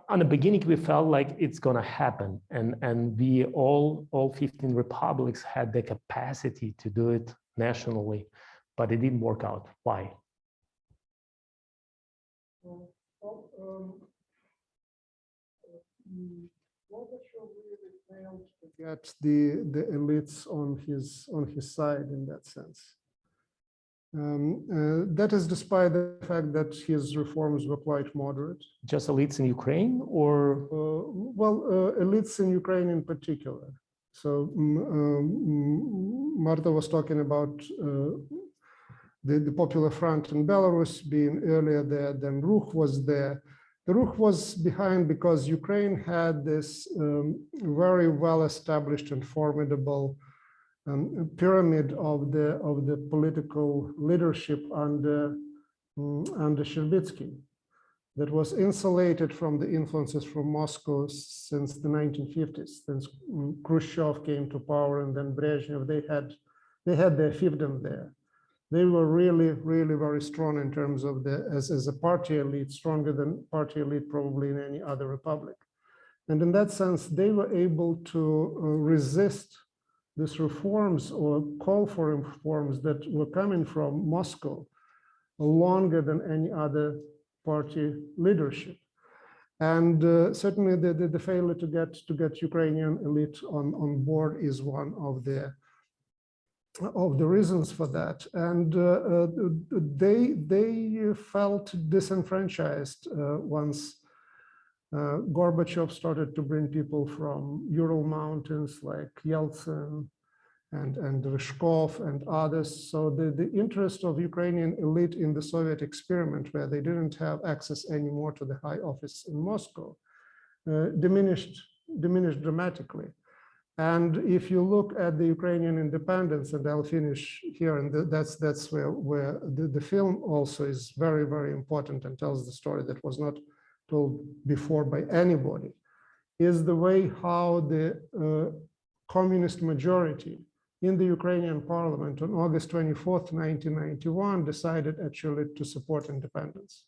on the beginning, we felt like it's going to happen. And we all 15 republics had the capacity to do it nationally, but it didn't work out. Why? Gorbachev really failed to get the elites on his side in that sense. That is despite the fact that his reforms were quite moderate. Just elites in Ukraine, or? Elites in Ukraine in particular. So Marta was talking about the Popular Front in Belarus being earlier there, then Ruch was there. The Ruch was behind because Ukraine had this very well-established and formidable pyramid of the political leadership under Sherbitsky that was insulated from the influences from Moscow since the 1950s, since Khrushchev came to power and then Brezhnev. They had their fiefdom there. They were really, really very strong in terms of as a party elite, stronger than party elite probably in any other republic. And in that sense, they were able to resist these reforms or call for reforms that were coming from Moscow longer than any other party leadership. And certainly the failure to get Ukrainian elite on board is one of the reasons for that. And they felt disenfranchised once Gorbachev started to bring people from Ural Mountains like Yeltsin and Ryzhkov and others. So the interest of Ukrainian elite in the Soviet experiment, where they didn't have access anymore to the high office in Moscow, diminished dramatically. And if you look at the Ukrainian independence, and I'll finish here, and that's where the film also is very, very important and tells the story that was not told before by anybody, is the way how the communist majority in the Ukrainian parliament on August 24th, 1991, decided actually to support independence.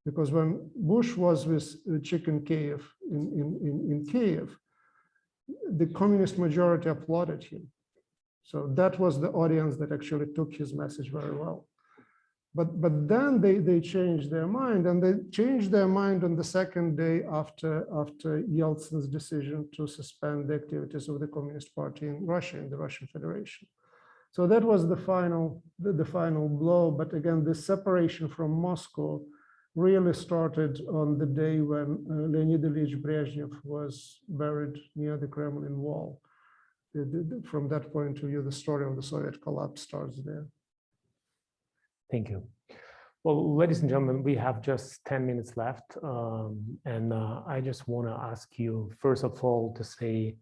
Because when Bush was with Chicken Kiev in Kiev, the communist majority applauded him. So that was the audience that actually took his message very well. But then they changed their mind, and they changed their mind on the second day after Yeltsin's decision to suspend the activities of the Communist Party in Russia, in the Russian Federation. So that was the final blow. But again, the separation from Moscow really started on the day when Leonid Ilyich Brezhnev was buried near the Kremlin wall. From that point of view, the story of the Soviet collapse starts there. Thank you. Well, ladies and gentlemen, we have just 10 minutes left. And I just want to ask you, first of all, to say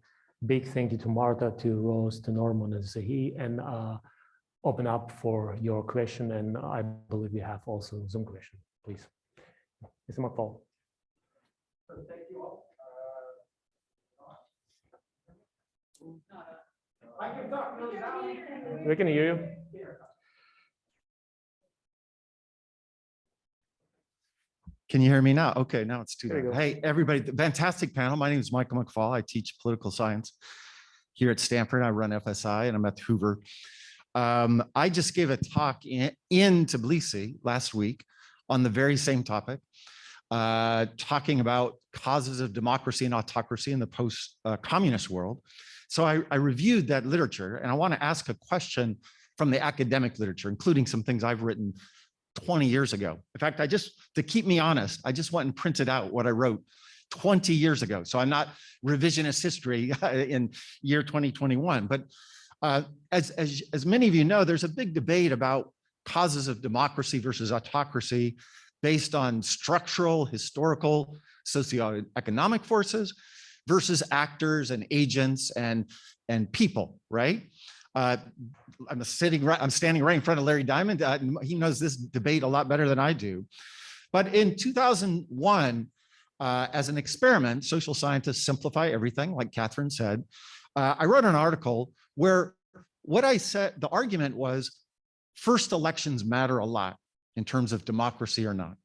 big thank you to Marta, to Rose, to Norman, and Zahi, and open up for your question. And I believe we have also Zoom question, please. Mr. McFall. Thank you all. I can talk really loud. We can hear you. Can you hear me now? Okay, now it's too There you loud. go. Hey, everybody, fantastic panel. My name is Michael McFall. I teach political science here at Stanford. I run FSI and I'm at Hoover. I just gave a talk in Tbilisi last week on the very same topic, talking about causes of democracy and autocracy in the post-communist world. So I reviewed that literature, and I want to ask a question from the academic literature, including some things I've written 20 years ago. In fact, to keep me honest, I just went and printed out what I wrote 20 years ago. So I'm not revisionist history in year 2021. But as many of you know, there's a big debate about causes of democracy versus autocracy based on structural, historical, socioeconomic forces versus actors and agents and people, right? I'm standing right in front of Larry Diamond. He knows this debate a lot better than I do. But in 2001, as an experiment, social scientists simplify everything, like Catherine said. I wrote an article where what I said, the argument was first elections matter a lot in terms of democracy or not.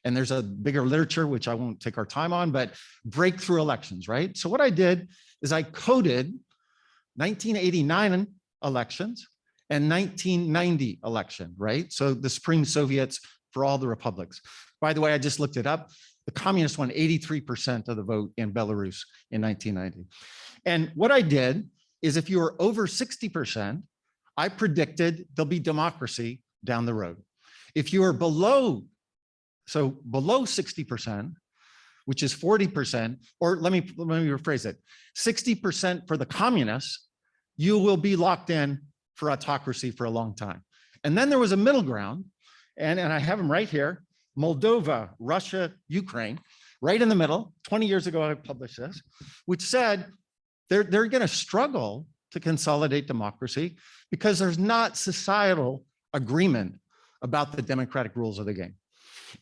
And there's a bigger literature, which I won't take our time on, but breakthrough elections, right? So what I did is I coded 1989 elections and 1990 election, right? So the Supreme Soviets for all the republics. By the way, I just looked it up. The communists won 83% of the vote in Belarus in 1990. And what I did is if you were over 60%, I predicted there'll be democracy down the road. If you are below 60%, which is 40%, or let me rephrase it, 60% for the communists, you will be locked in for autocracy for a long time. And then there was a middle ground, and I have them right here, Moldova, Russia, Ukraine, right in the middle. 20 years ago, I published this, which said they're going to struggle to consolidate democracy because there's not societal agreement about the democratic rules of the game.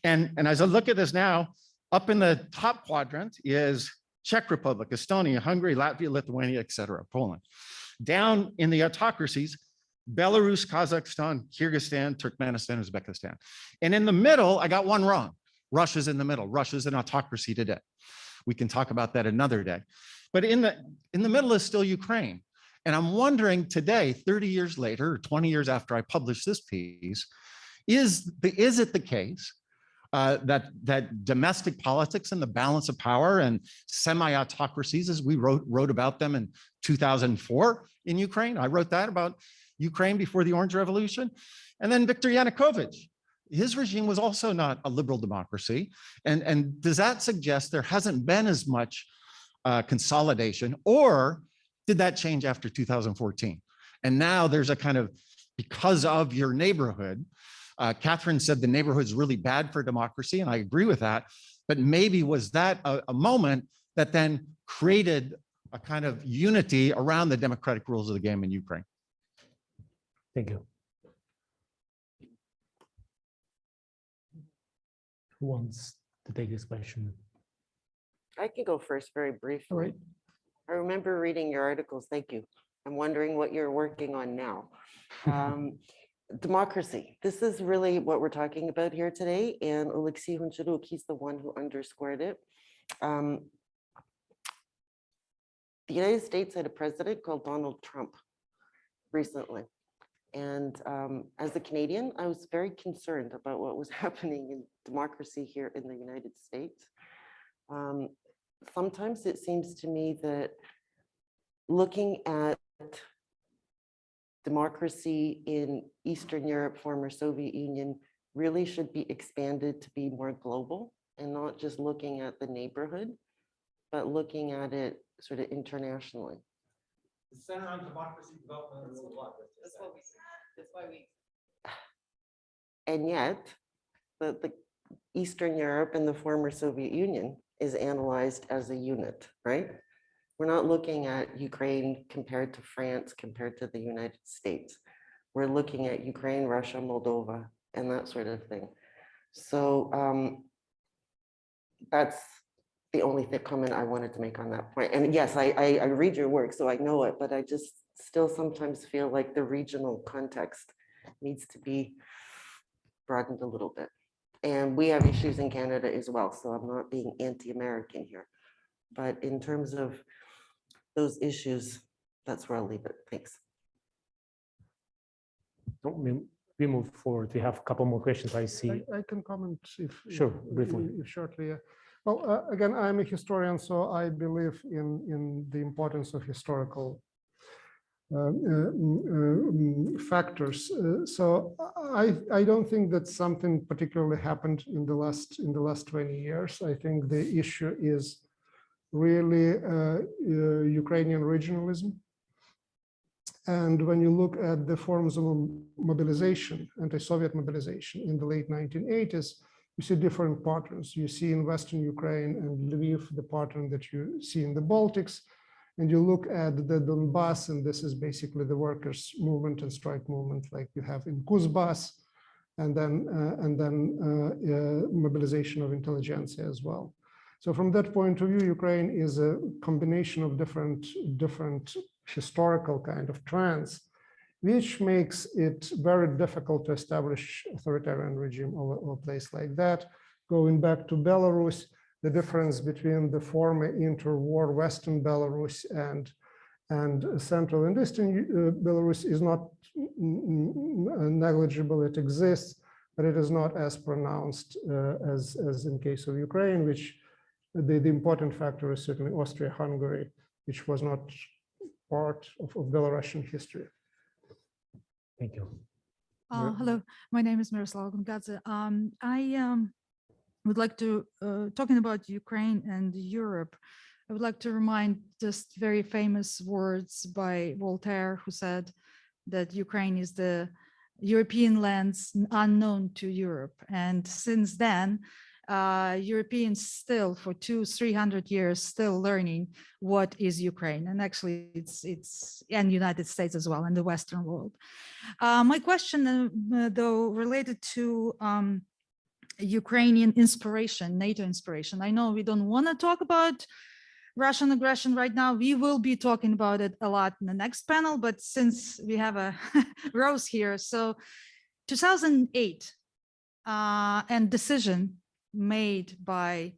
And as I look at this now, up in the top quadrant is Czech Republic, Estonia, Hungary, Latvia, Lithuania, et cetera, Poland. Down in the autocracies, Belarus, Kazakhstan, Kyrgyzstan, Turkmenistan, Uzbekistan. And in the middle, I got one wrong. Russia's in the middle. Russia's an autocracy today. We can talk about that another day. But in the middle is still Ukraine. And I'm wondering today, 30 years later, or 20 years after I published this piece, is it the case that domestic politics and the balance of power and semi-autocracies, as we wrote about them in 2004 in Ukraine, I wrote that about Ukraine before the Orange Revolution, and then Viktor Yanukovych, his regime was also not a liberal democracy. And does that suggest there hasn't been as much consolidation, or did that change after 2014? And now there's a kind of, because of your neighborhood, Catherine said the neighborhood's really bad for democracy, and I agree with that, but maybe was that a moment that then created a kind of unity around the democratic rules of the game in Ukraine? Thank you. Who wants to take this question? I can go first very briefly. All right. I remember reading your articles. Thank you. I'm wondering what you're working on now. Democracy. This is really what we're talking about here today. And Alexei Huncharuk, he's the one who underscored it. The United States had a president called Donald Trump recently. And as a Canadian, I was very concerned about what was happening in democracy here in the United States. Sometimes it seems to me that looking at democracy in Eastern Europe, former Soviet Union, really should be expanded to be more global and not just looking at the neighborhood, but looking at it sort of internationally. The Center on Democracy Development and Rule of Law. That's why we. And yet, the Eastern Europe and the former Soviet Union is analyzed as a unit, right? We're not looking at Ukraine compared to France, compared to the United States. We're looking at Ukraine, Russia, Moldova, and that sort of thing. So that's the only comment I wanted to make on that point. And yes, I read your work, so I know it, but I just still sometimes feel like the regional context needs to be broadened a little bit. And we have issues in Canada as well, so I'm not being anti-American here. But in terms of those issues, that's where I'll leave it. Thanks. We move forward. We have a couple more questions. I see. I can comment if Sure, briefly. if shortly. Well, again, I'm a historian, so I believe in the importance of historical factors. So I don't think that something particularly happened in the last 20 years. I think the issue is really Ukrainian regionalism. And when you look at the forms of mobilization, anti-Soviet mobilization in the late 1980s, you see different patterns. You see in Western Ukraine and Lviv the pattern that you see in the Baltics. and you look at the Donbass, and this is basically the workers' movement and strike movement, like you have in Kuzbas, and then mobilization of intelligentsia as well. So from that point of view, Ukraine is a combination of different historical kind of trends, which makes it very difficult to establish authoritarian regime over a place like that. Going back to Belarus, the difference between the former interwar Western Belarus and Central and Eastern Belarus is not negligible. It exists, but it is not as pronounced as in case of Ukraine, which the important factor is certainly Austria-Hungary, which was not part of Belarusian history. Thank you. Hello, my name is Miroslava Gungadze. I would like to, talking about Ukraine and Europe, I would like to remind just very famous words by Voltaire, who said that Ukraine is the European lands unknown to Europe. And since then, Europeans still for 200-300 years still learning what is Ukraine, and actually it's and United States as well, and the Western world. My question though related to Ukrainian inspiration, NATO inspiration. I know we don't want to talk about Russian aggression right now. We will be talking about it a lot in the next panel, but since we have a Rose here, so 2008 and decision made by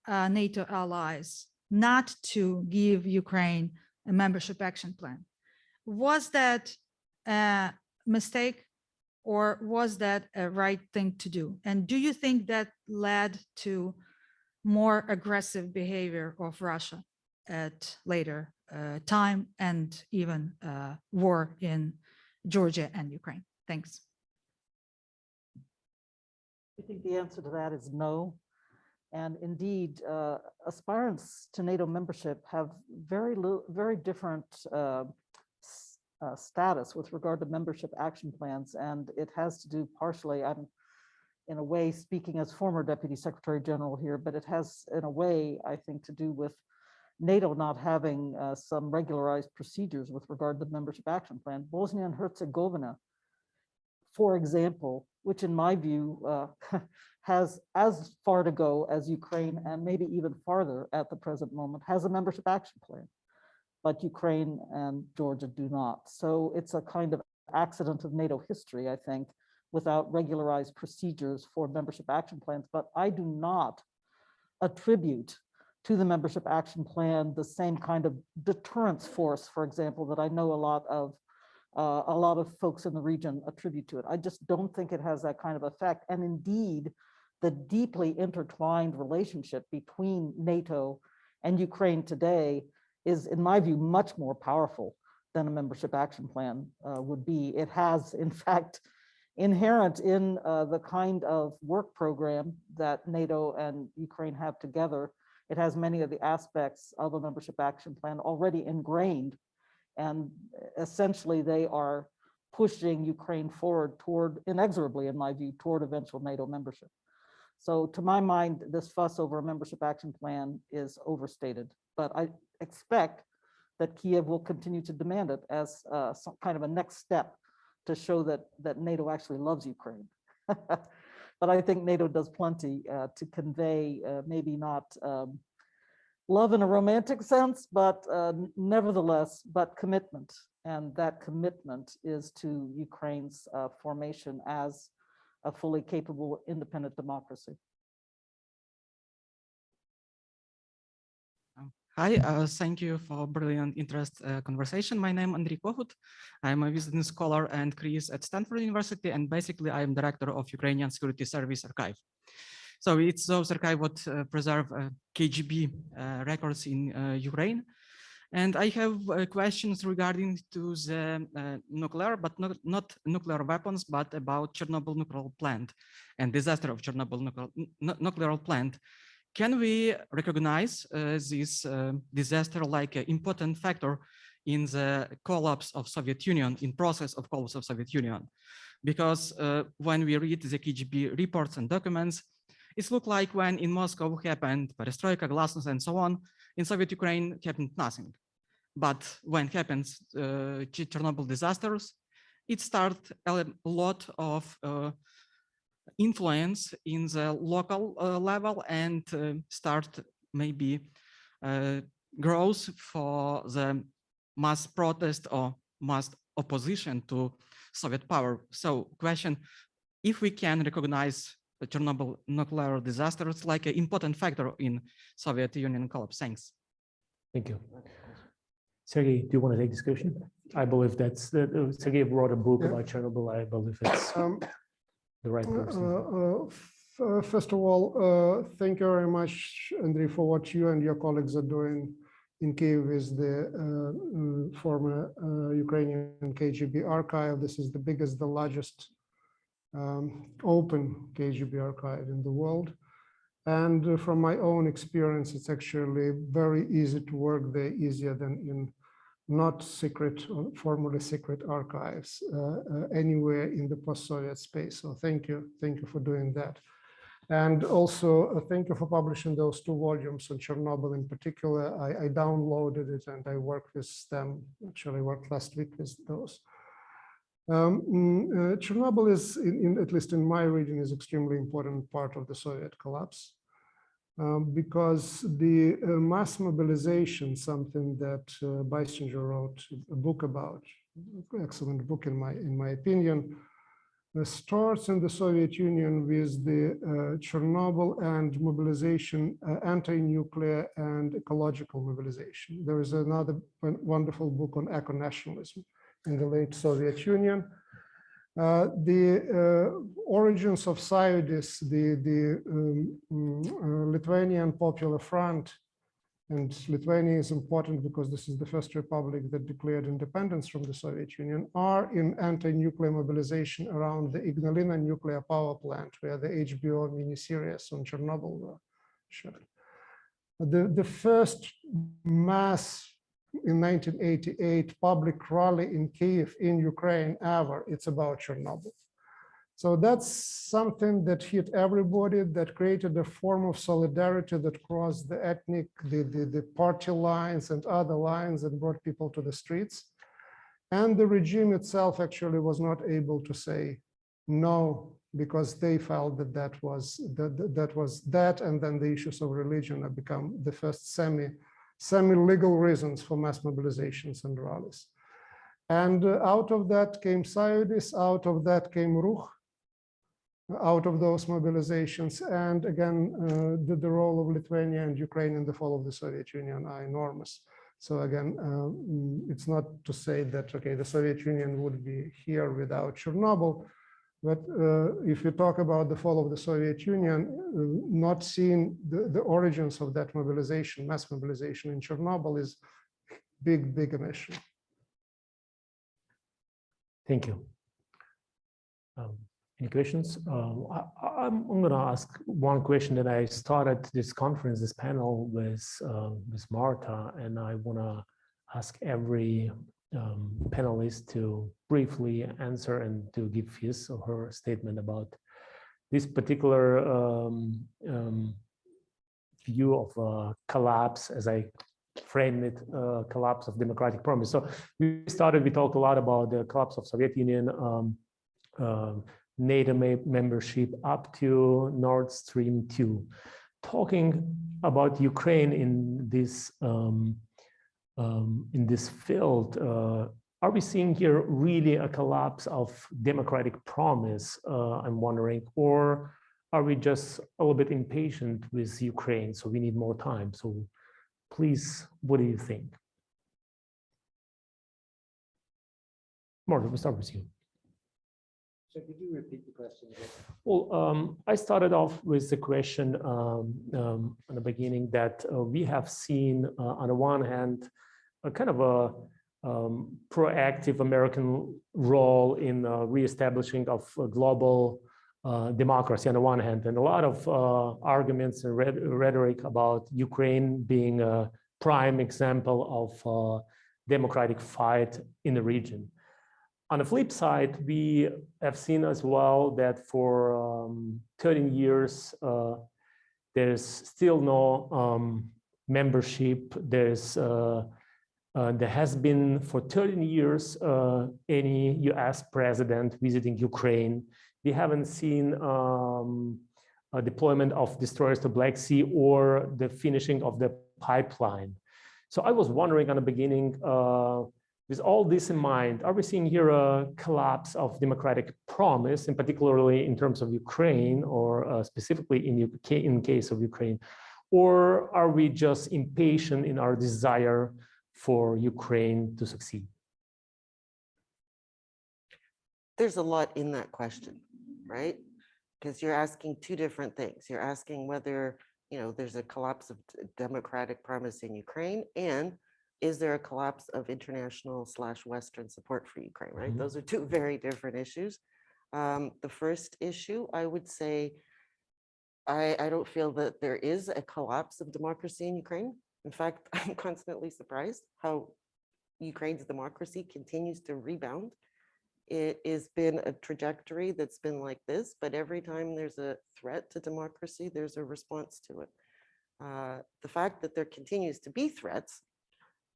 NATO allies not to give Ukraine a membership action plan. Was that a mistake, or was that a right thing to do? And do you think that led to more aggressive behavior of Russia at later time, and even war in Georgia and Ukraine? Thanks. I think the answer to that is no. And indeed, aspirants to NATO membership have very different status with regard to membership action plans. And it has to do partially, I'm in a way speaking as former Deputy Secretary General here, but it has in a way, I think, to do with NATO not having some regularized procedures with regard to the membership action plan. Bosnia and Herzegovina, for example, which in my view has as far to go as Ukraine, and maybe even farther at the present moment, has a membership action plan, but Ukraine and Georgia do not. So it's a kind of accident of NATO history, I think, without regularized procedures for membership action plans. But I do not attribute to the membership action plan the same kind of deterrence force, for example, that I know a lot of folks in the region attribute to it. I just don't think it has that kind of effect. And indeed, the deeply intertwined relationship between NATO and Ukraine today is, in my view, much more powerful than a membership action plan would be. It has, in fact, inherent in the kind of work program that NATO and Ukraine have together. It has many of the aspects of a membership action plan already ingrained. And essentially, they are pushing Ukraine forward toward, inexorably, in my view, toward eventual NATO membership. So to my mind, this fuss over a membership action plan is overstated. But I expect that Kiev will continue to demand it as some kind of a next step to show that NATO actually loves Ukraine. But I think NATO does plenty to convey maybe not love in a romantic sense, but nevertheless, but commitment. And that commitment is to Ukraine's formation as a fully capable, independent democracy. Hi, thank you for brilliant interest conversation. My name is Andriy Kohut. I'm a visiting scholar and Chris at Stanford University, and basically I am director of Ukrainian Security Service Archive. So it's those archive what preserve KGB records in Ukraine. And I have questions regarding to the nuclear, but not nuclear weapons, but about Chernobyl nuclear plant and disaster of Chernobyl nuclear plant. Can we recognize this disaster like an important factor in the collapse of Soviet Union, in process of collapse of Soviet Union? Because when we read the KGB reports and documents, it looked like when in Moscow happened perestroika, glasnost, and so on, in Soviet Ukraine happened nothing. But when happens Chernobyl disasters, it starts a lot of influence in the local level and start maybe growth for the mass protest or mass opposition to Soviet power. So question, if we can recognize the Chernobyl nuclear disasters like an important factor in Soviet Union collapse. Thanks. Thank you. Sergey, do you want to take this question? I believe that's Sergey wrote a book about Chernobyl. I believe it's the right person. First of all, thank you very much, Andrei, for what you and your colleagues are doing in Kyiv with the former Ukrainian KGB archive. This is the biggest, the largest open KGB archive in the world. And from my own experience, it's actually very easy to work there, easier than in not secret or formerly secret archives anywhere in the post-Soviet space. So thank you for doing that. And also thank you for publishing those 2 volumes on Chernobyl in particular. I downloaded it and I worked with them, actually worked last week with those. Chernobyl is, at least in my reading, is extremely important part of the Soviet collapse because the mass mobilization, something that Beissinger wrote a book about, excellent book in my opinion, starts in the Soviet Union with the Chernobyl and mobilization, anti-nuclear and ecological mobilization. There is another wonderful book on eco-nationalism in the late Soviet Union. The origins of Sąjūdis, the Lithuanian Popular Front, and Lithuania is important because this is the first republic that declared independence from the Soviet Union, are in anti-nuclear mobilization around the Ignalina nuclear power plant, where the HBO miniseries on Chernobyl were shot. The first mass in 1988 public rally in Kyiv in Ukraine ever, it's about Chernobyl. So that's something that hit everybody, that created a form of solidarity that crossed the ethnic, the party lines and other lines and brought people to the streets. And the regime itself actually was not able to say no, because they felt that that was that, and then the issues of religion have become the first semi-legal reasons for mass mobilizations and rallies. And out of that came Sąjūdis, out of that came Ruch, out of those mobilizations. And again, the role of Lithuania and Ukraine in the fall of the Soviet Union are enormous. So again, it's not to say that, okay, the Soviet Union would be here without Chernobyl. But if you talk about the fall of the Soviet Union, not seeing the origins of that mobilization, mass mobilization in Chernobyl is big an issue. Thank you. Any questions? I'm going to ask one question that I started this conference, this panel with Marta, and I want to ask every panelist to briefly answer and to give his or her statement about this particular view of collapse, as I framed it, collapse of democratic promise. So we talked a lot about the collapse of Soviet Union, NATO membership up to Nord Stream 2. Talking about Ukraine in this field, are we seeing here really a collapse of democratic promise, I'm wondering, or are we just a little bit impatient with Ukraine, so we need more time? So please, what do you think? Marta, we'll start with you. So could you repeat the question again? Well, I started off with the question in the beginning that we have seen, on the one hand, a kind of a proactive American role in reestablishing of global democracy on the one hand, and a lot of arguments and rhetoric about Ukraine being a prime example of democratic fight in the region. On the flip side, we have seen as well that for 13 years, there's still no membership. There's There has been for 13 years any US president visiting Ukraine. We haven't seen a deployment of destroyers to Black Sea or the finishing of the pipeline. So I was wondering on the beginning, with all this in mind, are we seeing here a collapse of democratic promise, and particularly in terms of Ukraine, or specifically in case of Ukraine? Or are we just impatient in our desire for Ukraine to succeed? There's a lot in that question, right? Because you're asking two different things. You're asking whether, there's a collapse of democratic promise in Ukraine, and is there a collapse of international/Western support for Ukraine, right? Those are two very different issues. The first issue, I would say, I don't feel that there is a collapse of democracy in Ukraine. In fact, I'm constantly surprised how Ukraine's democracy continues to rebound. It has been a trajectory that's been like this, but every time there's a threat to democracy, there's a response to it. The fact that there continues to be threats,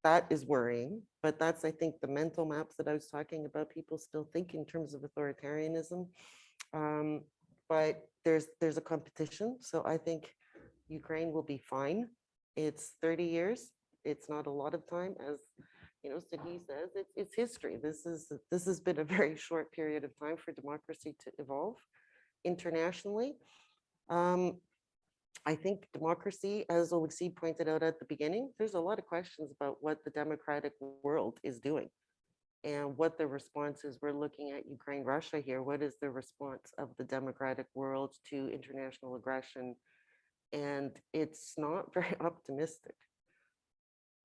that is worrying, but that's, I think, the mental maps that I was talking about. People still think in terms of authoritarianism, but there's a competition. So I think Ukraine will be fine. It's 30 years. It's not a lot of time, as Sagi says. It's history. This has been a very short period of time for democracy to evolve internationally. I think democracy, as Oleksiy pointed out at the beginning, there's a lot of questions about what the democratic world is doing and what the response is. We're looking at Ukraine, Russia here. What is the response of the democratic world to international aggression? And it's not very optimistic.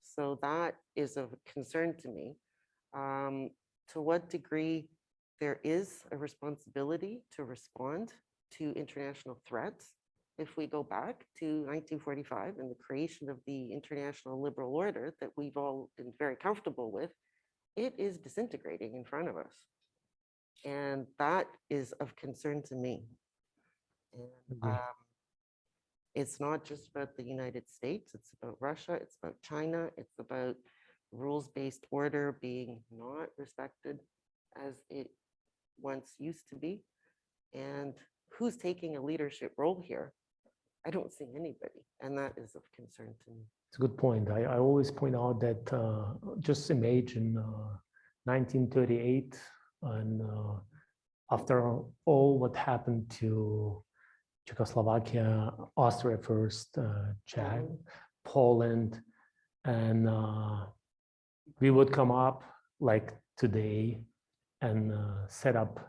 So that is of concern to me. To what degree there is a responsibility to respond to international threats. If we go back to 1945 and the creation of the international liberal order that we've all been very comfortable with, it is disintegrating in front of us. And that is of concern to me. And, it's not just about the United States, it's about Russia, it's about China, it's about rules-based order being not respected as it once used to be. And who's taking a leadership role here? I don't see anybody, and that is of concern to me. It's a good point. I always point out that just imagine 1938, and after all what happened to Czechoslovakia, Austria first, Czech, Poland, and we would come up like today and set up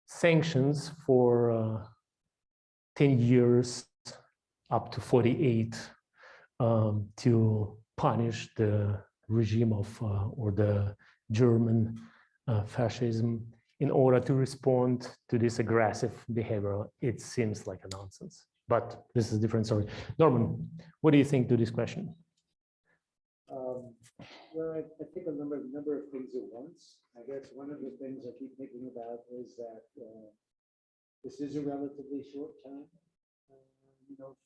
sanctions for 10 years up to 48 to punish the regime of or the German fascism in order to respond to this aggressive behavior. It seems like a nonsense, but this is a different story. Norman, what do you think to this question? Well, I think a number of things at once. I guess one of the things I keep thinking about is that this is a relatively short time,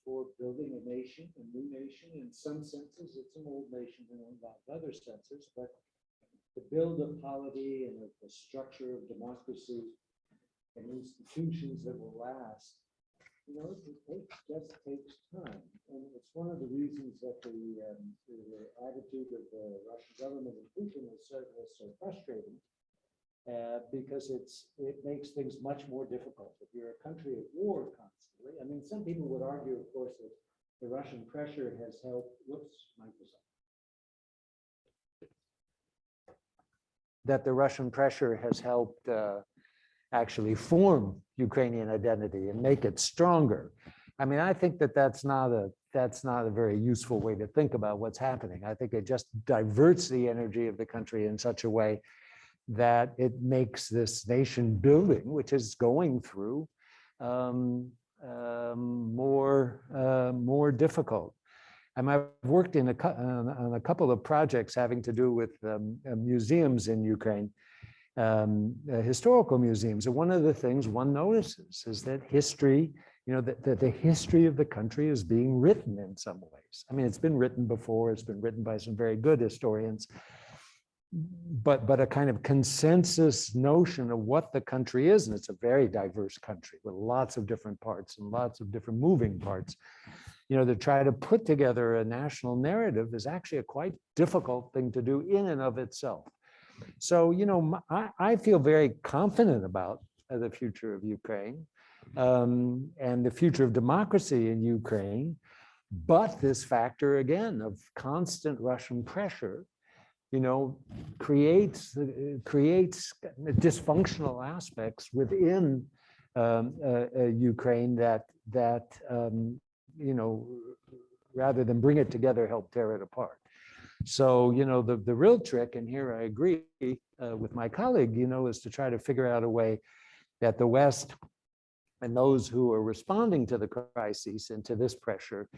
for building a nation, a new nation. In some senses, it's an old nation in a lot of other senses, but to build a polity and a structure of democracy and institutions that will last, it just takes time. And it's one of the reasons that the attitude of the Russian government and Putin is so frustrating, because it makes things much more difficult. If you're a country at war constantly, I mean, some people would argue, of course, that the Russian pressure has helped, that the Russian pressure has helped actually form Ukrainian identity and make it stronger. I mean, I think that that's not a very useful way to think about what's happening. I think it just diverts the energy of the country in such a way that it makes this nation building, which is going through, more difficult. I've worked on a couple of projects having to do with museums in Ukraine, historical museums. And one of the things one notices is that history that the history of the country is being written in some ways. I mean, it's been written before, it's been written by some very good historians, but a kind of consensus notion of what the country is, and it's a very diverse country with lots of different parts and lots of different moving parts. To try to put together a national narrative is actually a quite difficult thing to do in and of itself. So, I feel very confident about the future of Ukraine and the future of democracy in Ukraine. But this factor, again, of constant Russian pressure, creates dysfunctional aspects within Ukraine that rather than bring it together, help tear it apart. So, the real trick, and here I agree with my colleague, is to try to figure out a way that the West and those who are responding to the crises and to this pressure,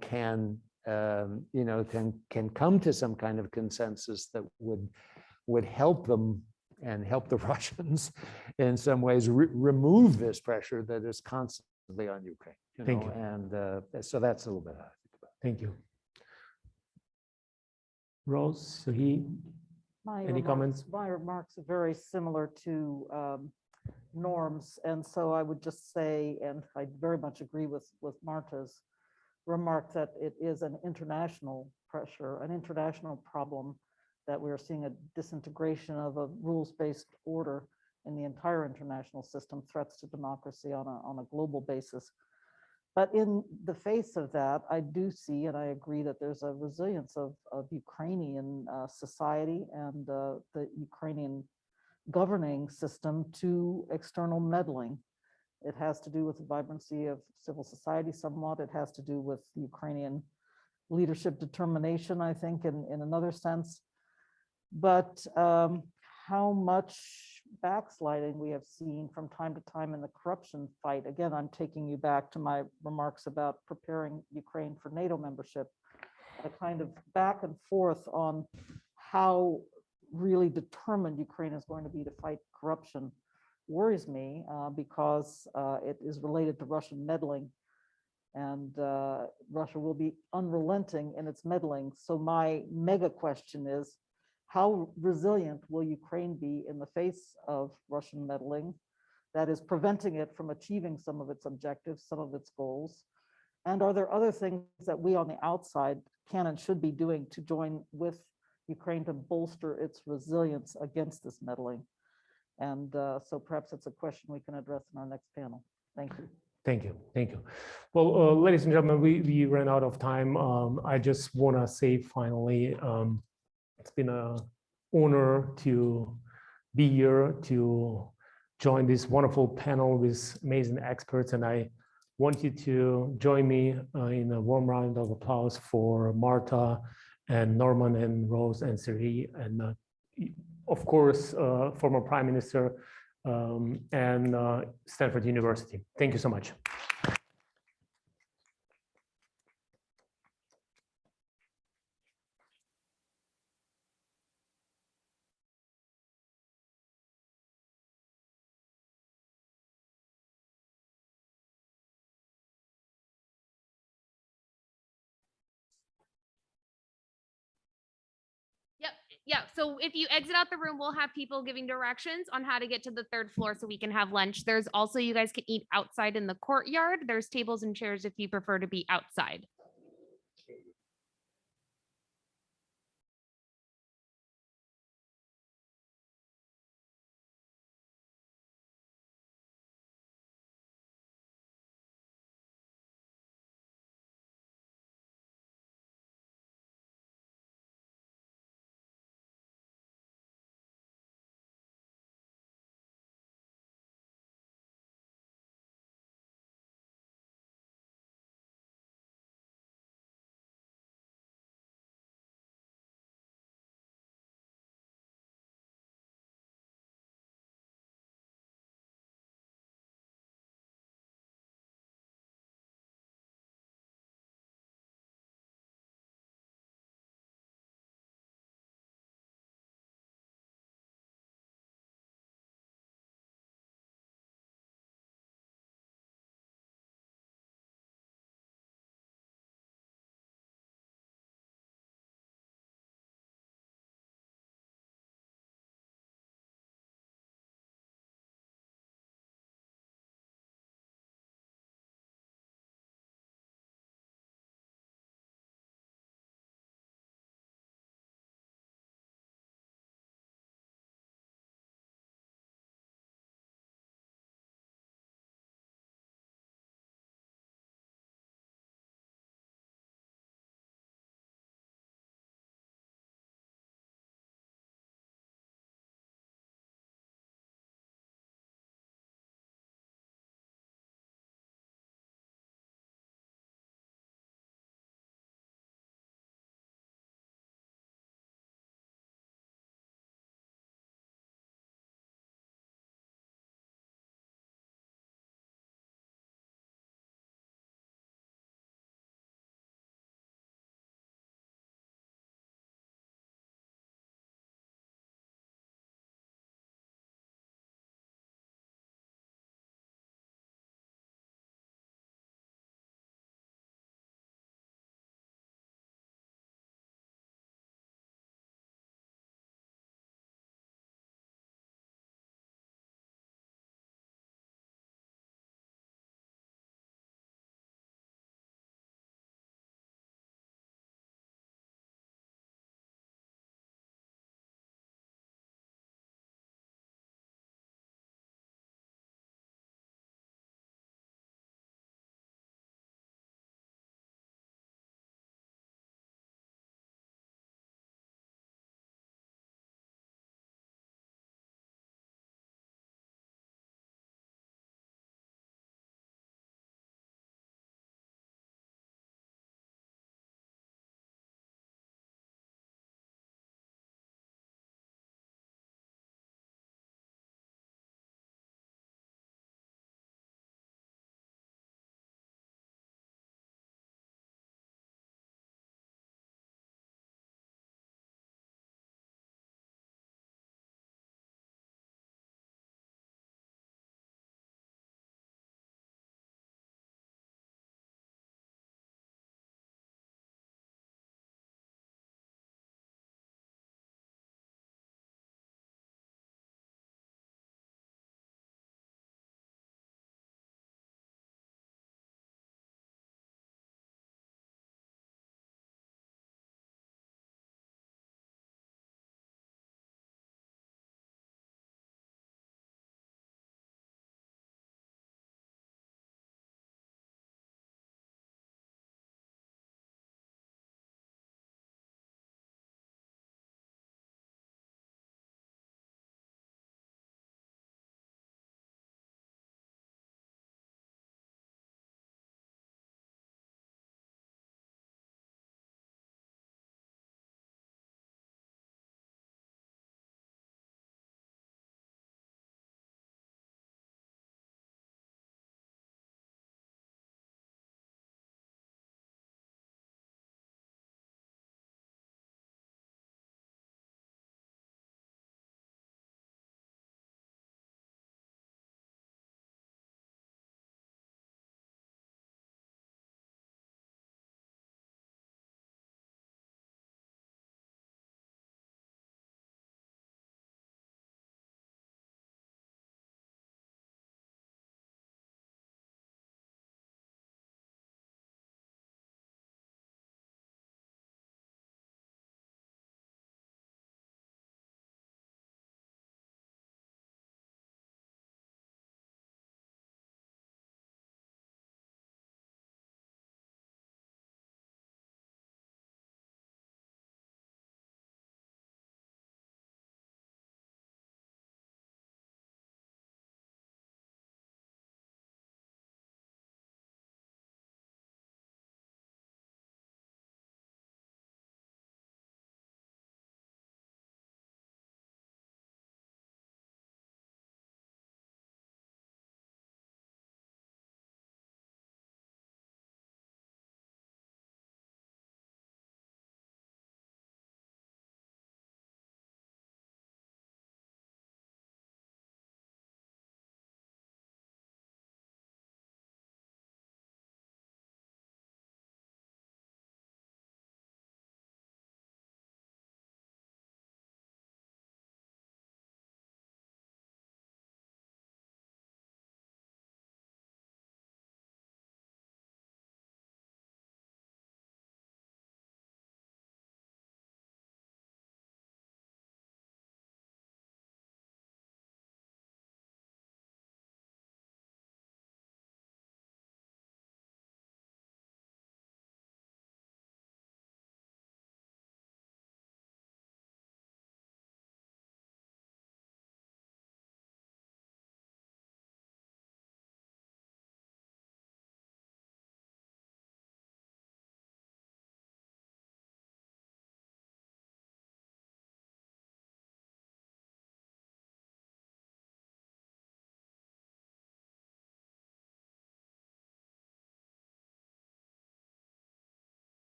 can come to some kind of consensus that would help them and help the Russians in some ways remove this pressure that is constantly on Ukraine. Thank you. And so that's a little bit how I think about it. Thank you. Rose, Sahi, any comments? My remarks are very similar to Norm's, and so I would just say, and I very much agree with Marta's remark, that it is an international pressure, an international problem, that we are seeing a disintegration of a rules-based order in the entire international system, threats to democracy on a global basis. But in the face of that, I do see, and I agree, that there's a resilience of Ukrainian society and the Ukrainian governing system to external meddling. It has to do with the vibrancy of civil society somewhat. It has to do with Ukrainian leadership determination, I think, in another sense. But how much backsliding we have seen from time to time in the corruption fight. Again, I'm taking you back to my remarks about preparing Ukraine for NATO membership, a kind of back and forth on how really determined Ukraine is going to be to fight corruption worries me because it is related to Russian meddling, and Russia will be unrelenting in its meddling. So my mega question is, how resilient will Ukraine be in the face of Russian meddling that is preventing it from achieving some of its objectives, some of its goals? And are there other things that we on the outside can and should be doing to join with Ukraine to bolster its resilience against this meddling? And so perhaps it's a question we can address in our next panel. Thank you. Thank you. Thank you. Well, ladies and gentlemen, we ran out of time. I just want to say finally, it's been an honor to be here, to join this wonderful panel with amazing experts. And I want you to join me in a warm round of applause for Marta and Norman and Rose and Siri, and of course, former Prime Minister and Stanford University. Thank you so much. Yeah, so if you exit out the room, we'll have people giving directions on how to get to the third floor so we can have lunch. There's also, you guys can eat outside in the courtyard. There's tables and chairs if you prefer to be outside.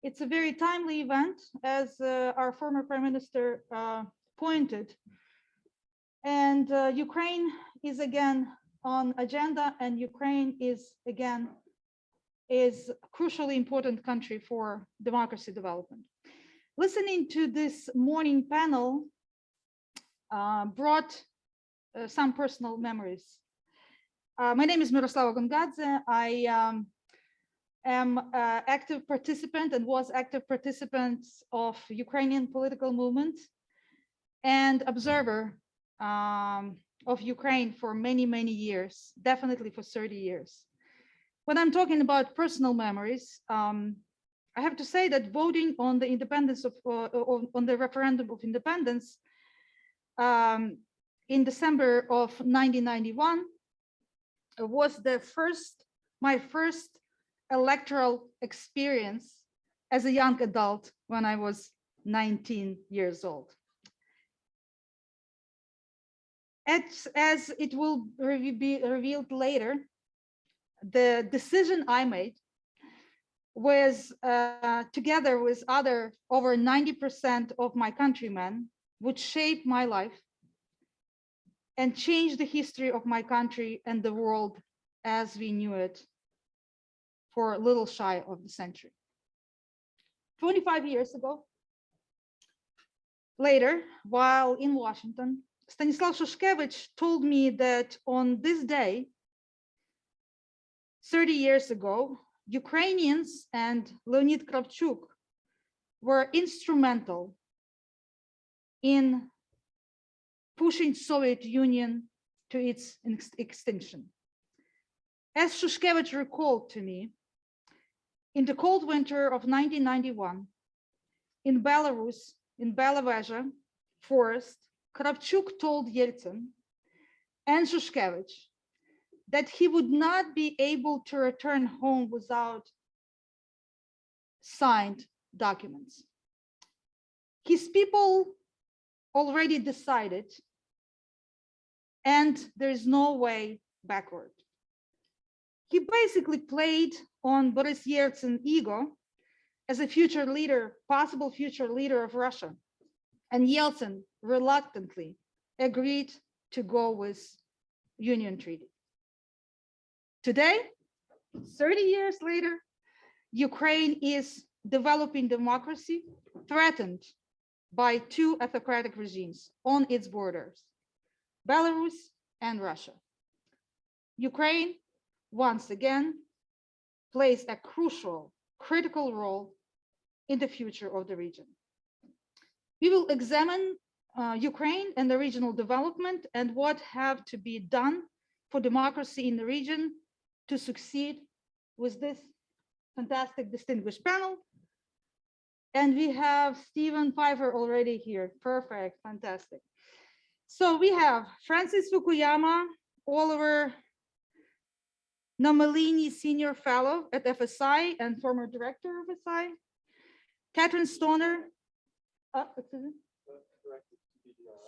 it's a very timely event, as our former Prime Minister pointed. And Ukraine is again on agenda, and Ukraine is again a crucially important country for democracy development. Listening to this morning panel brought some personal memories. My name is Miroslava Gongadze. I am an active participant and was active participant of Ukrainian political movement and observer of Ukraine for many, many years, definitely for 30 years. When I'm talking about personal memories, I have to say that voting on the independence of, on the referendum of independence in December of 1991 was my first electoral experience as a young adult when I was 19 years old. As it will be revealed later, the decision I made was together with other over 90% of my countrymen would shape my life and change the history of my country and the world as we knew it for a little shy of the century. 25 years ago, later, while in Washington, Stanislav Shushkevich told me that on this day, 30 years ago, Ukrainians and Leonid Kravchuk were instrumental in pushing Soviet Union to its extinction. As Shushkevich recalled to me, in the cold winter of 1991, in Belarus, in Belavezha forest, Kravchuk told Yeltsin and Shushkevich that he would not be able to return home without signed documents. His people already decided, and there is no way backward. He basically played on Boris Yeltsin's ego as a future leader, possible future leader of Russia. And Yeltsin reluctantly agreed to go with Union Treaty. Today, 30 years later, Ukraine is developing democracy threatened by two autocratic regimes on its borders, Belarus and Russia. Ukraine, once again, plays a crucial, critical role in the future of the region. We will examine Ukraine and the regional development and what have to be done for democracy in the region to succeed with this fantastic distinguished panel. And we have Stephen Pfeiffer already here. Perfect, fantastic. So we have Francis Fukuyama, Oliver Nomalini Senior Fellow at FSI and former Director of FSI, Catherine Stoner,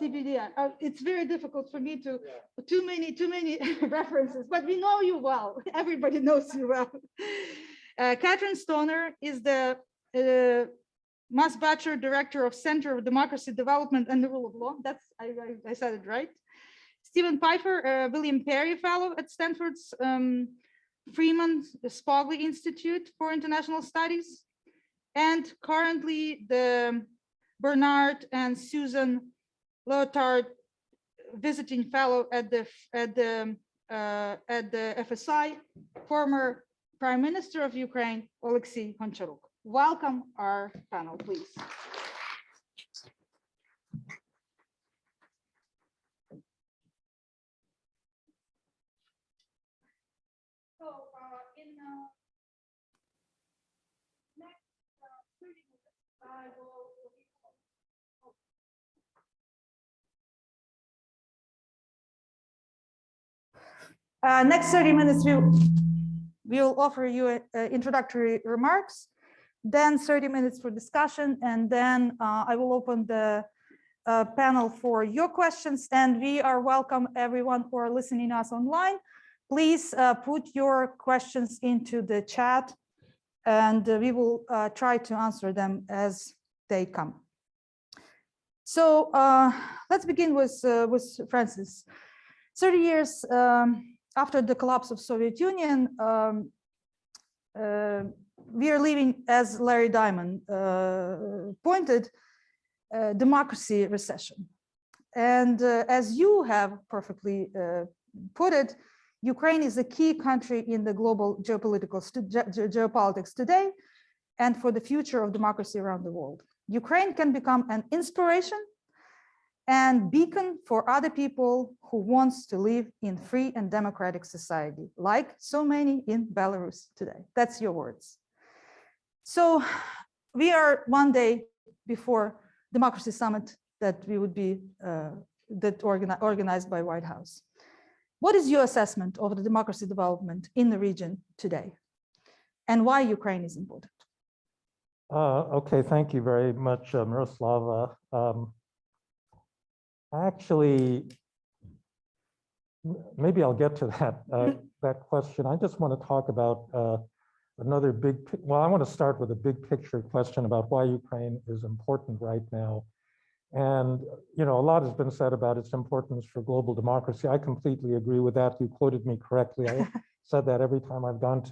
CBDI. It's very difficult for me to, too many references, but we know you well. Everybody knows you well. Catherine Stoner is the Mass Bachelor Director of Center of Democracy Development and the Rule of Law. That's, I said it right. Stephen Pfeiffer, William Perry Fellow at Stanford's Freeman Spogli Institute for International Studies, and currently the Bernard and Susan Lotard Visiting Fellow at the FSI, former Prime Minister of Ukraine, Oleksiy Honcharuk. Welcome our panel, please. So in next 30 minutes, I will next 30 minutes, we'll offer you introductory remarks, then 30 minutes for discussion, and then I will open the panel for your questions. And we are welcome everyone who are listening us online. Please put your questions into the chat and we will try to answer them as they come. So let's begin with Francis. 30 years after the collapse of Soviet Union, we are living, as Larry Diamond pointed, democracy recession. And as you have perfectly put it, Ukraine is a key country in the global geopolitics today and for the future of democracy around the world. Ukraine can become an inspiration and beacon for other people who wants to live in free and democratic society, like so many in Belarus today. That's your words. So we are one day before Democracy Summit that we would be organized by White House. What is your assessment of the democracy development in the region today, and why Ukraine is important? Okay, thank you very much, Miroslava. Actually, maybe I'll get to that question. I just want to talk about another I want to start with a big picture question about why Ukraine is important right now. And, a lot has been said about its importance for global democracy. I completely agree with that. You quoted me correctly. I said that every time I've gone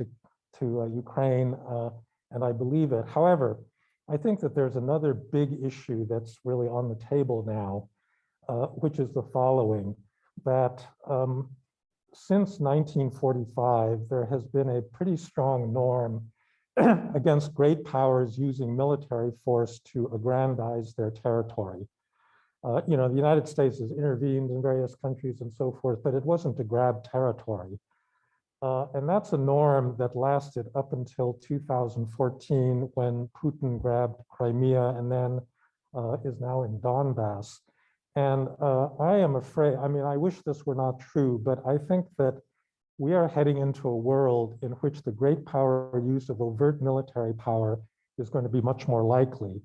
to Ukraine, and I believe it. However, I think that there's another big issue that's really on the table now, which is the following, that since 1945, there has been a pretty strong norm against great powers using military force to aggrandize their territory. The United States has intervened in various countries and so forth, but it wasn't to grab territory. And that's a norm that lasted up until 2014 when Putin grabbed Crimea and then is now in Donbass. And I am afraid, I wish this were not true, but I think that we are heading into a world in which the great power use of overt military power is going to be much more likely.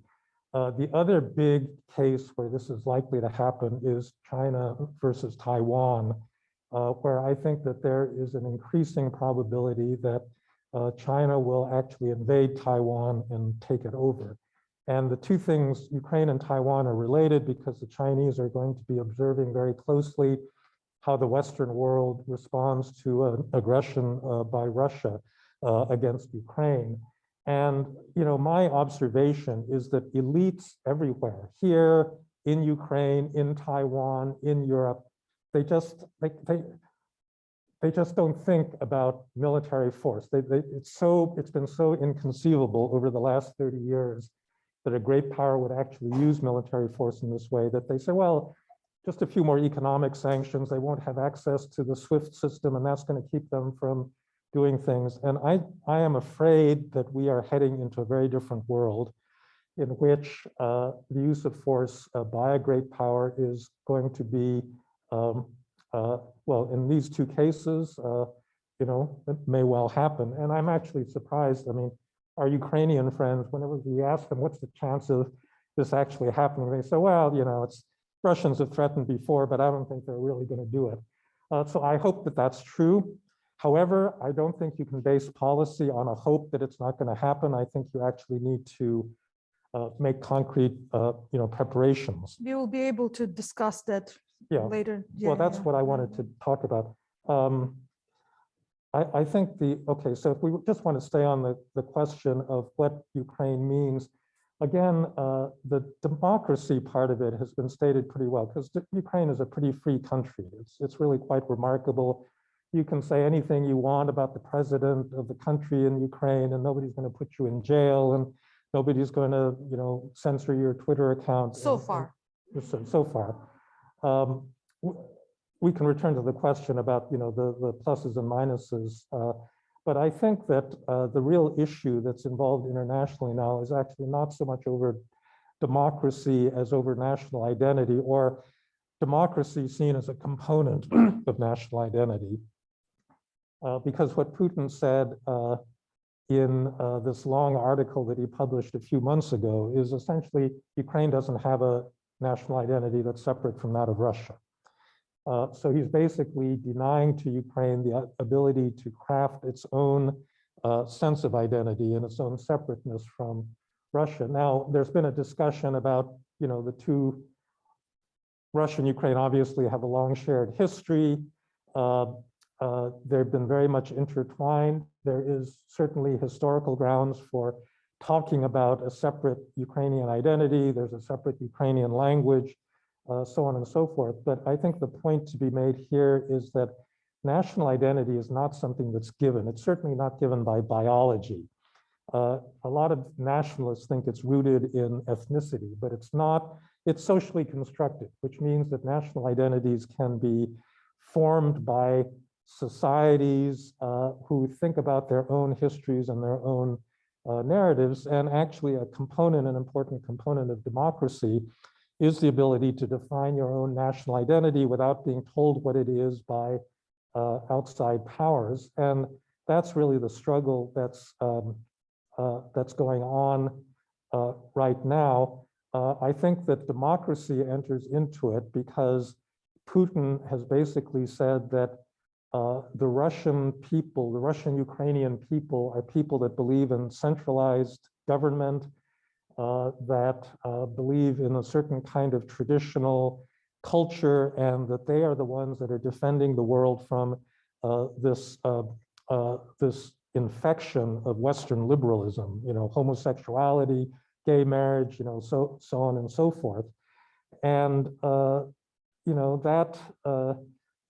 The other big case where this is likely to happen is China versus Taiwan, where I think that there is an increasing probability that China will actually invade Taiwan and take it over. And the two things, Ukraine and Taiwan, are related because the Chinese are going to be observing very closely how the Western world responds to an aggression by Russia against Ukraine. And my observation is that elites everywhere, here, in Ukraine, in Taiwan, in Europe, they just don't think about military force. It's been so inconceivable over the last 30 years that a great power would actually use military force in this way that they say, well, just a few more economic sanctions, they won't have access to the SWIFT system, and that's going to keep them from doing things. And I am afraid that we are heading into a very different world in which the use of force by a great power is going to be, well, in these two cases, it may well happen. And I'm actually surprised. Our Ukrainian friends, whenever we ask them, what's the chance of this actually happening? They say, well, it's Russians have threatened before, but I don't think they're really going to do it. So I hope that that's true. However, I don't think you can base policy on a hope that it's not going to happen. I think you actually need to make concrete, preparations. We will be able to discuss that later. Well, that's what I wanted to talk about. I think so if we just want to stay on the question of what Ukraine means, again, the democracy part of it has been stated pretty well, because Ukraine is a pretty free country. It's really quite remarkable. You can say anything you want about the president of the country in Ukraine, and nobody's going to put you in jail, and nobody's going to, censor your Twitter account. So far. So far. We can return to the question about, the pluses and minuses. But I think that the real issue that's involved internationally now is actually not so much over democracy as over national identity, or democracy seen as a component of national identity. Because what Putin said in this long article that he published a few months ago is essentially Ukraine doesn't have a national identity that's separate from that of Russia. So he's basically denying to Ukraine the ability to craft its own sense of identity and its own separateness from Russia. Now, there's been a discussion about, the two, Russia and Ukraine obviously have a long shared history. They've been very much intertwined. There is certainly historical grounds for talking about a separate Ukrainian identity. There's a separate Ukrainian language, so on and so forth. But I think the point to be made here is that national identity is not something that's given. It's certainly not given by biology. A lot of nationalists think it's rooted in ethnicity, but it's not. It's socially constructed, which means that national identities can be formed by societies who think about their own histories and their own narratives. And actually an important component of democracy is the ability to define your own national identity without being told what it is by outside powers. And that's really the struggle that's going on right now. I think that democracy enters into it because Putin has basically said that the Russian people, the Russian Ukrainian people, are people that believe in centralized government, that believe in a certain kind of traditional culture, and that they are the ones that are defending the world from this infection of Western liberalism, homosexuality, gay marriage, so on and so forth. And that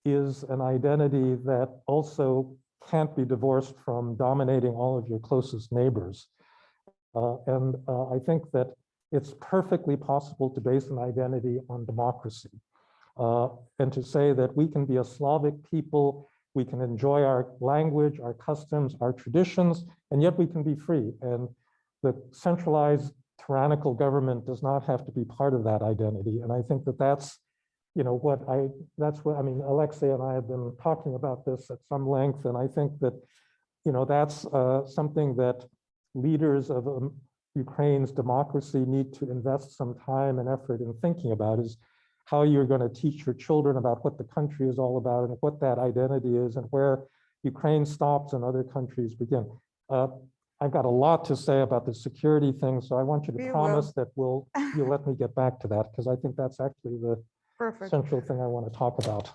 is an identity that also can't be divorced from dominating all of your closest neighbors. And I think that it's perfectly possible to base an identity on democracy and to say that we can be a Slavic people, we can enjoy our language, our customs, our traditions, and yet we can be free. And the centralized tyrannical government does not have to be part of that identity. And I think that that's Alexei and I have been talking about this at some length. And I think that, that's something that leaders of Ukraine's democracy need to invest some time and effort in thinking about, is how you're going to teach your children about what the country is all about and what that identity is and where Ukraine stops and other countries begin. I've got a lot to say about the security thing, so I want you to promise that you'll let me get back to that, because I think that's actually the central thing I want to talk about.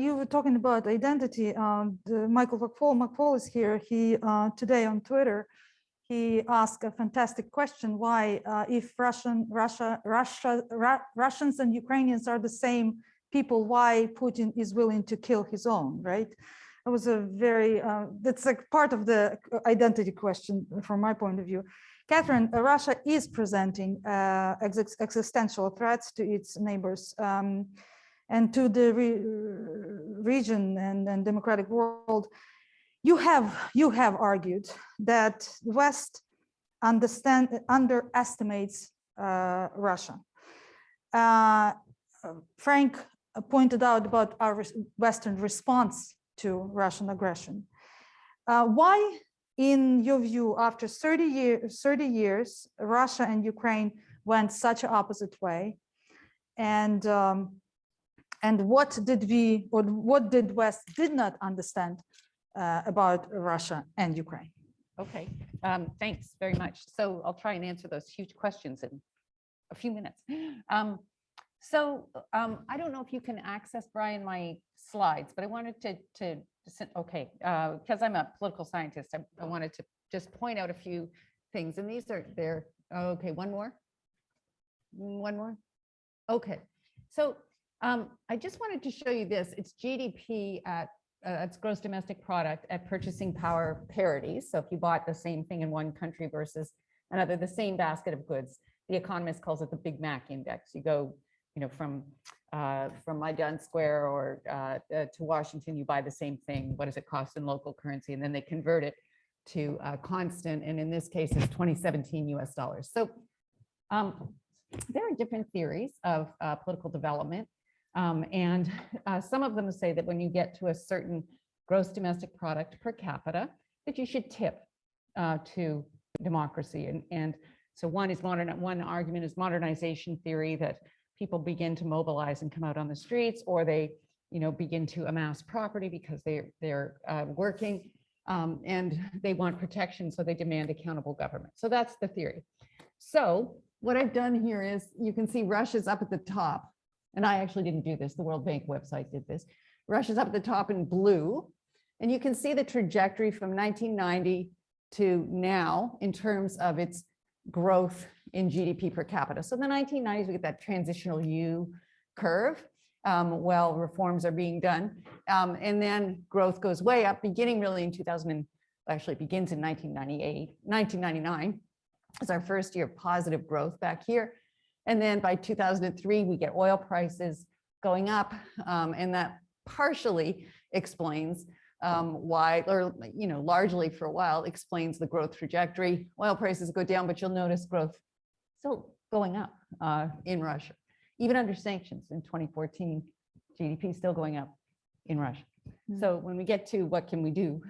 You were talking about identity. Michael McFall is here. He today on Twitter, he asked a fantastic question: why, if Russians and Ukrainians are the same people, why Putin is willing to kill his own, right? It was a very, that's like part of the identity question from my point of view. Catherine, Russia is presenting existential threats to its neighbors and to the region and democratic world. You have argued that the West underestimates Russia. Frank pointed out about our Western response to Russian aggression. Why, in your view, after 30 years, Russia and Ukraine went such an opposite way? And what did West did not understand about Russia and Ukraine? Okay, thanks very much. So I'll try and answer those huge questions in a few minutes. I don't know if you can access, Brian, my slides, but I wanted to because I'm a political scientist, I wanted to just point out a few things. And these are there. Okay, one more. Okay, so I just wanted to show you this. It's GDP at it's gross domestic product at purchasing power parity. So if you bought the same thing in one country versus another, the same basket of goods, the economist calls it the Big Mac index. You go, from Maidan Square or to Washington, you buy the same thing. What does it cost in local currency? And then they convert it to constant. And in this case, it's 2017 US dollars. So there are different theories of political development. And some of them say that when you get to a certain gross domestic product per capita, that you should tip to democracy. And so one argument is modernization theory, that people begin to mobilize and come out on the streets, or they begin to amass property because they're working. And they want protection, so they demand accountable government. So that's the theory. So what I've done here is you can see Russia's up at the top. And I actually didn't do this. The World Bank website did this. Russia's up at the top in blue. And you can see the trajectory from 1990 to now in terms of its growth in GDP per capita. So in the 1990s, we get that transitional U curve while reforms are being done. And then growth goes way up, beginning really in 2000, actually it begins in 1999 is our first year of positive growth back here. And then by 2003, we get oil prices going up. And that partially explains why, or largely for a while, explains the growth trajectory. Oil prices go down, but you'll notice growth still going up in Russia. Even under sanctions in 2014, GDP still going up in Russia. So when we get to what can we do,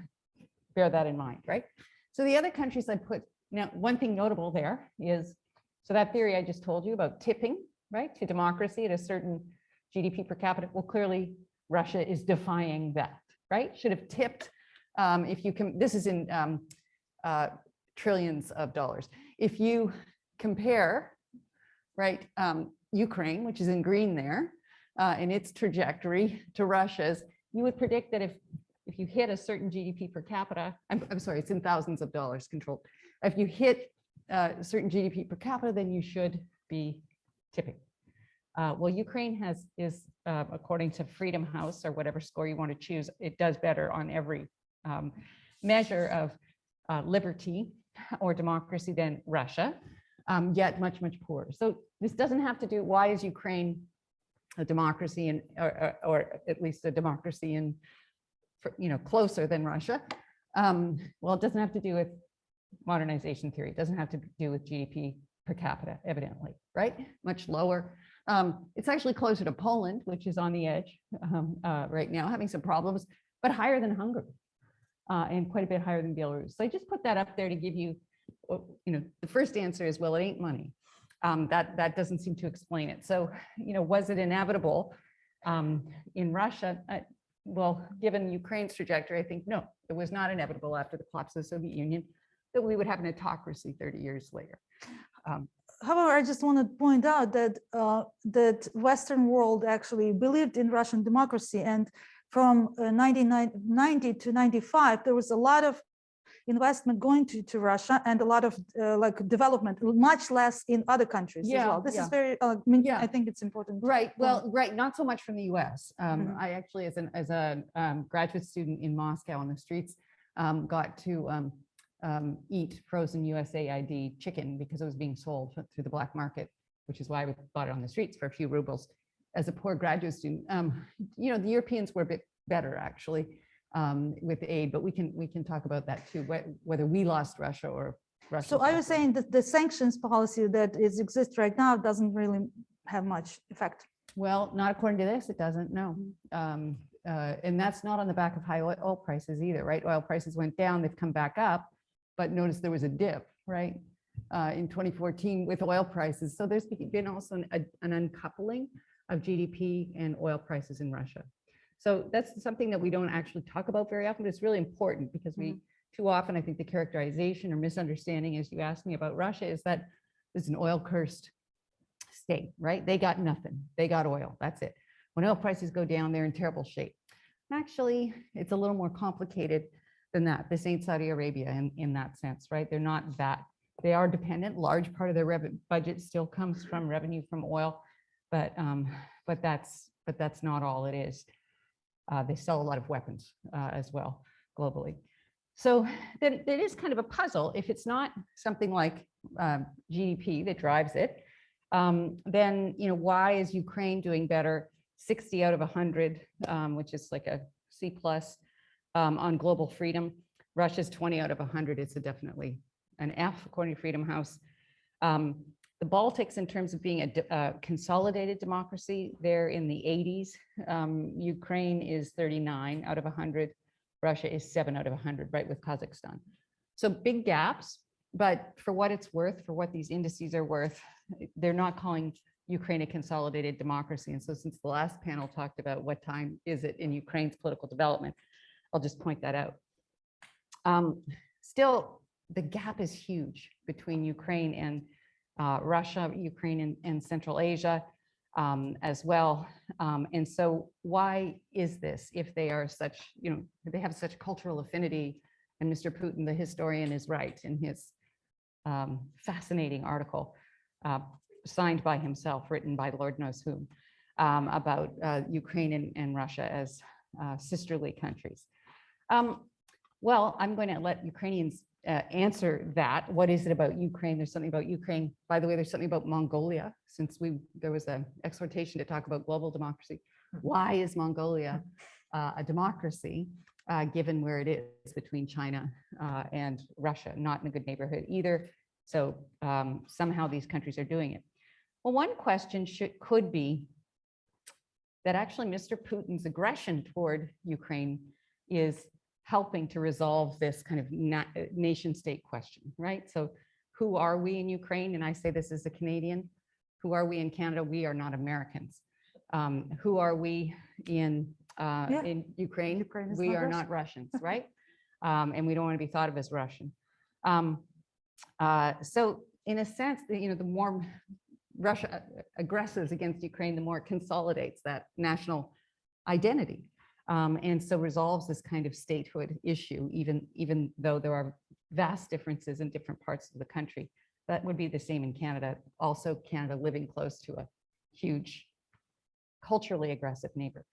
bear that in mind, right? So the other countries I put, now one thing notable there is, so that theory I just told you about tipping, right, to democracy at a certain GDP per capita, well, clearly Russia is defying that, right? Should have tipped, if you can, this is in trillions of dollars. If you compare, right, Ukraine, which is in green there, and its trajectory to Russia's, you would predict that if you hit a certain GDP per capita, I'm sorry, it's in thousands of dollars controlled. If you hit a certain GDP per capita, then you should be tipping. Well, Ukraine is according to Freedom House or whatever score you want to choose, it does better on every measure of liberty or democracy than Russia, yet much, much poorer. So this doesn't have to do, why is Ukraine a democracy and or at least a democracy in, closer than Russia? Well, it doesn't have to do with modernization theory. It doesn't have to do with GDP per capita, evidently, right? Much lower. It's actually closer to Poland, which is on the edge right now, having some problems, but higher than Hungary and quite a bit higher than Belarus. So I just put that up there to give you, the first answer is, well, it ain't money. That doesn't seem to explain it. So, was it inevitable in Russia? Well, given Ukraine's trajectory, I think no, it was not inevitable after the collapse of the Soviet Union that we would have an autocracy 30 years later. However, I just want to point out that that Western world actually believed in Russian democracy, and from 1990 to 95, there was a lot of investment going to Russia and a lot of development, much less in other countries as well. This is very, I think it's important. Right. Well, right. Not so much from the US. I actually, as a graduate student in Moscow on the streets, got to eat frozen USAID chicken because it was being sold through the black market, which is why we bought it on the streets for a few rubles as a poor graduate student. The Europeans were a bit better actually with aid, but we can talk about that too, whether we lost Russia or Russia. So I was saying that the sanctions policy that exists right now doesn't really have much effect. Well, not according to this, it doesn't, no. And that's not on the back of high oil prices either, right? Oil prices went down, they've come back up, but notice there was a dip, right? In 2014 with oil prices. So there's been also an uncoupling of GDP and oil prices in Russia. So that's something that we don't actually talk about very often, but it's really important because we too often, I think the characterization or misunderstanding, as you asked me about Russia, is that it's an oil cursed state, right? They got nothing. They got oil. That's it. When oil prices go down, they're in terrible shape. Actually, it's a little more complicated than that. This ain't Saudi Arabia in that sense, right? They're not that. They are dependent. Large part of their budget still comes from revenue from oil, but that's not all it is. They sell a lot of weapons as well globally. So then it is kind of a puzzle. If it's not something like GDP that drives it, then why is Ukraine doing better? 60 out of 100, which is like a C+ on global freedom. Russia's 20 out of 100. It's definitely an F according to Freedom House. The Baltics, in terms of being a consolidated democracy, they're in the 80s. Ukraine is 39 out of 100. Russia is 7 out of 100, right, with Kazakhstan. So big gaps, but for what it's worth, for what these indices are worth, they're not calling Ukraine a consolidated democracy. And so since the last panel talked about what time is it in Ukraine's political development, I'll just point that out. Still, the gap is huge between Ukraine and Russia, Ukraine and Central Asia as well. And so why is this if they are such, they have such cultural affinity? And Mr. Putin, the historian, is right in his fascinating article signed by himself, written by Lord knows whom, about Ukraine and Russia as sisterly countries. Well, I'm going to let Ukrainians answer that. What is it about Ukraine? There's something about Ukraine. By the way, there's something about Mongolia, since there was an exhortation to talk about global democracy. Why is Mongolia a democracy, given where it is between China and Russia? Not in a good neighborhood either. So somehow these countries are doing it. Well, one question could be that actually Mr. Putin's aggression toward Ukraine is helping to resolve this kind of nation state question, right? So who are we in Ukraine? And I say this as a Canadian. Who are we in Canada? We are not Americans. Who are we in Ukraine? We are not Russians, right? And we don't want to be thought of as Russian. So in a sense, the more Russia aggresses against Ukraine, the more it consolidates that national identity. And so resolves this kind of statehood issue, even though there are vast differences in different parts of the country. That would be the same in Canada. Also, Canada living close to a huge, culturally aggressive neighbor.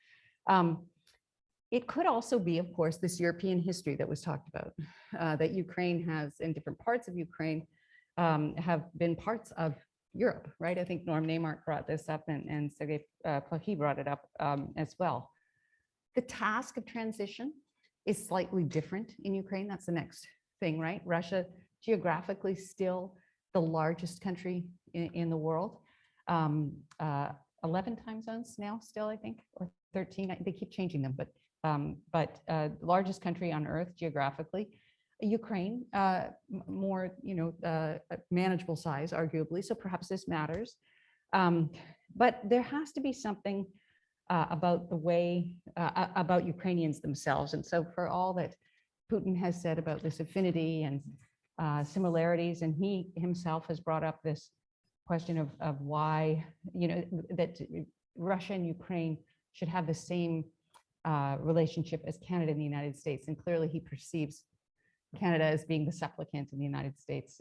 It could also be, of course, this European history that was talked about, that Ukraine has, in different parts of Ukraine, have been parts of Europe, right? I think Norm Neymark brought this up and Sergei Plokhy brought it up as well. The task of transition is slightly different in Ukraine. That's the next thing, right? Russia, geographically, still the largest country in the world. 11 time zones now, still, I think, or 13. They keep changing them, but largest country on Earth geographically. Ukraine, more, manageable size, arguably. So perhaps this matters. But there has to be something about the way, about Ukrainians themselves. And so for all that Putin has said about this affinity and similarities, and he himself has brought up this question of why, that Russia and Ukraine should have the same relationship as Canada and the United States. And clearly he perceives Canada as being the supplicant and the United States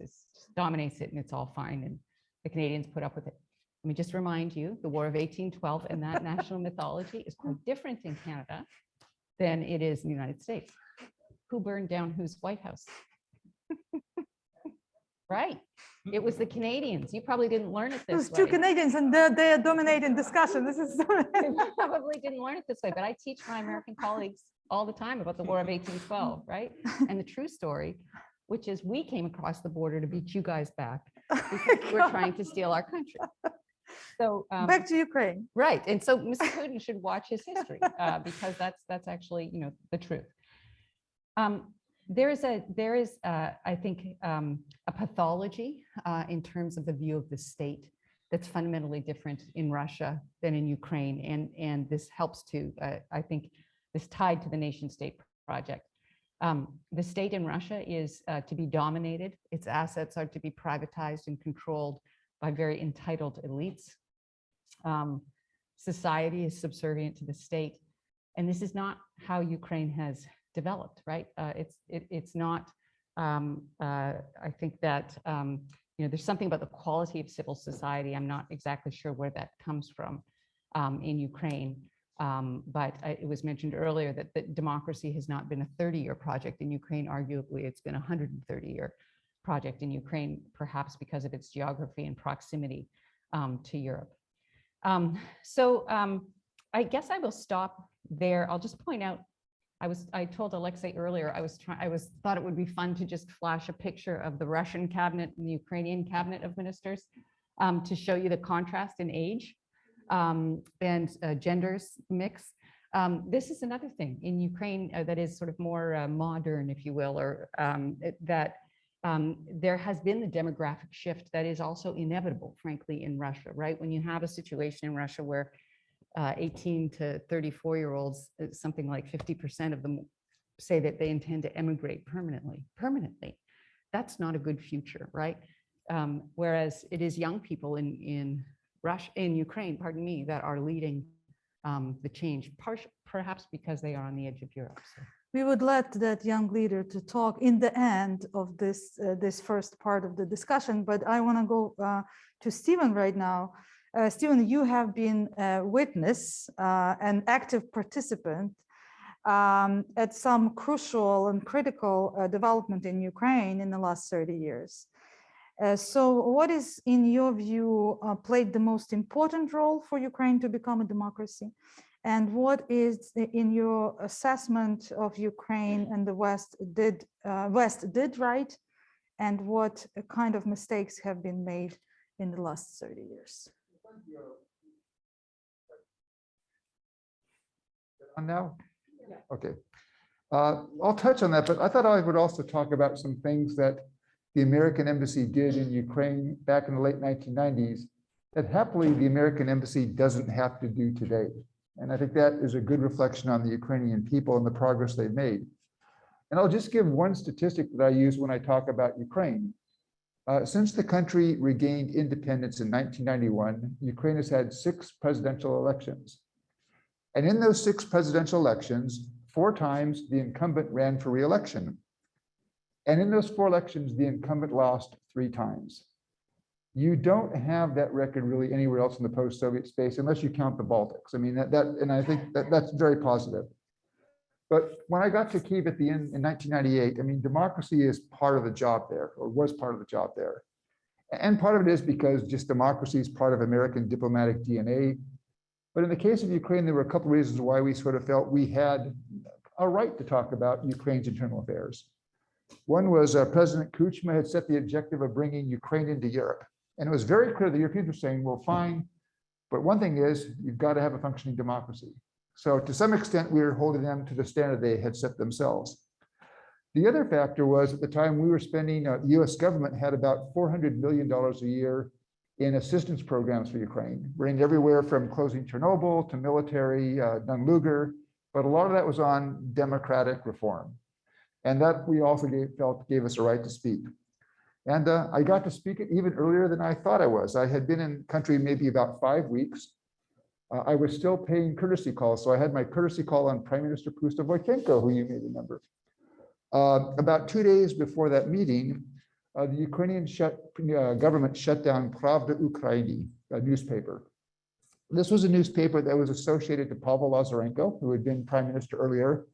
dominates it and it's all fine. And the Canadians put up with it. Let me just remind you, the War of 1812 and that national mythology is quite different in Canada than it is in the United States. Who burned down whose White House? Right. It was the Canadians. You probably didn't learn it this way. Two Canadians and they are dominating discussion. This is You probably didn't learn it this way, but I teach my American colleagues all the time about the War of 1812, right? And the true story, which is we came across the border to beat you guys back because we were trying to steal our country. So back to Ukraine. Right. And so Mr. Putin should watch his history because that's actually, the truth. There is, I think, a pathology in terms of the view of the state that's fundamentally different in Russia than in Ukraine. And this helps to, I think, this tied to the nation state project. The state in Russia is to be dominated. Its assets are to be privatized and controlled by very entitled elites. Society is subservient to the state. And this is not how Ukraine has developed, right? It's not, I think that, there's something about the quality of civil society. I'm not exactly sure where that comes from in Ukraine. But it was mentioned earlier that democracy has not been a 30-year project in Ukraine. Arguably, it's been a 130-year project in Ukraine, perhaps because of its geography and proximity to Europe. I guess I will stop there. I'll just point out, I told Alexei earlier, thought it would be fun to just flash a picture of the Russian cabinet and the Ukrainian cabinet of ministers to show you the contrast in age and genders mix. This is another thing in Ukraine that is sort of more modern, if you will, or that there has been the demographic shift that is also inevitable, frankly, in Russia, right? When you have a situation in Russia where 18 to 34-year-olds, something like 50% of them say that they intend to emigrate permanently. That's not a good future, right? Whereas it is young people in Russia, in Ukraine, pardon me, that are leading the change, perhaps because they are on the edge of Europe. So. We would let that young leader to talk in the end of this first part of the discussion, but I want to go to Stephen right now. Stephen, you have been a witness, an active participant at some crucial and critical development in Ukraine in the last 30 years. So what is, in your view, played the most important role for Ukraine to become a democracy? And what is, in your assessment of Ukraine and the West did right? And what kind of mistakes have been made in the last 30 years? On now? Okay. I'll touch on that, but I thought I would also talk about some things that the American embassy did in Ukraine back in the late 1990s that happily the American embassy doesn't have to do today. And I think that is a good reflection on the Ukrainian people and the progress they've made. And I'll just give one statistic that I use when I talk about Ukraine. Since the country regained independence in 1991, Ukraine has had 6 presidential elections. And in those 6 presidential elections, 4 times the incumbent ran for re-election. And in those 4 elections, the incumbent lost 3 times. You don't have that record really anywhere else in the post-Soviet space, unless you count the Baltics. I mean, and I think that's very positive. But when I got to Kyiv at the end in 1998, I mean, democracy is part of the job there, or was part of the job there. And part of it is because just democracy is part of American diplomatic DNA. But in the case of Ukraine, there were a couple of reasons why we sort of felt we had a right to talk about Ukraine's internal affairs. One was President Kuchma had set the objective of bringing Ukraine into Europe. And it was very clear the Europeans were saying, well, fine, but one thing is you've got to have a functioning democracy. So to some extent, we were holding them to the standard they had set themselves. The other factor was at the time we were spending, the US government had about $400 million a year in assistance programs for Ukraine, ranging everywhere from closing Chernobyl to military, Dunluger, but a lot of that was on democratic reform. And that we also felt gave us a right to speak. And I got to speak it even earlier than I thought I was. I had been in country maybe about 5 weeks. I was still paying courtesy calls. So I had my courtesy call on Prime Minister Pustovoitenko, who you may remember. About 2 days before that meeting, the Ukrainian government shut down Pravda Ukraini, a newspaper. This was a newspaper that was associated to Pavel Lazarenko, who had been prime minister earlier,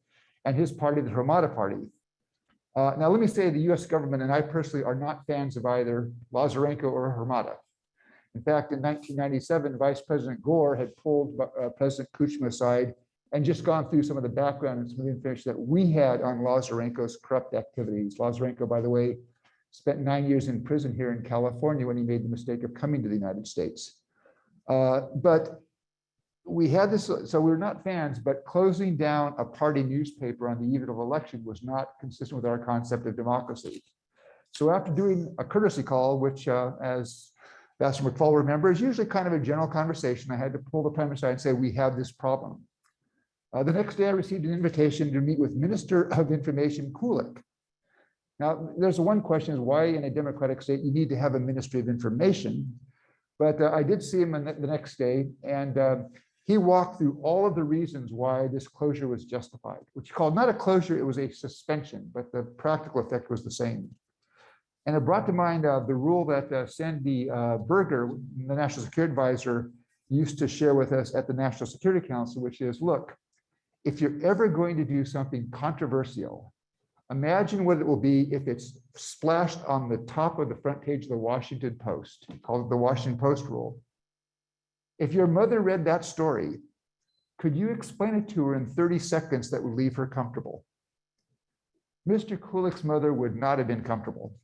and his party, the Hromada Party. Now, let me say the US government and I personally are not fans of either Lazarenko or Hromada. In fact, in 1997, Vice President Gore had pulled President Kuchma aside and just gone through some of the background and some of the information that we had on Lazarenko's corrupt activities. Lazarenko, by the way, spent 9 years in prison here in California when he made the mistake of coming to the United States. But we had this, so we were not fans, but closing down a party newspaper on the eve of election was not consistent with our concept of democracy. So after doing a courtesy call, which as Ambassador McFall remembers, usually kind of a general conversation, I had to pull the prime minister aside and say, we have this problem. The next day I received an invitation to meet with Minister of Information Kulik. Now, there's one question is why in a democratic state you need to have a Ministry of Information, but I did see him the next day and he walked through all of the reasons why this closure was justified, which he called not a closure, it was a suspension, but the practical effect was the same. And it brought to mind the rule that Sandy Berger, the National Security Advisor, used to share with us at the National Security Council, which is, look, if you're ever going to do something controversial, imagine what it will be if it's splashed on the top of the front page of the Washington Post, called the Washington Post rule. If your mother read that story, could you explain it to her in 30 seconds that would leave her comfortable? Mr. Kulik's mother would not have been comfortable.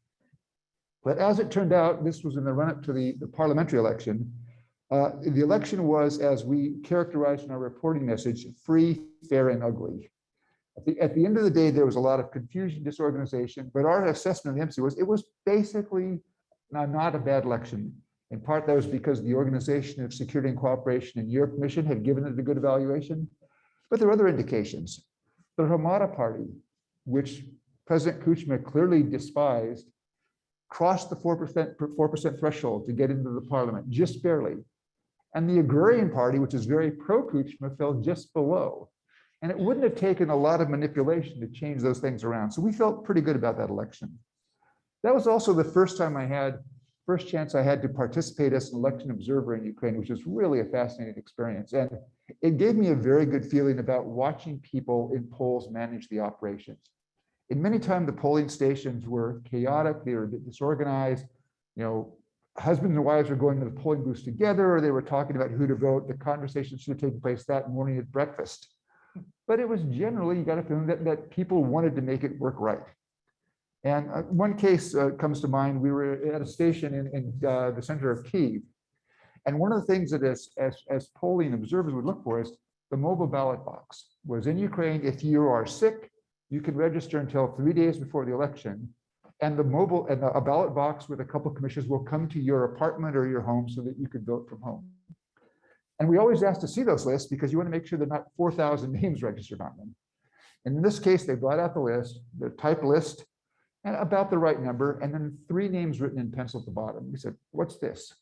But as it turned out, this was in the run-up to the parliamentary election. The election was, as we characterized in our reporting message, free, fair, and ugly. At the end of the day, there was a lot of confusion, disorganization, but our assessment of the embassy was it was basically not a bad election. In part, that was because the Organization of Security and Cooperation in Europe mission had given it a good evaluation, but there were other indications. The Hromada Party which President Kuchma clearly despised, crossed the 4% threshold to get into the parliament, just barely. And the Agrarian Party, which is very pro-Kuchma, fell just below. And it wouldn't have taken a lot of manipulation to change those things around. So we felt pretty good about that election. That was also the first chance I had to participate as an election observer in Ukraine, which was really a fascinating experience. And it gave me a very good feeling about watching people in polls manage the operations. In many times, the polling stations were chaotic, they were a bit disorganized. Husbands and wives were going to the polling booths together, or they were talking about who to vote. The conversation should have taken place that morning at breakfast. But it was generally, you got a feeling that people wanted to make it work right. And one case comes to mind. We were at a station in the center of Kyiv. And one of the things that as polling observers would look for is the mobile ballot box. Whereas in Ukraine, if you are sick, you can register until 3 days before the election. And a ballot box with a couple of commissioners will come to your apartment or your home so that you can vote from home. And we always ask to see those lists because you want to make sure there are not 4,000 names registered on them. And in this case, they brought out the list, the type list, and about the right number, and then 3 names written in pencil at the bottom. We said, "What's this?"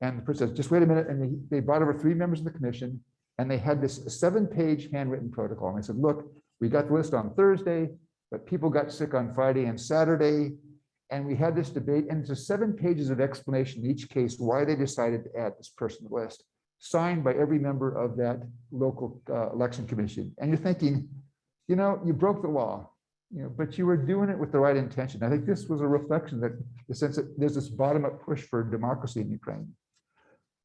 And the person says, "Just wait a minute." And they brought over 3 members of the commission, and they had this 7-page handwritten protocol. And they said, "Look, we got the list on Thursday, but people got sick on Friday and Saturday. And we had this debate, and it's 7 pages of explanation in each case why they decided to add this person to the list, signed by every member of that local election commission." And you're thinking, you broke the law, but you were doing it with the right intention. I think this was a reflection that the sense that there's this bottom-up push for democracy in Ukraine.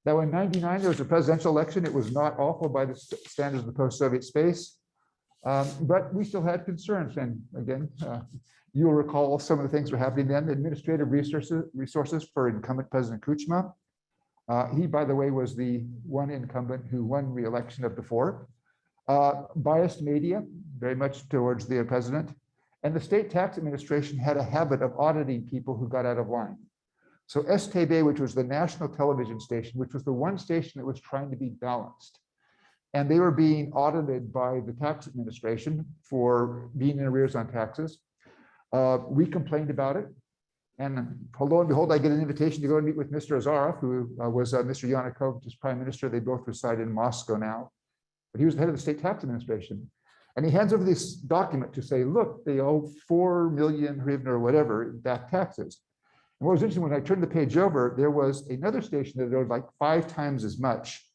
Now, in '99, there was a presidential election. It was not awful by the standards of the post-Soviet space. But we still had concerns. And again, you'll recall some of the things were happening then. The administrative resources for incumbent President Kuchma. He, by the way, was the one incumbent who won re-election of the 4. Biased media, very much towards the president. And the state tax administration had a habit of auditing people who got out of line. So STB, which was the national television station, which was the one station that was trying to be balanced. And they were being audited by the tax administration for being in arrears on taxes. We complained about it. And lo and behold, I get an invitation to go and meet with Mr. Azarov, who was Mr. Yanukovych's prime minister. They both reside in Moscow now. But he was the head of the state tax administration. And he hands over this document to say, look, they owe 4 million hryvnia or whatever in back taxes. And what was interesting, when I turned the page over, there was another station that owed like 5 times as much.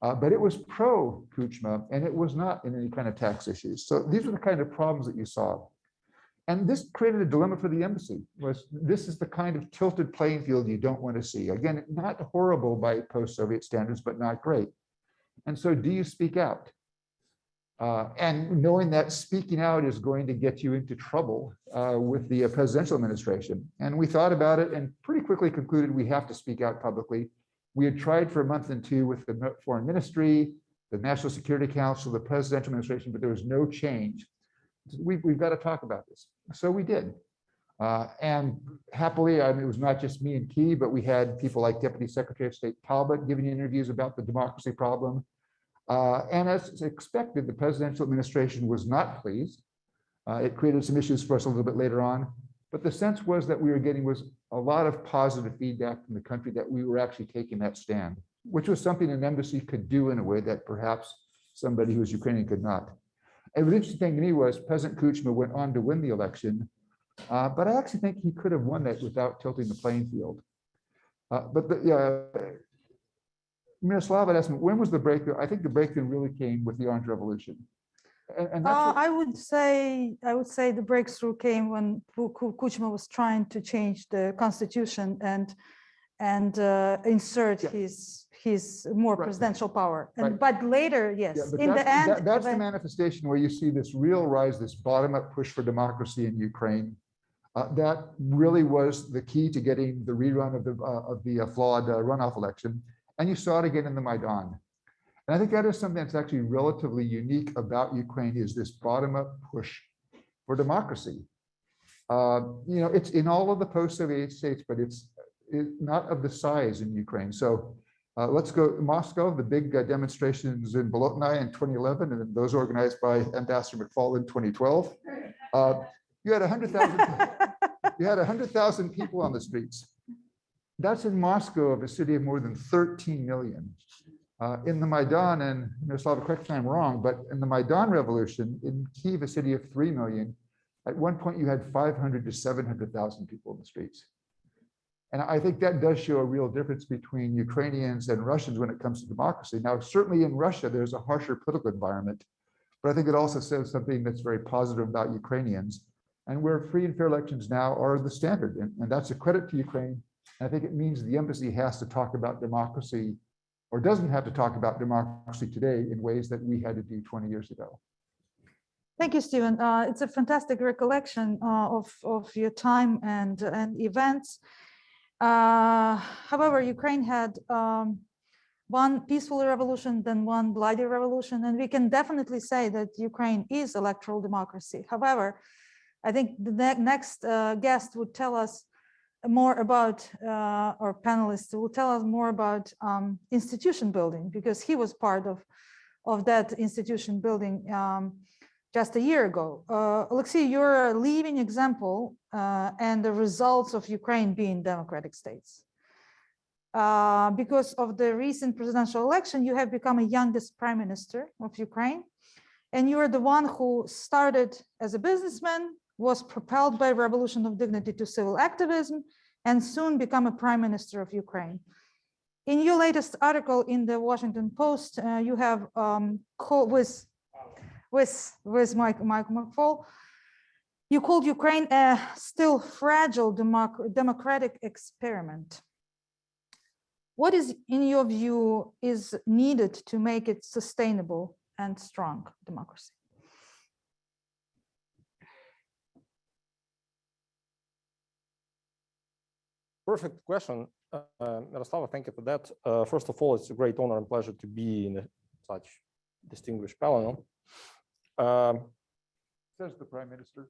But it was pro-Kuchma, and it was not in any kind of tax issues. So these were the kind of problems that you saw. And this created a dilemma for the embassy. This is the kind of tilted playing field you don't want to see. Again, not horrible by post-Soviet standards, but not great. And so do you speak out? And knowing that speaking out is going to get you into trouble with the presidential administration. And we thought about it and pretty quickly concluded we have to speak out publicly. We had tried for a month and 2 with the Foreign Ministry, the National Security Council, the presidential administration, but there was no change. We've got to talk about this. So we did. And happily, it was not just me and Key, but we had people like Deputy Secretary of State Talbot giving interviews about the democracy problem. And as expected, the presidential administration was not pleased. It created some issues for us a little bit later on. But the sense was that we were getting was a lot of positive feedback from the country that we were actually taking that stand, which was something an embassy could do in a way that perhaps somebody who was Ukrainian could not. And the interesting thing to me was President Kuchma went on to win the election, but I actually think he could have won that without tilting the playing field. Miroslava asked me, when was the breakthrough? I think the breakthrough really came with the Orange Revolution. And that's I would say the breakthrough came when Kuchma was trying to change the constitution and insert his more presidential power. And but later, yes, in the end, that's the manifestation where you see this real rise, this bottom-up push for democracy in Ukraine. That really was the key to getting the rerun of the flawed runoff election. And you saw it again in the Maidan. And I think that is something that's actually relatively unique about Ukraine, is this bottom-up push for democracy. It's in all of the post-Soviet states, but it's not of the size in Ukraine. So let's go Moscow, the big demonstrations in Bolotnaya in 2011, and then those organized by Ambassador McFall in 2012. You had 100,000. You had 100,000 people on the streets. That's in Moscow, of a city of more than 13 million. In the Maidan, and Miroslav, correct me if I'm wrong, but in the Maidan revolution in Kyiv, a city of 3 million, at one point you had 500 to 700,000 people in the streets. And I think that does show a real difference between Ukrainians and Russians when it comes to democracy. Now, certainly in Russia, there's a harsher political environment, but I think it also says something that's very positive about Ukrainians, and where free and fair elections now are the standard. And that's a credit to Ukraine. And I think it means the embassy has to talk about democracy, or doesn't have to talk about democracy today in ways that we had to do 20 years ago. Thank you, Stephen. It's a fantastic recollection of your time and events. However, Ukraine had one peaceful revolution, then one bloody revolution, and we can definitely say that Ukraine is electoral democracy. However, I think the next guest would tell us more about, or panelists will tell us more about institution building, because he was part of that institution building just a year ago. Alexei, you're a living example and the results of Ukraine being democratic states. Because of the recent presidential election, you have become a youngest prime minister of Ukraine, and you are the one who started as a businessman, was propelled by revolution of dignity to civil activism, and soon become a prime minister of Ukraine. In your latest article in the Washington Post, you have with Michael McFaul, you called Ukraine a still fragile democratic experiment. What is, in your view, is needed to make it sustainable and strong democracy? Perfect question, Miroslava. Thank you for that. First of all, it's a great honor and pleasure to be in such distinguished panel. Says the Prime Minister.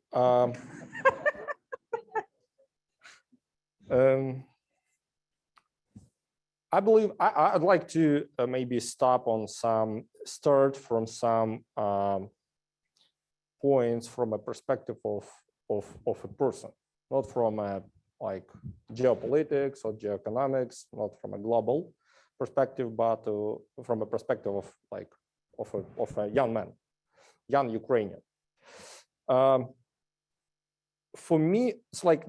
I believe I'd like to maybe start from some points from a perspective of a person, not from a like geopolitics or geoeconomics, not from a global perspective, but from a perspective of like of a young man, young Ukrainian. For me, it's like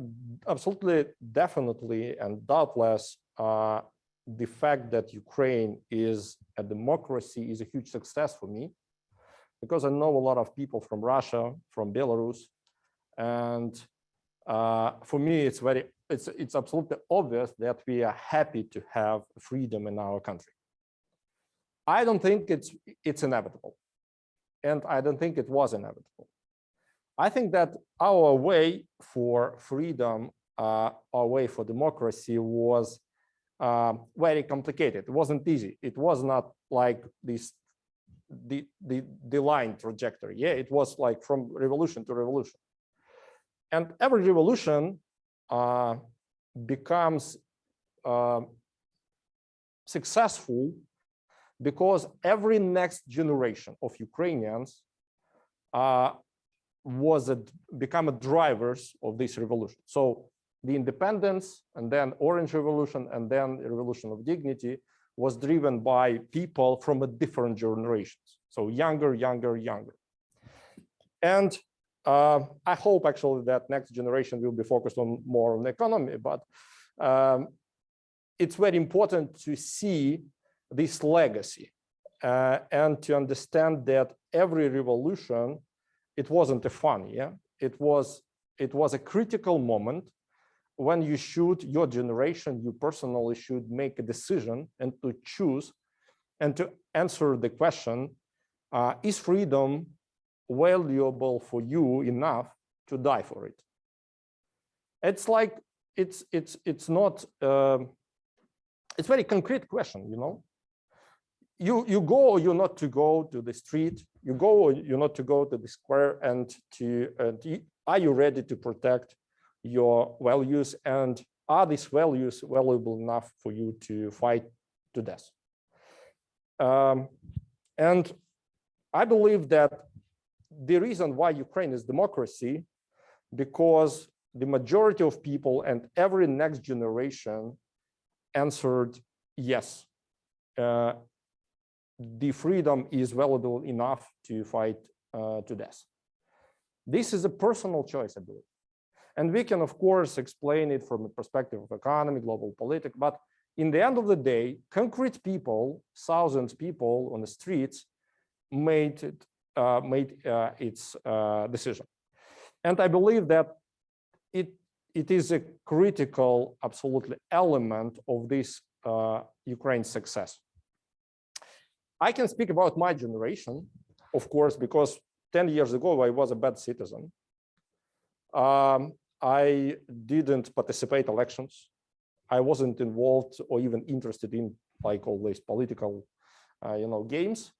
absolutely, definitely, and doubtless, the fact that Ukraine is a democracy is a huge success for me, because I know a lot of people from Russia, from Belarus, and for me, it's absolutely obvious that we are happy to have freedom in our country. I don't think it's inevitable, and I don't think it was inevitable. I think that our way for freedom, our way for democracy was very complicated. It wasn't easy. It was not like the line trajectory. Yeah, it was like from revolution to revolution. And every revolution becomes successful because every next generation of Ukrainians become drivers of this revolution. So the independence, and then Orange Revolution, and then the Revolution of Dignity was driven by people from a different generations. So younger. And I hope actually that next generation will be focused more on the economy, but it's very important to see this legacy and to understand that every revolution, it wasn't a fun, yeah? It was a critical moment when your generation, you personally should make a decision and to choose and to answer the question, is freedom valuable for you enough to die for it? It's like, it's not, it's very concrete question, you know? You go or you're not to go to the street, you go or you're not to go to the square, and are you ready to protect your values, and are these values valuable enough for you to fight to death? And I believe that the reason why Ukraine is democracy, because the majority of people and every next generation answered yes. The freedom is valuable enough to fight to death. This is a personal choice, I believe. And we can, of course, explain it from the perspective of economy, global politics, but in the end of the day, concrete people, thousands of people on the streets made its decision. And I believe that it is a critical, absolutely element of this Ukraine's success. I can speak about my generation, of course, because 10 years ago, I was a bad citizen. I didn't participate in elections. I wasn't involved or even interested in like all these political, games.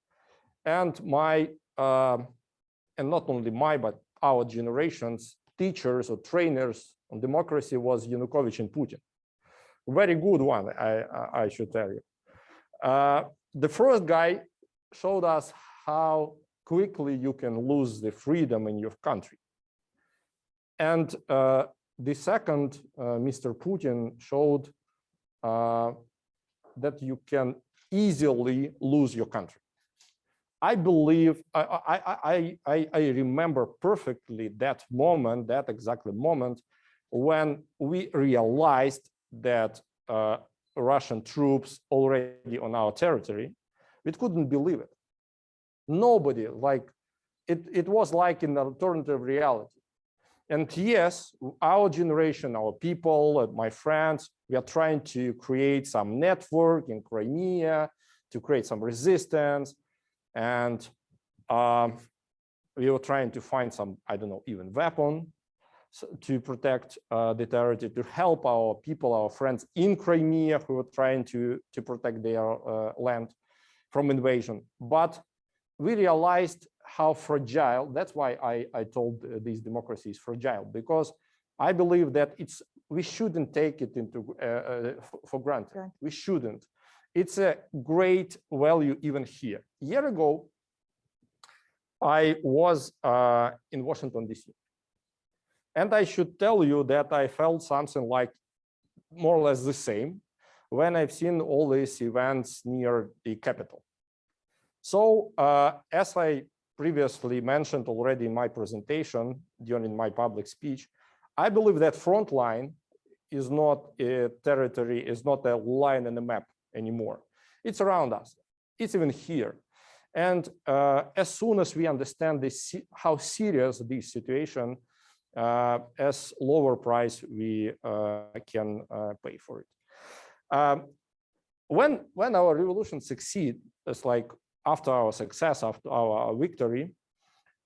And and not only my, but our generation's teachers or trainers on democracy was Yanukovych and Putin. Very good one, I should tell you. The first guy showed us how quickly you can lose the freedom in your country. And the second, Mr. Putin, showed that you can easily lose your country. I believe, I remember perfectly that moment, that exact moment, when we realized that Russian troops already on our territory. We couldn't believe it. Nobody, like, it was like an alternative reality. And yes, our generation, our people, my friends, we are trying to create some network in Crimea, to create some resistance. And we were trying to find some, I don't know, even weapon to protect the territory, to help our people, our friends in Crimea who were trying to protect their land from invasion. But we realized how fragile, that's why I told these democracies fragile, because I believe that we shouldn't take it into for granted. Okay. We shouldn't. It's a great value even here. A year ago, I was in Washington, D.C. And I should tell you that I felt something like more or less the same when I've seen all these events near the Capitol. So as I previously mentioned already in my presentation during my public speech, I believe that front line is not a territory, is not a line in the map anymore. It's around us. It's even here. And as soon as we understand this, how serious this situation, as lower price we can pay for it. When our revolution succeed, it's like after our success, after our victory,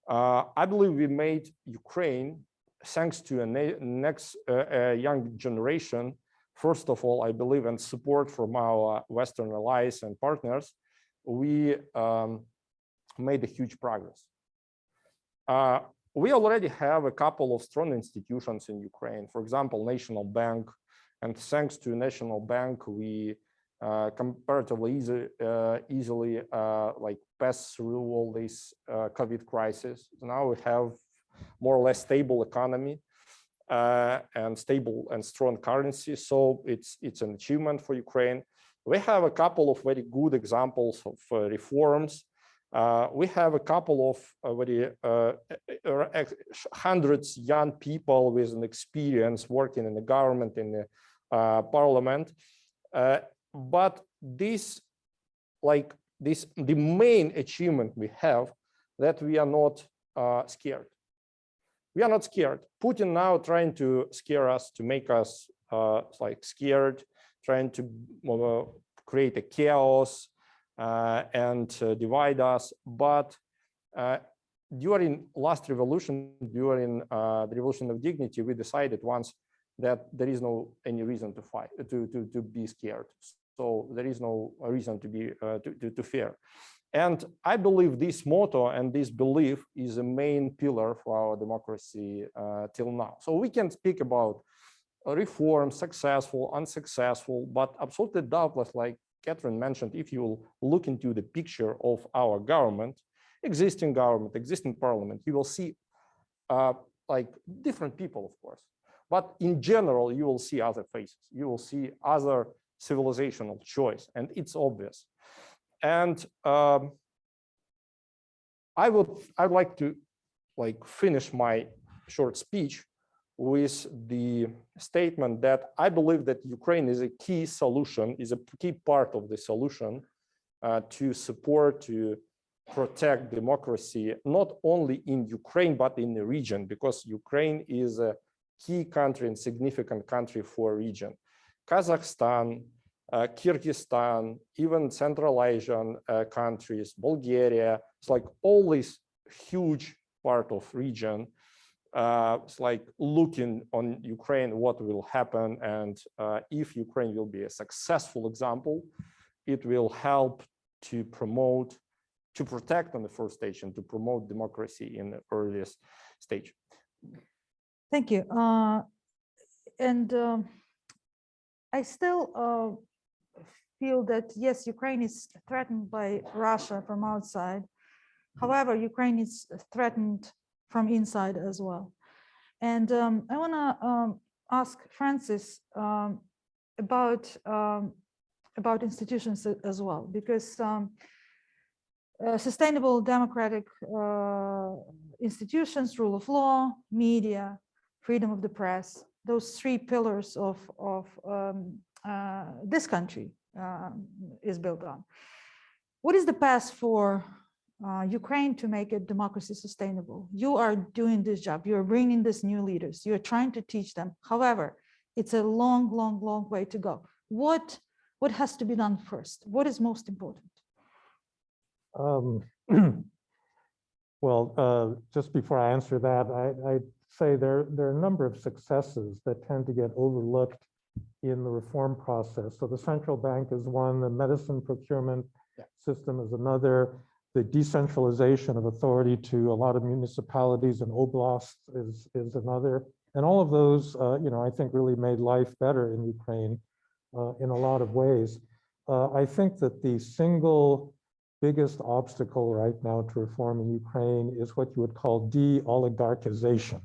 I believe we made Ukraine, thanks to a next young generation. First of all, I believe in support from our Western allies and partners, we made a huge progress. We already have a couple of strong institutions in Ukraine, for example, National Bank, and thanks to National Bank, we comparatively easily like pass through all this COVID crisis. Now we have more or less stable economy and stable and strong currency. So it's an achievement for Ukraine. We have a couple of very good examples of reforms. We have a couple of very hundreds young people with an experience working in the government, in the parliament. But the main achievement we have, that we are not scared. We are not scared. Putin now trying to scare us, to make us like scared, trying to create a chaos and divide us. But during last revolution, during the Revolution of Dignity, we decided once that there is no any reason to fight, to be scared. So there is no reason to be to fear. And I believe this motto and this belief is a main pillar for our democracy till now. So we can speak about reform, successful, unsuccessful, but absolutely doubtless, like Catherine mentioned, if you look into the picture of our government, existing government, existing parliament, you will see like different people, of course. But in general, you will see other faces. You will see other civilizational choice, and it's obvious. And I'd like to finish my short speech with the statement that I believe that Ukraine is a key solution, is a key part of the solution to support, to protect democracy, not only in Ukraine, but in the region, because Ukraine is a key country and significant country for a region. Kazakhstan, Kyrgyzstan, even Central Asian countries, Bulgaria, it's like all this huge part of region. It's like looking on Ukraine, what will happen. And if Ukraine will be a successful example, it will help to promote, to protect on the first stage and to promote democracy in the earliest stage. Thank you. I still feel that, yes, Ukraine is threatened by Russia from outside. However, Ukraine is threatened from inside as well. And I want to ask Francis about institutions as well, because sustainable democratic institutions, rule of law, media, freedom of the press, those three pillars of this country is built on. What is the path for Ukraine to make a democracy sustainable? You are doing this job. You're bringing these new leaders. You're trying to teach them. However, it's a long, long, long way to go. What has to be done first? What is most important? Well, just before I answer that, I'd say there are a number of successes that tend to get overlooked in the reform process. So the central bank is one, the medicine procurement system is another, the decentralization of authority to a lot of municipalities and oblasts is another. And all of those, I think really made life better in Ukraine in a lot of ways. I think that the single biggest obstacle right now to reform in Ukraine is what you would call de-oligarchization.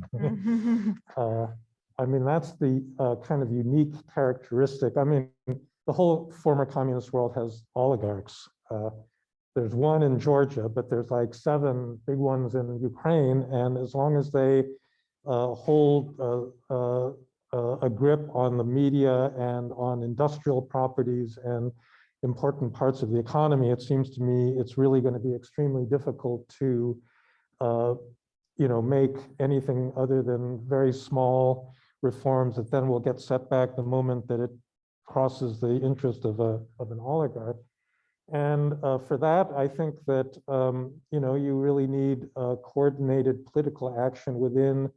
I mean, that's the kind of unique characteristic. I mean, the whole former communist world has oligarchs. There's one in Georgia, but there's like 7 big ones in Ukraine. And as long as they hold a grip on the media and on industrial properties and important parts of the economy, it seems to me it's really going to be extremely difficult to make anything other than very small reforms that then will get set back the moment that it crosses the interest of an oligarch. And for that, I think that you really need coordinated political action within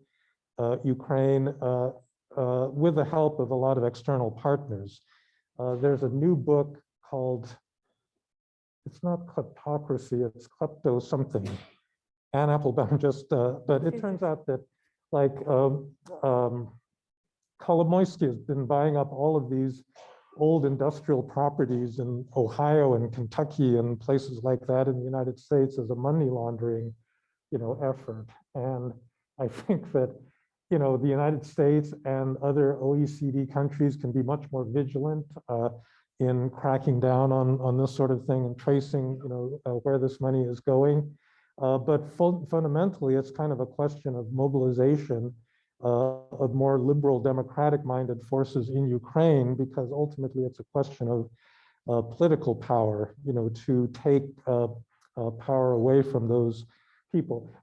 Ukraine with the help of a lot of external partners. There's a new book called, it's not kleptocracy, it's klepto something. Anne Applebaum just, but it turns out that like Kolomoisky has been buying up all of these old industrial properties in Ohio and Kentucky and places like that in the United States as a money laundering, effort. And I think that, the United States and other OECD countries can be much more vigilant in cracking down on this sort of thing and tracing, where this money is going. But fundamentally, it's kind of a question of mobilization of more liberal democratic-minded forces in Ukraine, because ultimately it's a question of political power, to take power away from those people.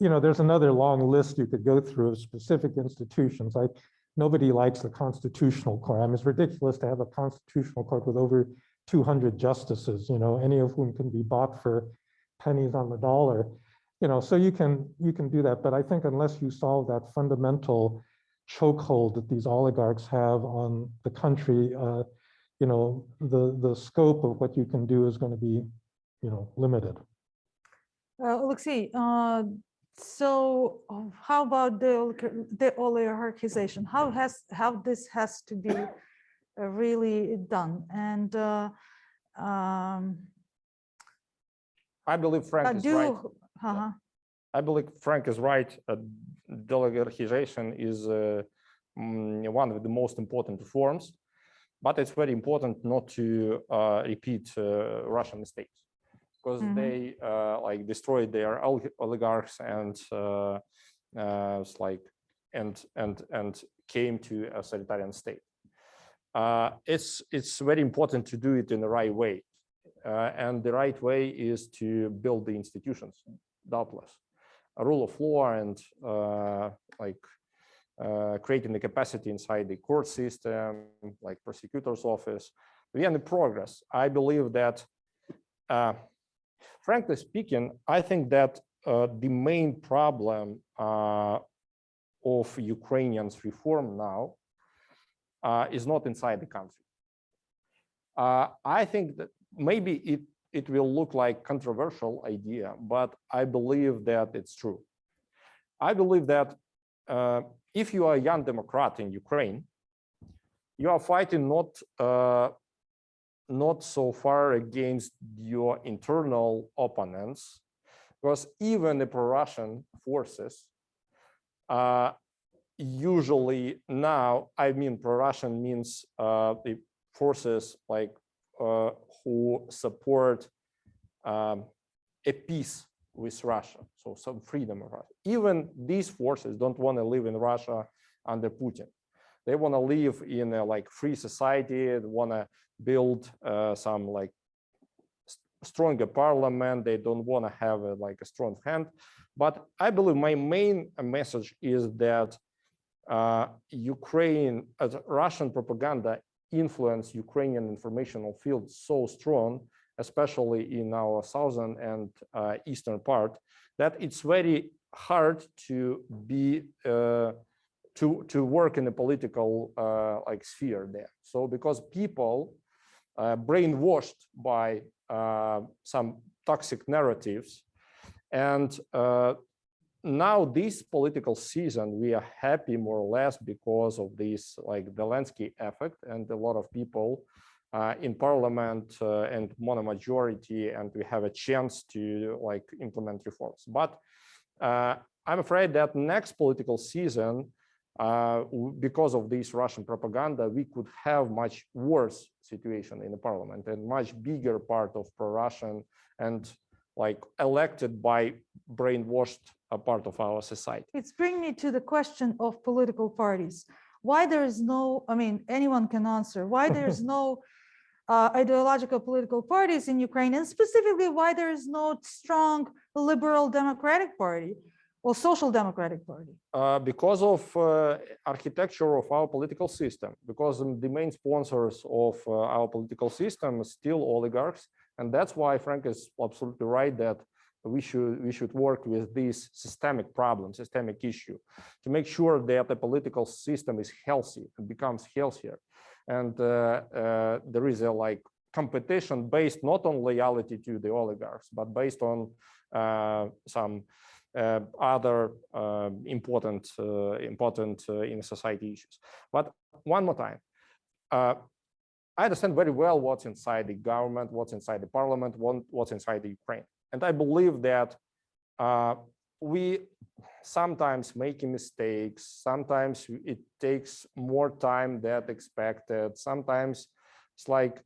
There's another long list you could go through of specific institutions. Like nobody likes the Constitutional Court. I mean, it's ridiculous to have a Constitutional Court with over 200 justices, any of whom can be bought for pennies on the dollar. So you can do that, but I think unless you solve that fundamental chokehold that these oligarchs have on the country, the scope of what you can do is going to be, limited. Alexei, so how about the oligarchization? How this has to be really done? And I believe Frank is right. Uh-huh. I believe Frank is right. Deoligarchization is one of the most important reforms, but it's very important not to repeat Russian mistakes, because they like destroyed their oligarchs and it's like and came to a authoritarian state. It's very important to do it in the right way, and the right way is to build the institutions, doubtless. A rule of law and creating the capacity inside the court system, like prosecutor's office. We are in progress. I believe that, frankly speaking, I think that the main problem of Ukrainians' reform now is not inside the country. I think that maybe it will look like controversial idea, but I believe that it's true. I believe that if you are a young Democrat in Ukraine, you are fighting not so far against your internal opponents, because even the pro-Russian forces, usually now, I mean pro-Russian means the forces like who support a peace with Russia, so some freedom of Russia. Even these forces don't want to live in Russia under Putin. They want to live in a like free society. They want to build some like stronger parliament. They don't want to have like a strong hand. But I believe my main message is that Ukraine, Russian propaganda influence Ukrainian informational field so strong, especially in our southern and eastern part, that it's very hard to be to work in a political like sphere there. So because people brainwashed by some toxic narratives, and now this political season, we are happy more or less because of this like Zelensky effect, and a lot of people in parliament and monomajority, and we have a chance to like implement reforms. But I'm afraid that next political season, because of this Russian propaganda, we could have much worse situation in the parliament and much bigger part of pro-Russian and like elected by brainwashed a part of our society. It's bringing me to the question of political parties. Why there is no, I mean, anyone can answer, why there's no ideological political parties in Ukraine, and specifically why there is no strong liberal democratic party or social democratic party? Because of architecture of our political system, because the main sponsors of our political system is still oligarchs. And that's why Frank is absolutely right that we should work with this systemic problem, systemic issue, to make sure that the political system is healthy and becomes healthier. And there is a like competition based not on loyalty to the oligarchs, but based on some other important in society issues. But one more time, I understand very well what's inside the government, what's inside the parliament, what's inside the Ukraine. And I believe that we sometimes making mistakes, sometimes it takes more time than expected, sometimes it's like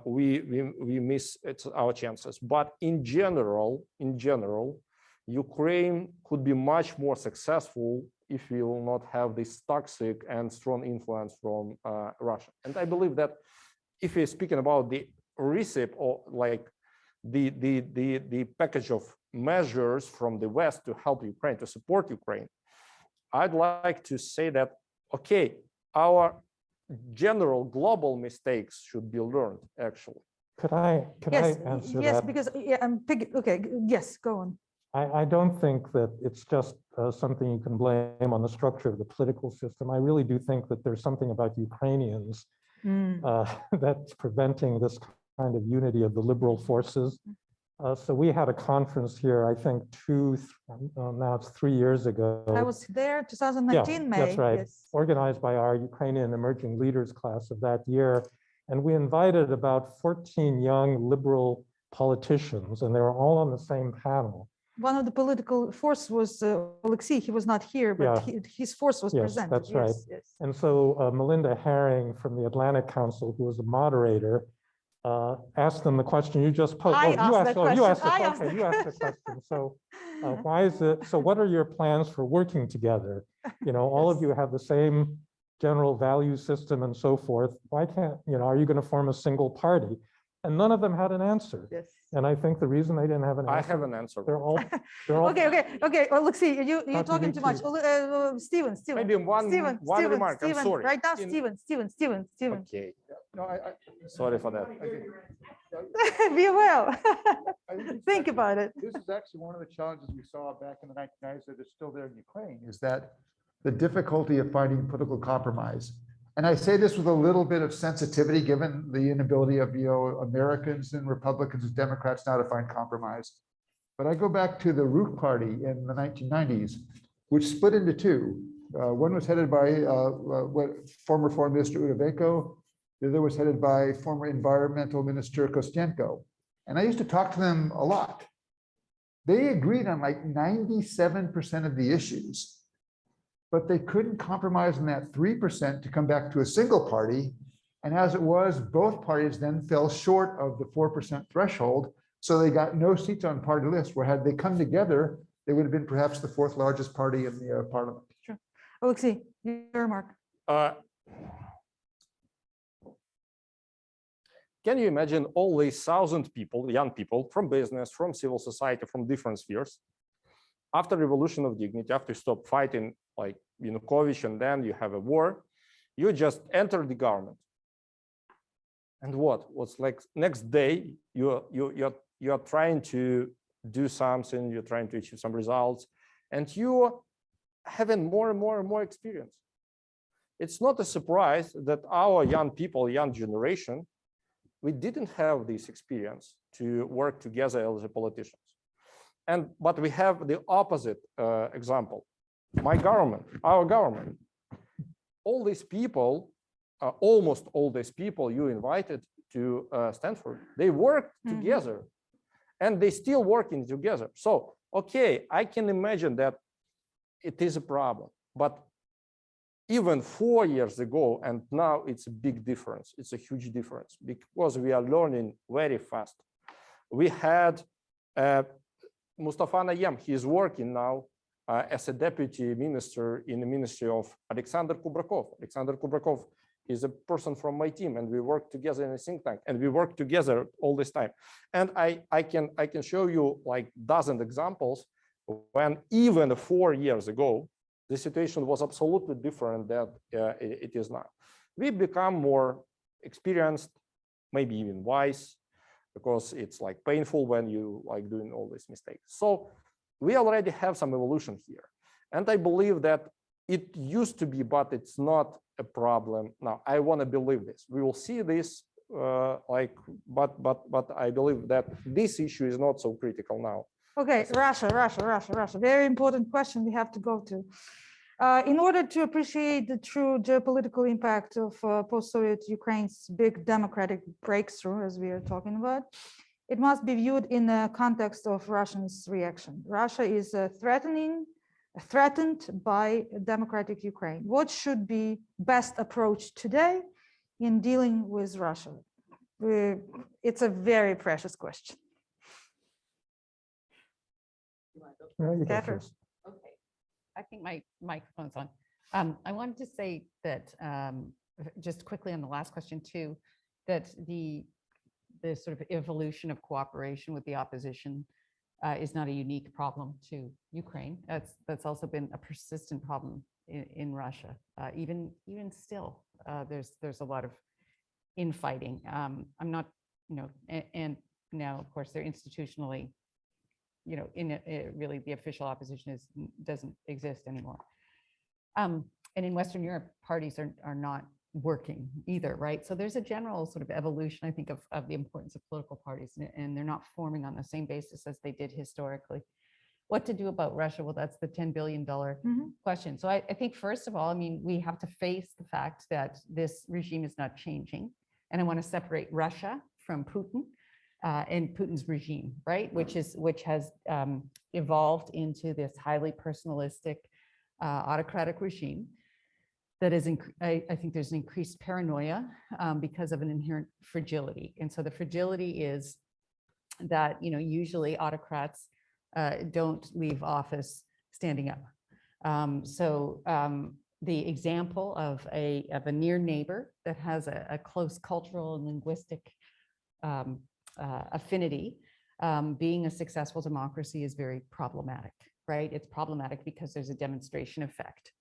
we miss our chances. But in general, Ukraine could be much more successful if we will not have this toxic and strong influence from Russia. And I believe that if we're speaking about the recipe or like the package of measures from the West to help Ukraine, to support Ukraine, I'd like to say that, okay, our general global mistakes should be learned, actually. Could I answer that? Yes, because okay, yes, go on. I don't think that it's just something you can blame on the structure of the political system. I really do think that there's something about Ukrainians that's preventing this kind of unity of the liberal forces. So we had a conference here, I think now it's 3 years ago. I was there 2019 May. That's right. Yes. Organized by our Ukrainian emerging leaders class of that year. And we invited about 14 young liberal politicians, and they were all on the same panel. One of the political force was Alexei. He was not here, but Yeah. his force was Yes, presented. that's right. Yes. And so Melinda Herring from the Atlantic Council, who was a moderator, asked them the question you just posed. I asked that question. You asked I it. asked Okay, the you asked the question. So why is it? So what are your plans for working together? You know, all of you have the same general value system and so forth. Why can't, you know, are you going to form a single party? And none of them had an answer. Yes. And I think the reason they didn't have an answer. I have an answer. They're all. Okay. Well, look, see, you're Not talking unique too much. to Steven. Maybe one remark. I'm sorry. Right now, In- Steven. Okay, No, sorry for that. Be well. I think it's Think actually- about it. This is actually one of the challenges we saw back in the 1990s that is still there in Ukraine, is that the difficulty of finding political compromise. And I say this with a little bit of sensitivity, given the inability of, Americans and Republicans and Democrats now to find compromise. But I go back to the Root Party in the 1990s, which split into two. One was headed by former Foreign Minister Udoveko. The other was headed by former Environmental Minister Kostenko. And I used to talk to them a lot. They agreed on like 97% of the issues, but they couldn't compromise on that 3% to come back to a single party. And as it was, both parties then fell short of the 4% threshold. So they got no seats on party lists, where had they come together, they would have been perhaps the fourth largest party in the parliament. Sure. Alexei, your remark. Can you imagine all these 1,000 people, young people from business, from civil society, from different spheres, after revolution of dignity, after you stop fighting like Yanukovych, and then you have a war, you just enter the government. And what's like next day, you're trying to do something, you're trying to achieve some results, and you're having more and more and more experience. It's not a surprise that our young people, young generation, we didn't have this experience to work together as politicians. But we have the opposite example. My government, our government, all these people, almost all these people you invited to Stanford, they worked together, and they still working together. So, okay, I can imagine that it is a problem, but even 4 years ago and now it's a big difference. It's a huge difference because we are learning very fast. We had Mustafa Nayyem, he is working now as a deputy minister in the ministry of Alexander Kubrakov. Alexander Kubrakov is a person from my team, and we work together in a think tank, and we work together all this time. And I can show you like dozen examples when even 4 years ago, the situation was absolutely different than it is now. We become more experienced, maybe even wise, because it's like painful when you like doing all these mistakes. So we already have some evolution here. And I believe that it used to be, but it's not a problem now. I want to believe this. We will see this, but I believe that this issue is not so critical now. Okay, Russia. Very important question we have to go to. In order to appreciate the true geopolitical impact of post-Soviet Ukraine's big democratic breakthrough, as we are talking about, it must be viewed in the context of Russia's reaction. Russia is threatened by democratic Ukraine. What should be best approach today in dealing with Russia? It's a very precious question. Catherine. Okay, I think my microphone's on. I wanted to say that just quickly on the last question too, that the sort of evolution of cooperation with the opposition is not a unique problem to Ukraine. That's also been a persistent problem in Russia. Even still, there's a lot of infighting. I'm not, and now of course they're institutionally, really the official opposition doesn't exist anymore. And in Western Europe, parties are not working either, right? So there's a general sort of evolution, I think, of the importance of political parties, and they're not forming on the same basis as they did historically. What to do about Russia? Well, that's the $10 billion question. So I think, first of all, we have to face the fact that this regime is not changing. And I want to separate Russia from Putin. and Putin's regime, right? Which has evolved into this highly personalistic autocratic regime that is, I think there's an increased paranoia because of an inherent fragility. And so the fragility is that, usually autocrats don't leave office standing up. The example of a near neighbor that has a close cultural and linguistic affinity, being a successful democracy is very problematic, right? It's problematic because there's a demonstration effect.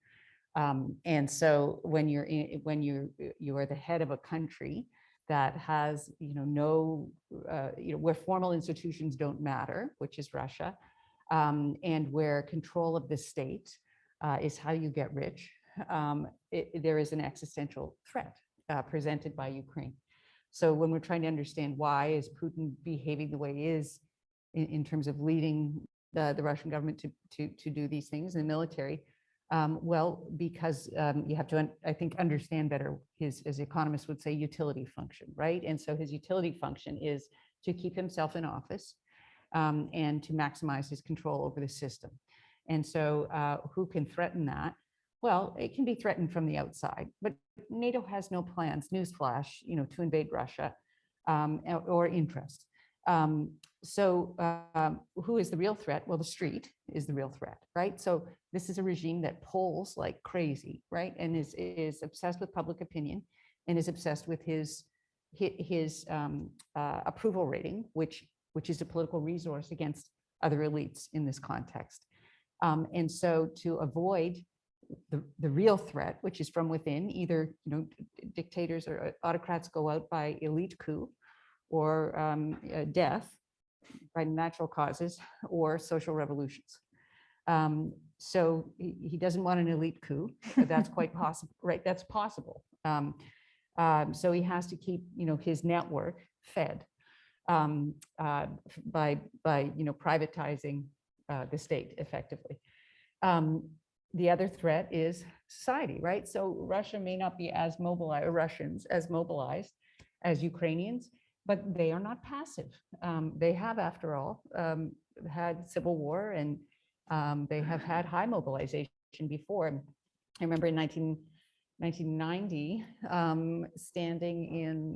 And so when you are the head of a country that has, where formal institutions don't matter, which is Russia, and where control of the state is how you get rich, there is an existential threat presented by Ukraine. So when we're trying to understand why is Putin behaving the way he is in terms of leading the Russian government to do these things in the military, well, because you have to, I think, understand better his, as economists would say, utility function, right? And so his utility function is to keep himself in office and to maximize his control over the system. And so who can threaten that? Well, it can be threatened from the outside, but NATO has no plans, newsflash, to invade Russia or interest. Who is the real threat? Well, the street is the real threat, right? So this is a regime that polls like crazy, right? And is obsessed with public opinion and is obsessed with his approval rating, which is a political resource against other elites in this context. And so to avoid the real threat, which is from within, either dictators or autocrats go out by elite coup or death by natural causes or social revolutions. So he doesn't want an elite coup, but that's quite possible, right? That's possible. So he has to keep his network fed by privatizing the state effectively. The other threat is society, right? So Russia may not be as mobilized, or Russians as mobilized as Ukrainians, but they are not passive. They have, after all, had civil war, and they have had high mobilization before. I remember in 1990, standing in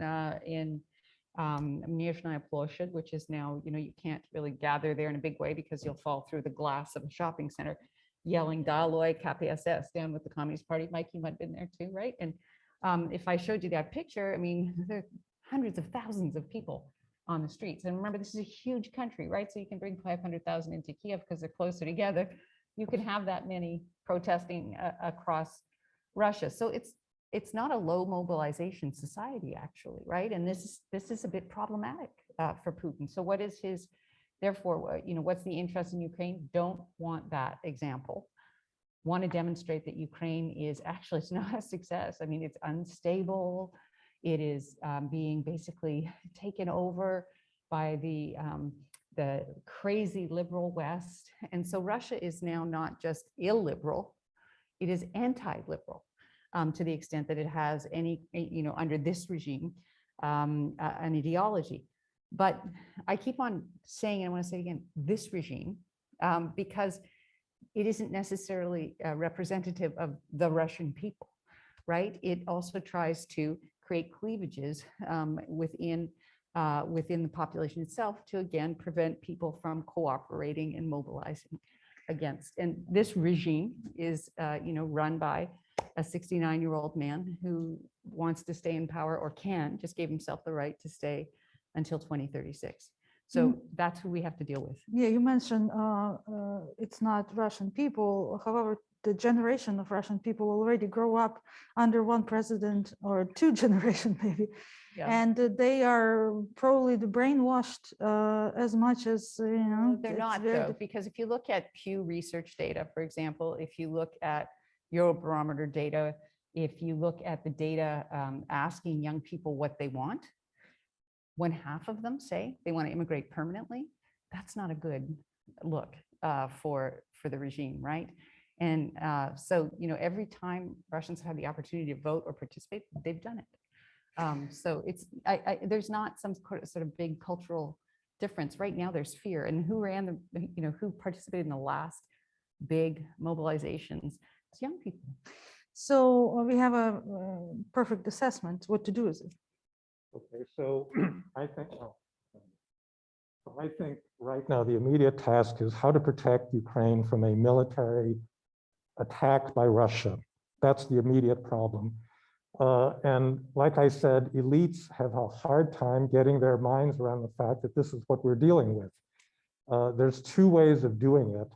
Nizhnyaya Ploshchad, which is now, you can't really gather there in a big way because you'll fall through the glass of a shopping center, yelling "Daloi KPSS," down with the Communist Party. Mike, you might have been there too, right? And if I showed you that picture, I mean, there are hundreds of thousands of people on the streets. And remember, this is a huge country, right? So you can bring 500,000 into Kiev because they're closer together. You can have that many protesting across Russia. So it's not a low mobilization society, actually, right? And this is a bit problematic for Putin. So what is his, therefore, what's the interest in Ukraine? Don't want that example. Want to demonstrate that Ukraine is actually, it's not a success. I mean, it's unstable. It is being basically taken over by the crazy liberal West. And so Russia is now not just illiberal, it is anti-liberal to the extent that it has any, under this regime, an ideology. But I keep on saying, and I want to say again, this regime, because it isn't necessarily representative of the Russian people, right? It also tries to create cleavages within the population itself to, again, prevent people from cooperating and mobilizing against. And this regime is, run by a 69-year-old man who wants to stay in power, or can, just gave himself the right to stay until 2036. So that's who we have to deal with. Yeah, you mentioned it's not Russian people. However, the generation of Russian people already grow up under one president, or two generations maybe. Yeah. And they are probably brainwashed as much as, They're not, though, because if you look at Pew Research data, for example, if you look at Eurobarometer data, if you look at the data asking young people what they want, when half of them say they want to immigrate permanently, that's not a good look for the regime, right? And so, every time Russians have the opportunity to vote or participate, they've done it. So it's, there's not some sort of big cultural difference. Right now, there's fear. And who ran the, who participated in the last big mobilizations? It's young people. So we have a perfect assessment. What to do is it? Okay, so I think right now the immediate task is how to protect Ukraine from a military attack by Russia. That's the immediate problem. And like I said, elites have a hard time getting their minds around the fact that this is what we're dealing with. There's two ways of doing it.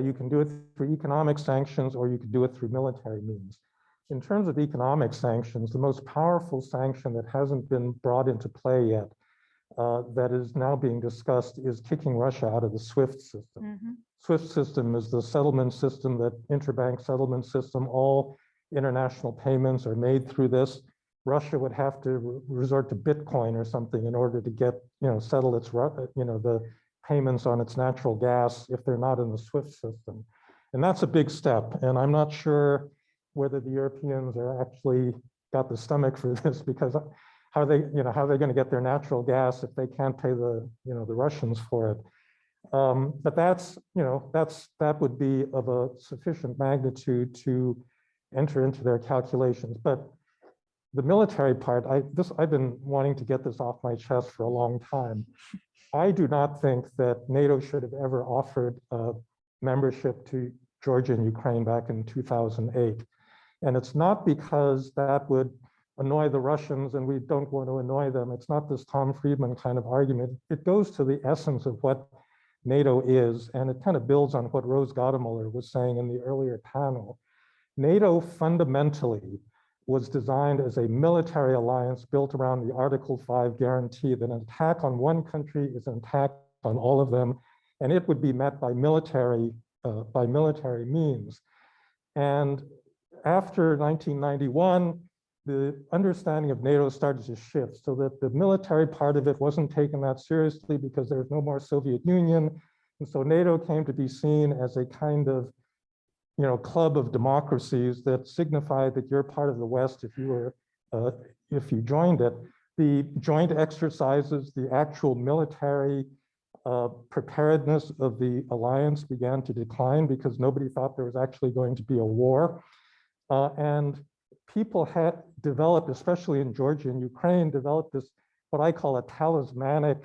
You can do it through economic sanctions or you can do it through military means. In terms of economic sanctions, the most powerful sanction that hasn't been brought into play yet, that is now being discussed, is kicking Russia out of the SWIFT system. SWIFT system is the settlement system, that interbank settlement system. All international payments are made through this. Russia would have to resort to Bitcoin or something in order to get, settle its, the payments on its natural gas if they're not in the SWIFT system. And that's a big step. And I'm not sure whether the Europeans are actually got the stomach for this, because how are they going to get their natural gas if they can't pay the Russians for it? But that would be of a sufficient magnitude to enter into their calculations. But the military part, I've been wanting to get this off my chest for a long time. I do not think that NATO should have ever offered membership to Georgia and Ukraine back in 2008. And it's not because that would annoy the Russians and we don't want to annoy them. It's not this Tom Friedman kind of argument. It goes to the essence of what NATO is, and it kind of builds on what Rose Gottemoeller was saying in the earlier panel. NATO fundamentally was designed as a military alliance built around the Article 5 guarantee that an attack on one country is an attack on all of them, and it would be met by military means. And after 1991, the understanding of NATO started to shift so that the military part of it wasn't taken that seriously because there was no more Soviet Union. And so NATO came to be seen as a kind of club of democracies that signified that you're part of the West if you joined it. The joint exercises, the actual military preparedness of the alliance began to decline because nobody thought there was actually going to be a war. And people had developed, especially in Georgia and Ukraine, developed this, what I call a talismanic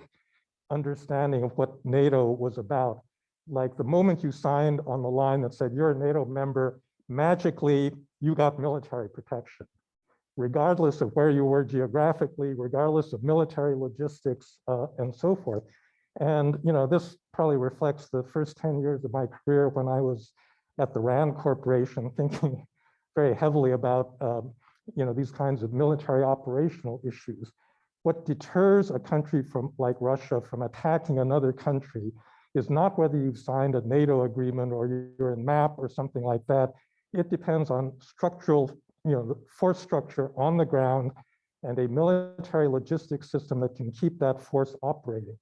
understanding of what NATO was about. Like the moment you signed on the line that said you're a NATO member, magically you got military protection, regardless of where you were geographically, regardless of military logistics, and so forth. And this probably reflects the first 10 years of my career when I was at the RAND Corporation, thinking very heavily about these kinds of military operational issues. What deters a country like Russia from attacking another country is not whether you've signed a NATO agreement or you're in MAP or something like that. It depends on structural, the force structure on the ground and a military logistics system that can keep that force operating,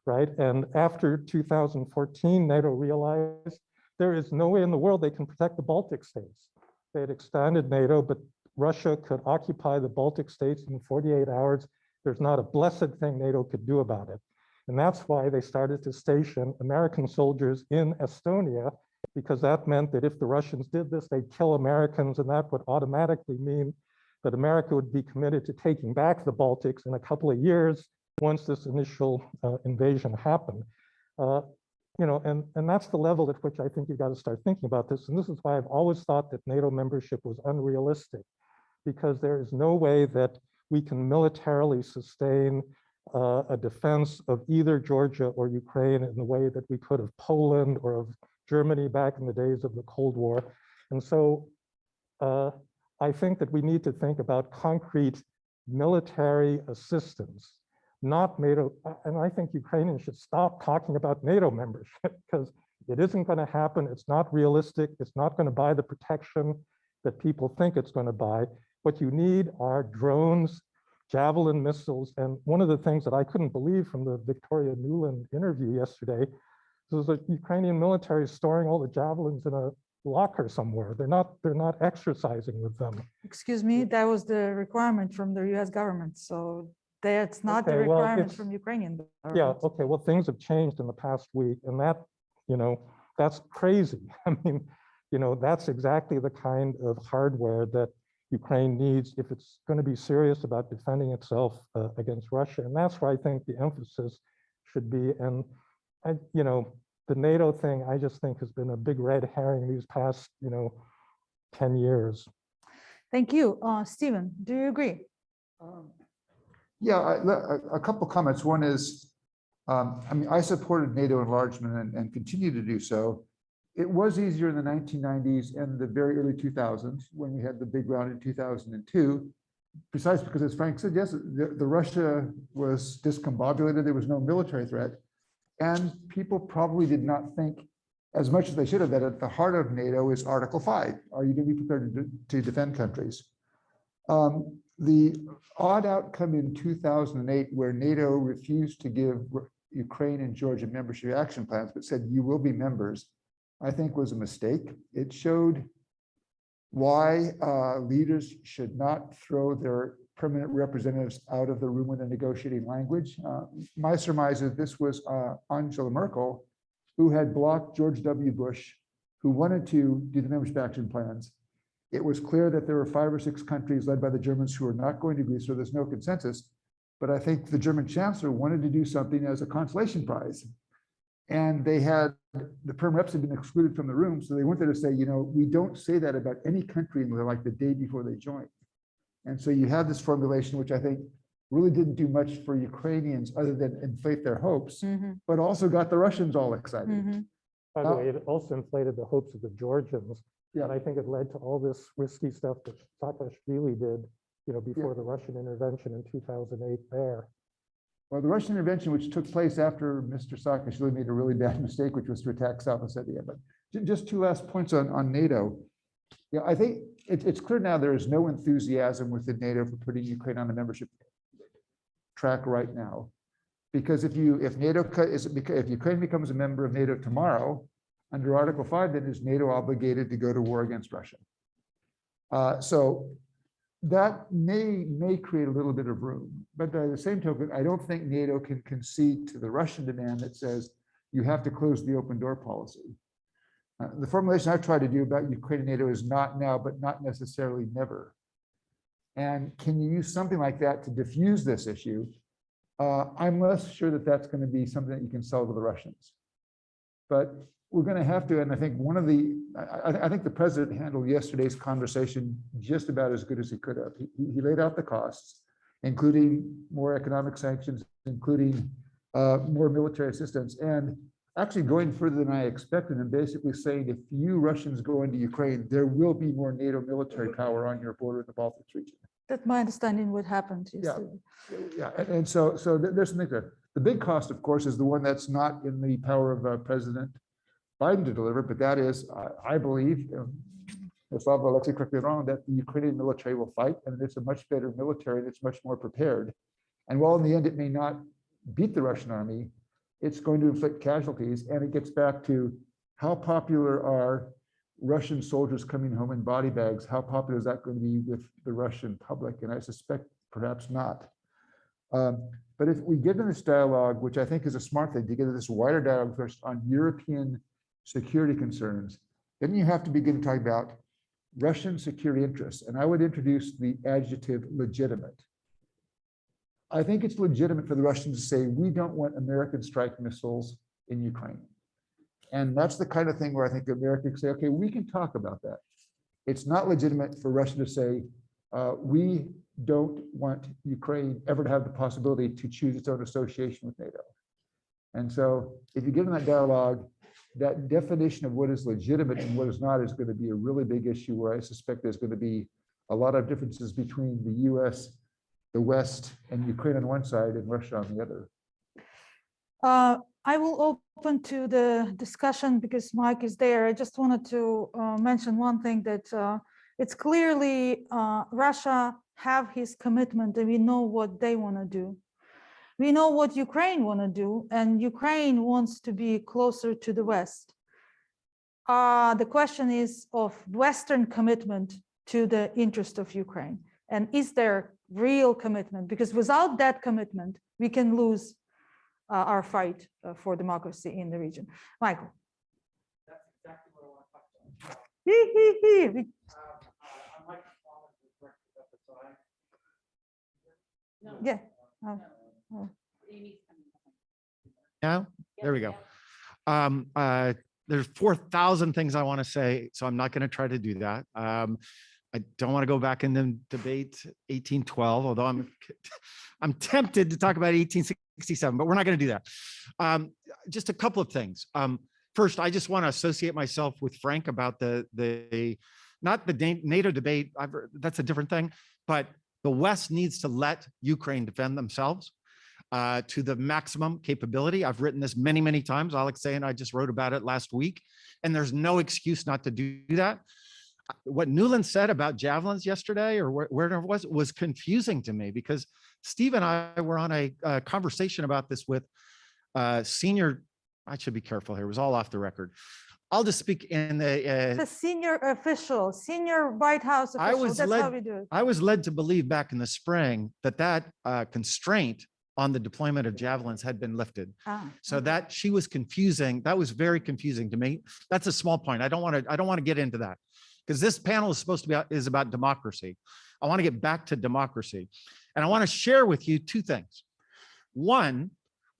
right? And after 2014, NATO realized there is no way in the world they can protect the Baltic states. They had expanded NATO, but Russia could occupy the Baltic states in 48 hours. There's not a blessed thing NATO could do about it. And that's why they started to station American soldiers in Estonia, because that meant that if the Russians did this, they'd kill Americans, and that would automatically mean that America would be committed to taking back the Baltics in a couple of years once this initial invasion happened. And that's the level at which I think you've got to start thinking about this. And this is why I've always thought that NATO membership was unrealistic, because there is no way that we can militarily sustain a defense of either Georgia or Ukraine in the way that we could of Poland or of Germany back in the days of the Cold War. And so I think that we need to think about concrete military assistance, not NATO. And I think Ukrainians should stop talking about NATO membership because it isn't going to happen. It's not realistic. It's not going to buy the protection that people think it's going to buy. What you need are drones, Javelin missiles. And one of the things that I couldn't believe from the Victoria Nuland interview yesterday was the Ukrainian military storing all the Javelins in a locker somewhere. They're not exercising with them. Excuse me, that was the requirement from the US government, so that's not the Okay, well, requirement it's- from Ukrainian Yeah, government. okay, well, things have changed in the past week, and that, that's crazy. I mean, that's exactly the kind of hardware that Ukraine needs if it's going to be serious about defending itself against Russia. And that's where I think the emphasis should be. And the NATO thing, I just think has been a big red herring these past, 10 years. Thank you. Stephen, do you agree? Yeah, a couple comments. One is, I mean, I supported NATO enlargement and continue to do so. It was easier in the 1990s and the very early 2000s when we had the big round in 2002, precisely because, as Frank said, yes, the Russia was discombobulated. There was no military threat. And people probably did not think as much as they should have that at the heart of NATO is Article 5. Are you going to be prepared to defend countries? The odd outcome in 2008, where NATO refused to give Ukraine and Georgia membership action plans, but said you will be members, I think was a mistake. It showed why leaders should not throw their permanent representatives out of the room with a negotiating language. My surmise is this was Angela Merkel, who had blocked George W. Bush, who wanted to do the membership action plans. It was clear that there were 5 or 6 countries led by the Germans who were not going to agree, so there's no consensus. But I think the German chancellor wanted to do something as a consolation prize. And they had, the perm reps had been excluded from the room, so they went there to say, we don't say that about any country until like the day before they join. And so you have this formulation, which I think really didn't do much for Ukrainians other than inflate their hopes, but also got the Russians all excited. By the way, it also inflated the hopes of the Georgians. Yeah. And I think it led to all this risky stuff that Saakashvili did, before the Russian intervention in 2008 there. Well, the Russian intervention, which took place after Mr. Saakashvili made a really bad mistake, which was to attack South Ossetia. But just 2 last points on NATO. Yeah, I think it's clear now there is no enthusiasm within NATO for putting Ukraine on the membership track right now, because if Ukraine becomes a member of NATO tomorrow, under Article 5, then is NATO obligated to go to war against Russia? So that may create a little bit of room, but by the same token, I don't think NATO can concede to the Russian demand that says you have to close the open door policy. The formulation I've tried to do about Ukraine and NATO is not now, but not necessarily never. And can you use something like that to diffuse this issue? I'm less sure that that's going to be something that you can sell to the Russians. But we're going to have to, and I think I think the president handled yesterday's conversation just about as good as he could have. He laid out the costs, including more economic sanctions, including more military assistance, and actually going further than I expected and basically saying, if you Russians go into Ukraine, there will be more NATO military power on your border in the Baltic region. That's my understanding what happened. Yeah, and so there's something there. The big cost, of course, is the one that's not in the power of President Biden to deliver, but that is, I believe, if Alexei correct me wrong, that the Ukrainian military will fight, and it's a much better military, and it's much more prepared. And while in the end it may not beat the Russian army, it's going to inflict casualties, and it gets back to how popular are Russian soldiers coming home in body bags? How popular is that going to be with the Russian public? And I suspect perhaps not. But if we get in this dialogue, which I think is a smart thing, to get into this wider dialogue first on European security concerns, then you have to begin talking about Russian security interests. And I would introduce the adjective legitimate. I think it's legitimate for the Russians to say, we don't want American strike missiles in Ukraine. And that's the kind of thing where I think America can say, okay, we can talk about that. It's not legitimate for Russia to say, we don't want Ukraine ever to have the possibility to choose its own association with NATO. And so if you get in that dialogue, that definition of what is legitimate and what is not is going to be a really big issue where I suspect there's going to be a lot of differences between the US, the West, and Ukraine on one side and Russia on the other. I will open to the discussion because Mike is there. I just wanted to mention one thing that it's clearly Russia have his commitment and we know what they want to do. We know what Ukraine want to do, and Ukraine wants to be closer to the West. The question is of Western commitment to the interest of Ukraine. And is there real commitment? Because without that commitment, we can lose our fight for democracy in the region. Michael. That's exactly what I want to talk about. Yeah. Now, there we go. There's 4,000 things I want to say, so I'm not going to try to do that. I don't want to go back and then debate 1812, although I'm tempted to talk about 1867, but we're not going to do that. Just a couple of things. First, I just want to associate myself with Frank about not the NATO debate. That's a different thing, but the West needs to let Ukraine defend themselves to the maximum capability. I've written this many, many times. Alexei and I just wrote about it last week, and there's no excuse not to do that. What Nuland said about javelins yesterday, or where it was confusing to me, because Steve and I were on a conversation about this with senior, I should be careful here, it was all off the record. I'll just speak in the senior official, senior White House official, that's how we do it. I was led to believe back in the spring that constraint on the deployment of javelins had been lifted. So that she was confusing. That was very confusing to me. That's a small point. I don't want to get into that, because this panel is supposed to be about democracy. I want to get back to democracy. And I want to share with you two things. One,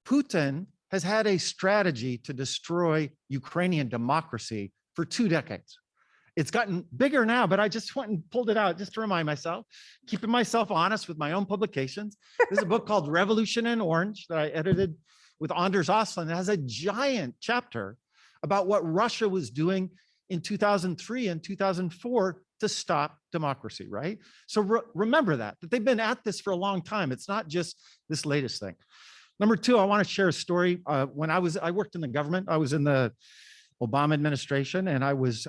Putin has had a strategy to destroy Ukrainian democracy for 2 decades. It's gotten bigger now, but I just went and pulled it out just to remind myself, keeping myself honest with my own publications. There's a book called Revolution in Orange that I edited with Anders Oslund. It has a giant chapter about what Russia was doing in 2003 and 2004 to stop democracy, right? So remember that they've been at this for a long time. It's not just this latest thing. Number two, I want to share a story. When I worked in the government, I was in the Obama administration, and I was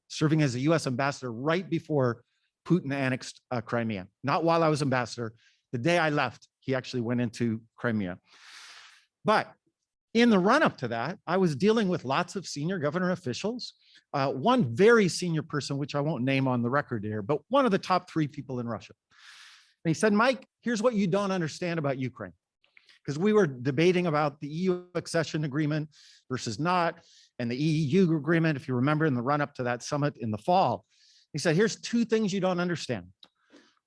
serving as a US ambassador right before Putin annexed Crimea. Not while I was ambassador. The day I left, he actually went into Crimea. But in the run-up to that, I was dealing with lots of senior government officials. One very senior person, which I won't name on the record here, but one of the top 3 people in Russia. And he said, Mike, here's what you don't understand about Ukraine. Because we were debating about the EU accession agreement versus not, and the EU agreement, if you remember, in the run-up to that summit in the fall. He said, here's 2 things you don't understand.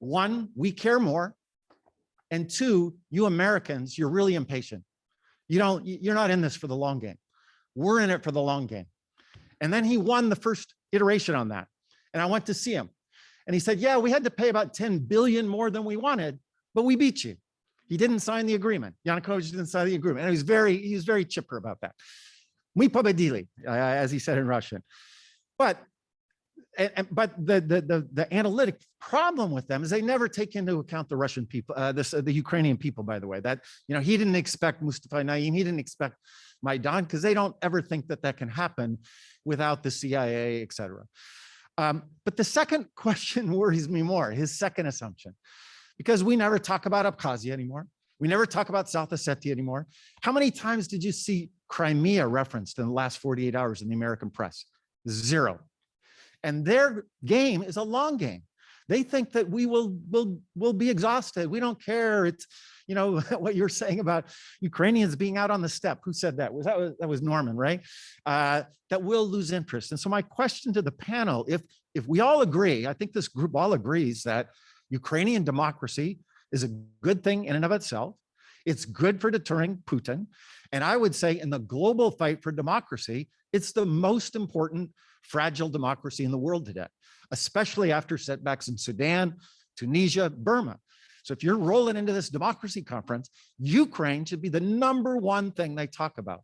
1, we care more. And 2, you Americans, you're really impatient. You're not in this for the long game. We're in it for the long game. And then he won the first iteration on that. And I went to see him. And he said, yeah, we had to pay about 10 billion more than we wanted, but we beat you. He didn't sign the agreement. Yanukovych didn't sign the agreement. And he was very chipper about that. Мы победили, as he said in Russian. But the analytic problem with them is they never take into account the Russian people, the Ukrainian people, by the way. That, he didn't expect Mustafa Naim, he didn't expect Maidan, because they don't ever think that can happen without the CIA, et cetera. But the second question worries me more, his second assumption, because we never talk about Abkhazia anymore. We never talk about South Ossetia anymore. How many times did you see Crimea referenced in the last 48 hours in the American press? 0. And their game is a long game. They think that we will be exhausted. We don't care. It's, what you're saying about Ukrainians being out on the steppe. Who said that? That was Norman, right? That we'll lose interest. And so my question to the panel, if we all agree, I think this group all agrees that Ukrainian democracy is a good thing in and of itself. It's good for deterring Putin. And I would say in the global fight for democracy, it's the most important fragile democracy in the world today, especially after setbacks in Sudan, Tunisia, Burma. So if you're rolling into this democracy conference, Ukraine should be the #1 thing they talk about.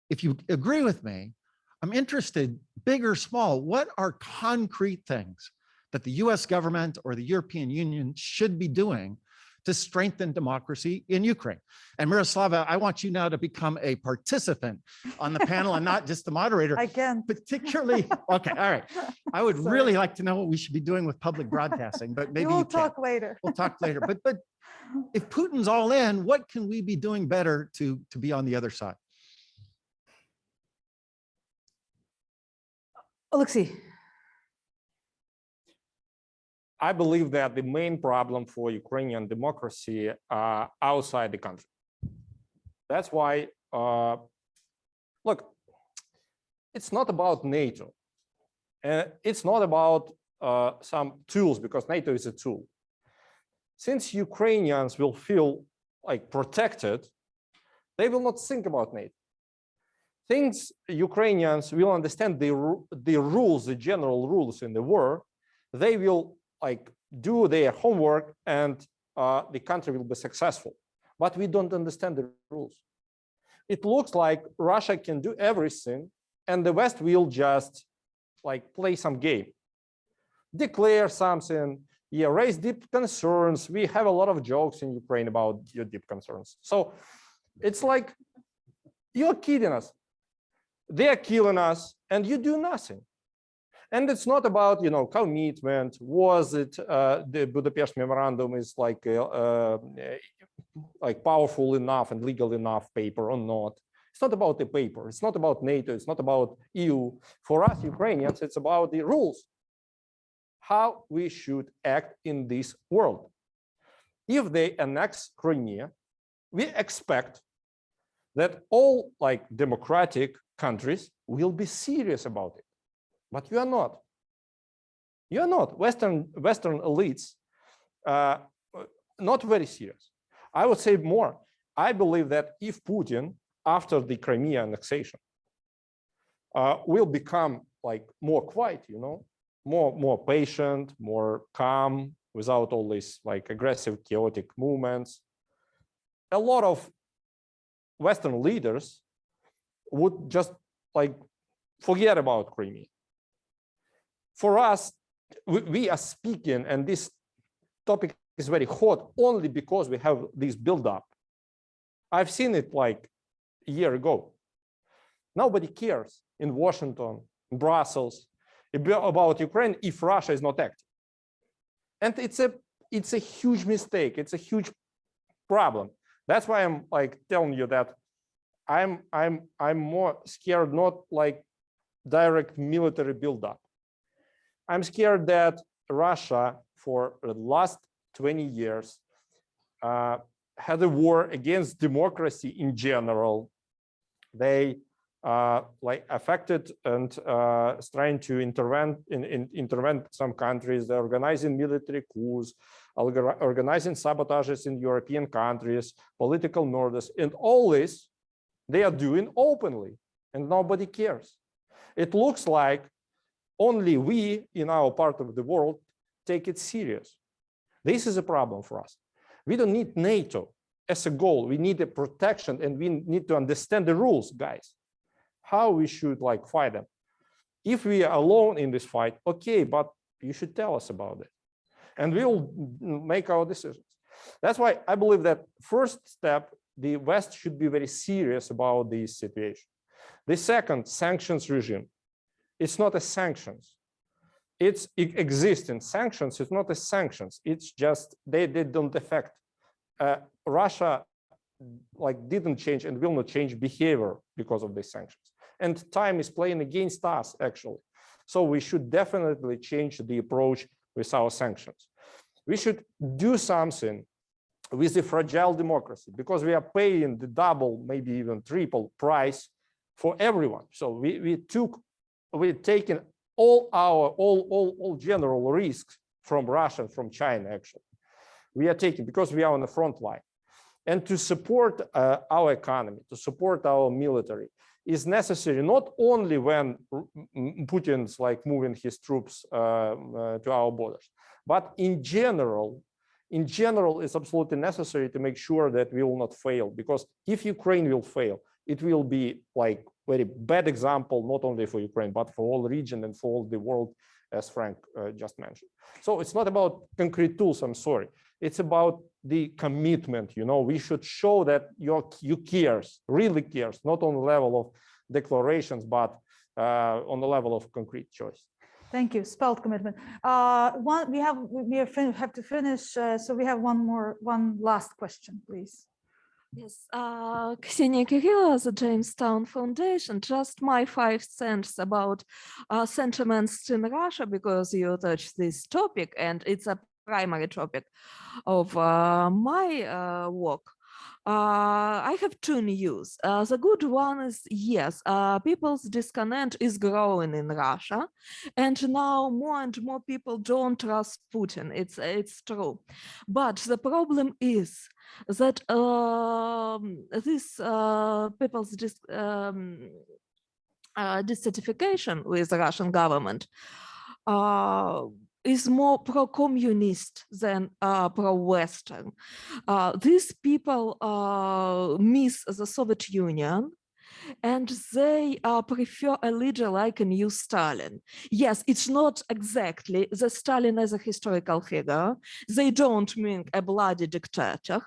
If you agree with me, I'm interested, big or small, what are concrete things that the US government or the European Union should be doing to strengthen democracy in Ukraine? And Miroslava, I want you now to become a participant on the panel and not just the moderator. I can. Particularly, okay, all right. I would really like to know what we should be doing with public broadcasting, but maybe We'll you talk can't. later. We'll talk later. But if Putin's all in, what can we be doing better to be on the other side? Alexei. I believe that the main problem for Ukrainian democracy are outside the country. That's why, look, it's not about NATO. It's not about some tools, because NATO is a tool. Since Ukrainians will feel like protected, they will not think about NATO. Things Ukrainians will understand the rules, the general rules in the war, they will like do their homework and the country will be successful. But we don't understand the rules. It looks like Russia can do everything and the West will just like play some game, declare something, yeah, raise deep concerns. We have a lot of jokes in Ukraine about your deep concerns. So it's like, you're kidding us. They're killing us and you do nothing. And it's not about, you know, commitment. Was it the Budapest Memorandum is like powerful enough and legal enough paper or not? It's not about the paper. It's not about NATO. It's not about EU. For us Ukrainians, it's about the rules. How we should act in this world. If they annex Crimea, we expect that all like democratic countries will be serious about it. But you are not. You are not. Western elites not very serious. I would say more. I believe that if Putin, after the Crimea annexation, will become like more quiet, you know, more patient, more calm, without all these like aggressive, chaotic movements, a lot of Western leaders would just like forget about Crimea. For us, we are speaking, and this topic is very hot only because we have this buildup. I've seen it like a year ago. Nobody cares in Washington, in Brussels, about Ukraine if Russia is not active. And it's a huge mistake. It's a huge problem. That's why I'm like telling you that I'm more scared, not like direct military buildup. I'm scared that Russia, for the last 20 years, had a war against democracy in general. They like affected and trying to intervene some countries. They're organizing military coups, organizing sabotages in European countries, political murders, and all this they are doing openly, and nobody cares. It looks like only we in our part of the world take it serious. This is a problem for us. We don't need NATO as a goal. We need a protection, and we need to understand the rules, guys, how we should like fight them. If we are alone in this fight, okay, but you should tell us about it, and we'll make our decisions. That's why I believe that first step, the West should be very serious about this situation. The second, sanctions regime. It's not a sanctions. It's existing sanctions. It's not a sanctions. It's just they don't affect. Russia like didn't change and will not change behavior because of these sanctions. And time is playing against us actually. So we should definitely change the approach with our sanctions. We should do something with the fragile democracy because we are paying the double, maybe even triple price for everyone. So we're taking all general risks from Russia and from China, actually. We are taking because we are on the front line. And to support our economy, to support our military is necessary not only when Putin's like moving his troops to our borders, but in general, it's absolutely necessary to make sure that we will not fail, because if Ukraine will fail, it will be like very bad example, not only for Ukraine, but for all region and for all the world, as Frank just mentioned. So it's not about concrete tools, I'm sorry. It's about the commitment, you know, we should show that you cares, really cares, not on the level of declarations, but on the level of concrete choice. Thank you. Spelled commitment. We have to finish. So we have one last question, please. Yes, Ksenia Kirillova, the Jamestown Foundation. Just my 5 cents about sentiments in Russia, because you touched this topic and it's a primary topic of my work. I have 2 news. The good one is, yes, people's discontent is growing in Russia, and now more and more people don't trust Putin. It's true, but the problem is that this people's dissatisfaction with the Russian government is more pro-communist than pro-Western. These people miss the Soviet Union, and they prefer a leader like a new Stalin. Yes, it's not exactly the Stalin as a historical figure. They don't mean a bloody dictator.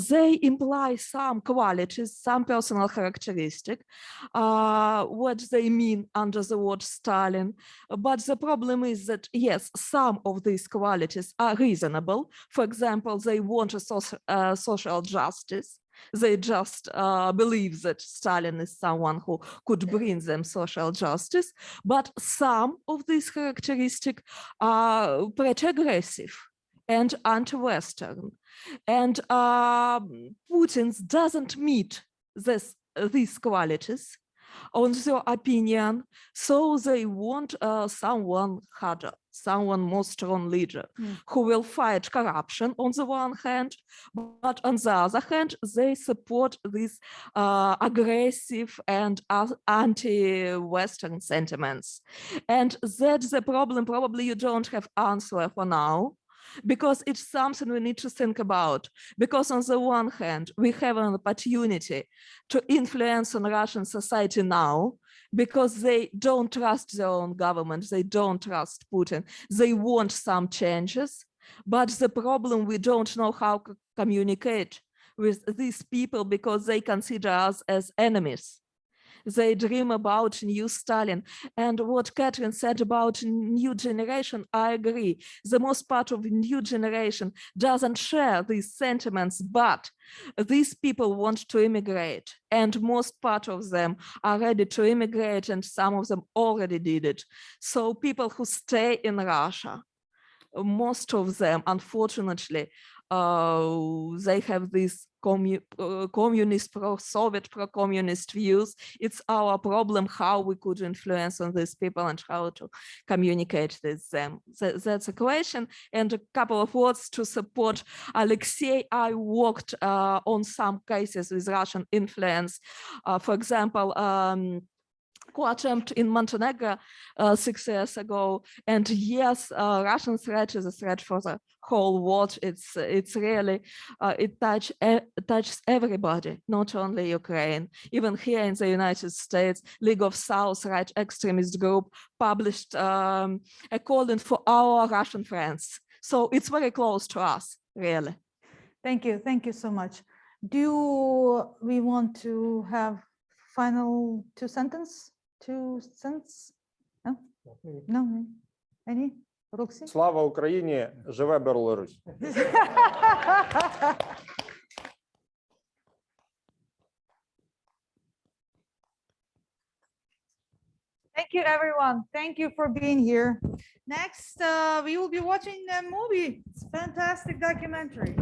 They imply some qualities, some personal characteristic, what they mean under the word Stalin. But the problem is that, yes, some of these qualities are reasonable. For example, they want a social justice. They just believe that Stalin is someone who could bring them social justice. But some of these characteristics are pretty aggressive and anti-Western. And Putin doesn't meet these qualities on their opinion, so they want someone harder, someone more strong leader who will fight corruption on the one hand, but on the other hand, they support these aggressive and anti-Western sentiments. And that's the problem. Probably you don't have answer for now, because it's something we need to think about. Because on the one hand, we have an opportunity to influence on Russian society now, because they don't trust their own government, they don't trust Putin, they want some changes. But the problem, we don't know how to communicate with these people because they consider us as enemies. They dream about new Stalin. And what Catherine said about new generation, I agree. The most part of the new generation doesn't share these sentiments, but these people want to immigrate. And most part of them are ready to immigrate, and some of them already did it. So people who stay in Russia, most of them, unfortunately, they have these communist, pro-Soviet, pro-communist views. It's our problem how we could influence on these people and how to communicate with them. That's a question. And a couple of words to support Alexei. I worked on some cases with Russian influence. For example, coup attempt in Montenegro 6 years ago. And yes, Russian threat is a threat for the whole world. It's really, it touches everybody, not only Ukraine. Even here in the United States, League of South right extremist group published a calling for our Russian friends. So it's very close to us, really. Thank you so much. Do we want to have final 2 sentences? 2 cents? No? No? Any? Roxy? Слава Україні, живе Білорусь. Thank you, everyone. Thank you for being here. Next, we will be watching a movie. It's a fantastic documentary.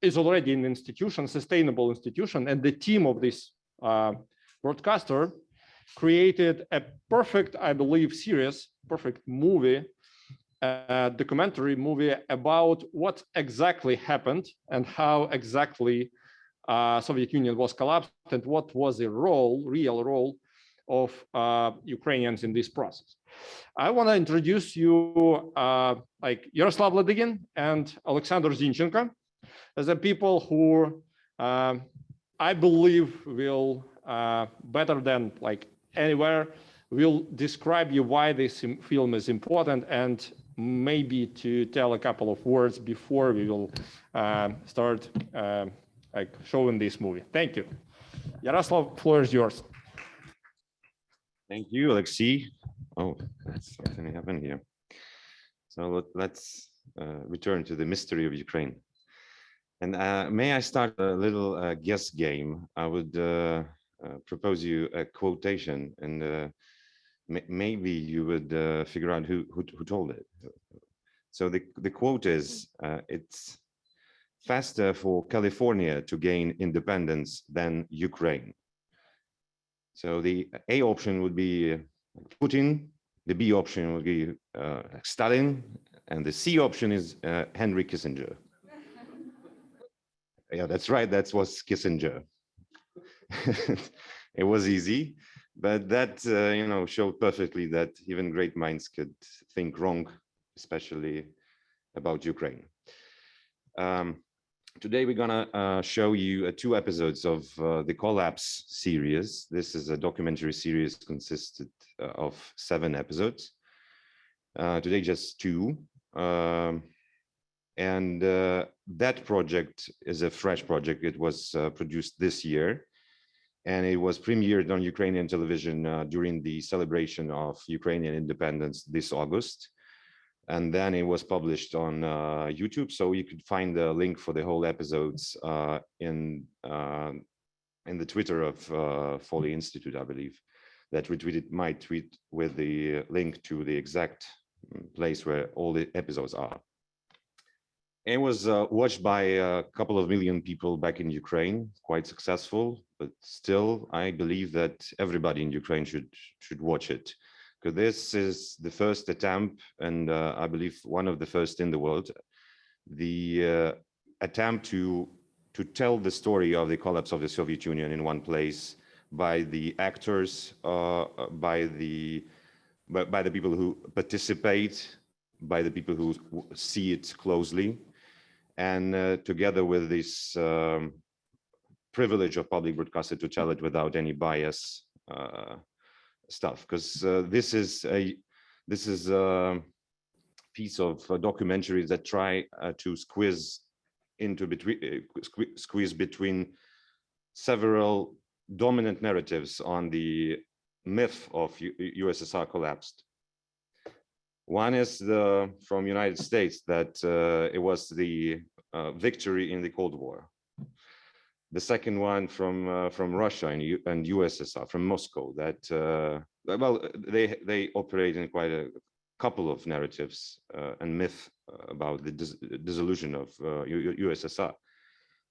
is already an institution, sustainable institution, and the team of this broadcaster created a perfect, I believe, series, perfect movie, documentary movie about what exactly happened and how exactly Soviet Union was collapsed and what was the role, real role of Ukrainians in this process. I want to introduce you like Yaroslav Ladygin and Alexander Zinchenko as the people who I believe will better than like anywhere will describe you why this film is important and maybe to tell a couple of words before we will start like showing this movie. Thank you. Yaroslav, floor is yours. Thank you, Alexei. Oh, that's something happened here. So let's return to the mystery of Ukraine. And may I start a little guess game? I would propose you a quotation, and maybe you would figure out who told it. So the quote is, it's faster for California to gain independence than Ukraine. So the A option would be Putin, the B option would be Stalin, and the C option is Henry Kissinger. Yeah, that's right, that was Kissinger. It was easy, but that you know, showed perfectly that even great minds could think wrong, especially about Ukraine. Today we're gonna show you 2 episodes of the Collapse series. This is a documentary series consisted of 7 episodes. Today just 2. And that project is a fresh project. It was produced this year, and it was premiered on Ukrainian television during the celebration of Ukrainian independence this August. And then it was published on YouTube, so you could find the link for the whole episodes in the Twitter of Foley Institute, I believe, that retweeted my tweet with the link to the exact place where all the episodes are. It was watched by a couple of million people back in Ukraine, quite successful, but still, I believe that everybody in Ukraine should watch it, because this is the first attempt, and I believe one of the first in the world, the attempt to tell the story of the collapse of the Soviet Union in one place by the actors, by the people who participate, by the people who see it closely, and together with this privilege of public broadcaster to tell it without any bias stuff, because this is a piece of documentaries that try to squeeze between several dominant narratives on the myth of USSR collapsed. One is from United States, that it was the victory in the Cold War. The second one from Russia and USSR, from Moscow, that well, they operate in quite a couple of narratives and myth about the dissolution of USSR.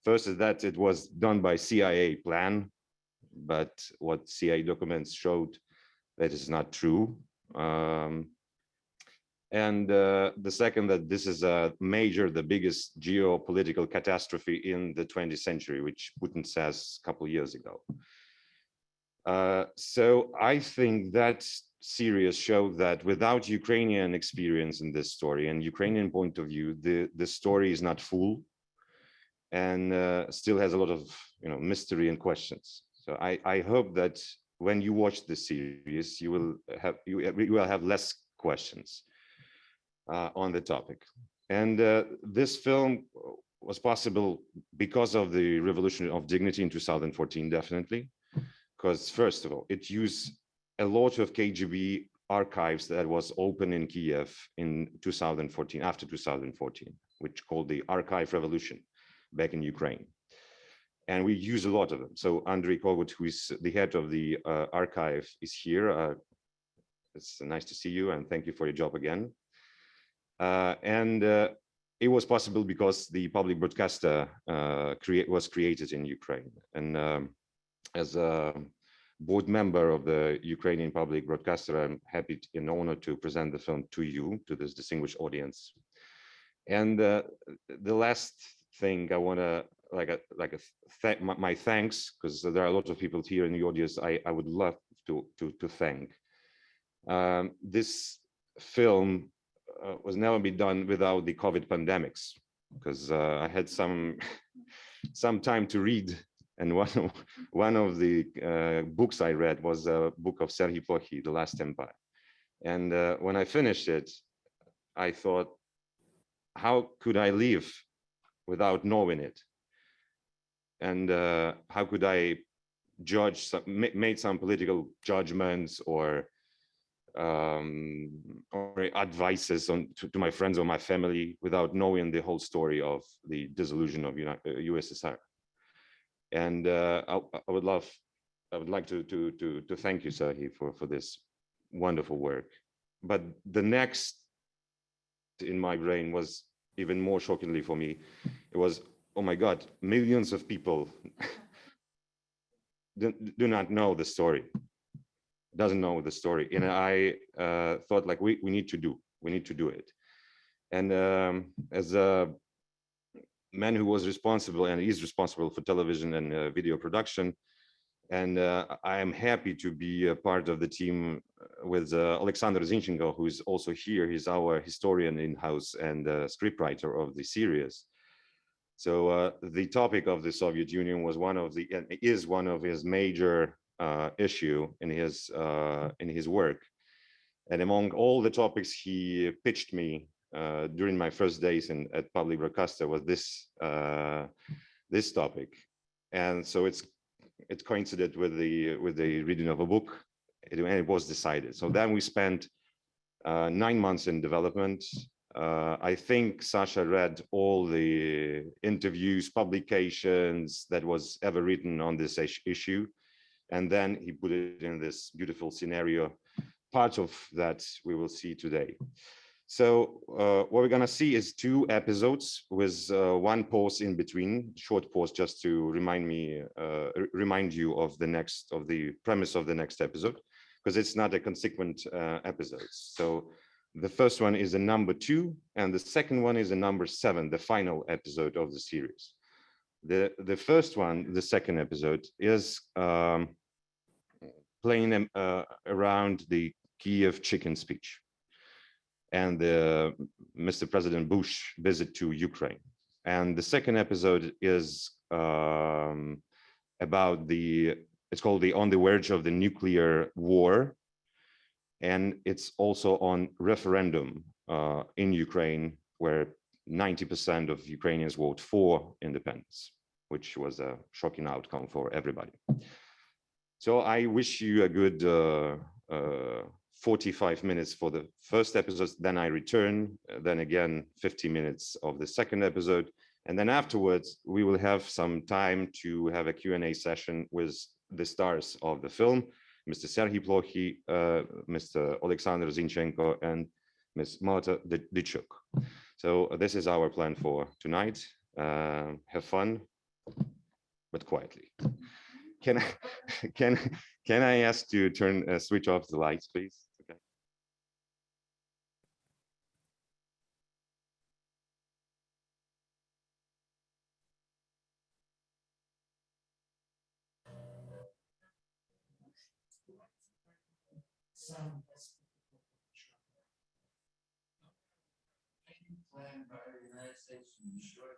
First is that it was done by CIA plan, but what CIA documents showed that is not true. And the second, that this is the biggest geopolitical catastrophe in the 20th century, which Putin says a couple of years ago. So I think that series showed that without Ukrainian experience in this story and Ukrainian point of view, the story is not full and still has a lot of mystery and questions. So I hope that when you watch this series, you will have less questions on the topic. And this film was possible because of the Revolution of Dignity in 2014, definitely. Because first of all, it used a lot of KGB archives that was open in Kiev in 2014, after 2014, which called the Archive Revolution back in Ukraine. And we use a lot of them. So Andrei Kogut, who is the head of the archive, is here. It's nice to see you, and thank you for your job again. And it was possible because the public broadcaster was created in Ukraine. And as a board member of the Ukrainian public broadcaster, I'm happy and honored to present the film to you, to this distinguished audience. And the last thing I want to my thanks, because there are a lot of people here in the audience I would love to thank. This film was never be done without the COVID pandemics, because I had some time to read, and one of the books I read was a book of Serhiy Plokhy, The Last Empire. And when I finished it, I thought, how could I live without knowing it? And how could I judge, made some political judgments or advices to my friends or my family without knowing the whole story of the dissolution of USSR. And I would like to thank you, Serhiy, for this wonderful work. But the next in my brain was even more shockingly for me. It was, oh my God, millions of people do not know the story, doesn't know the story. And I thought, like, we need to do it. And as a man who was responsible and is responsible for television and video production, and I am happy to be a part of the team with Alexander Zinchenko, who is also here. He's our historian in-house and scriptwriter of the series. So the topic of the Soviet Union was is one of his major issue in his work. And among all the topics he pitched me during my first days at public broadcaster was this topic. And so it coincided with the reading of a book, and it was decided. So then we spent 9 months in development. I think Sasha read all the interviews, publications that was ever written on this issue. And then he put it in this beautiful scenario, part of that we will see today. So what we're gonna see is 2 episodes with 1 pause in between, short pause, just to remind you of the premise of the next episode, because it's not a consequent episode. So the first one is a number 2, and the second one is a number 7, the final episode of the series. The first one, the second episode, is playing around the Kiev chicken speech and Mr. President Bush visit to Ukraine. And the second episode is about it's called On the Verge of the Nuclear War. And it's also on referendum in Ukraine, where 90% of Ukrainians vote for independence, which was a shocking outcome for everybody. So I wish you a good 45 minutes for the first episode, then I return, then again 50 minutes of the second episode, and then afterwards we will have some time to have a Q&A session with the stars of the film, Mr. Serhiy Plokhy, Mr. Alexander Zinchenko, and Ms. Marta Dychuk. So this is our plan for tonight. Have fun, but quietly. Can I ask to switch off the lights, please? Okay. Planned by the United States to destroy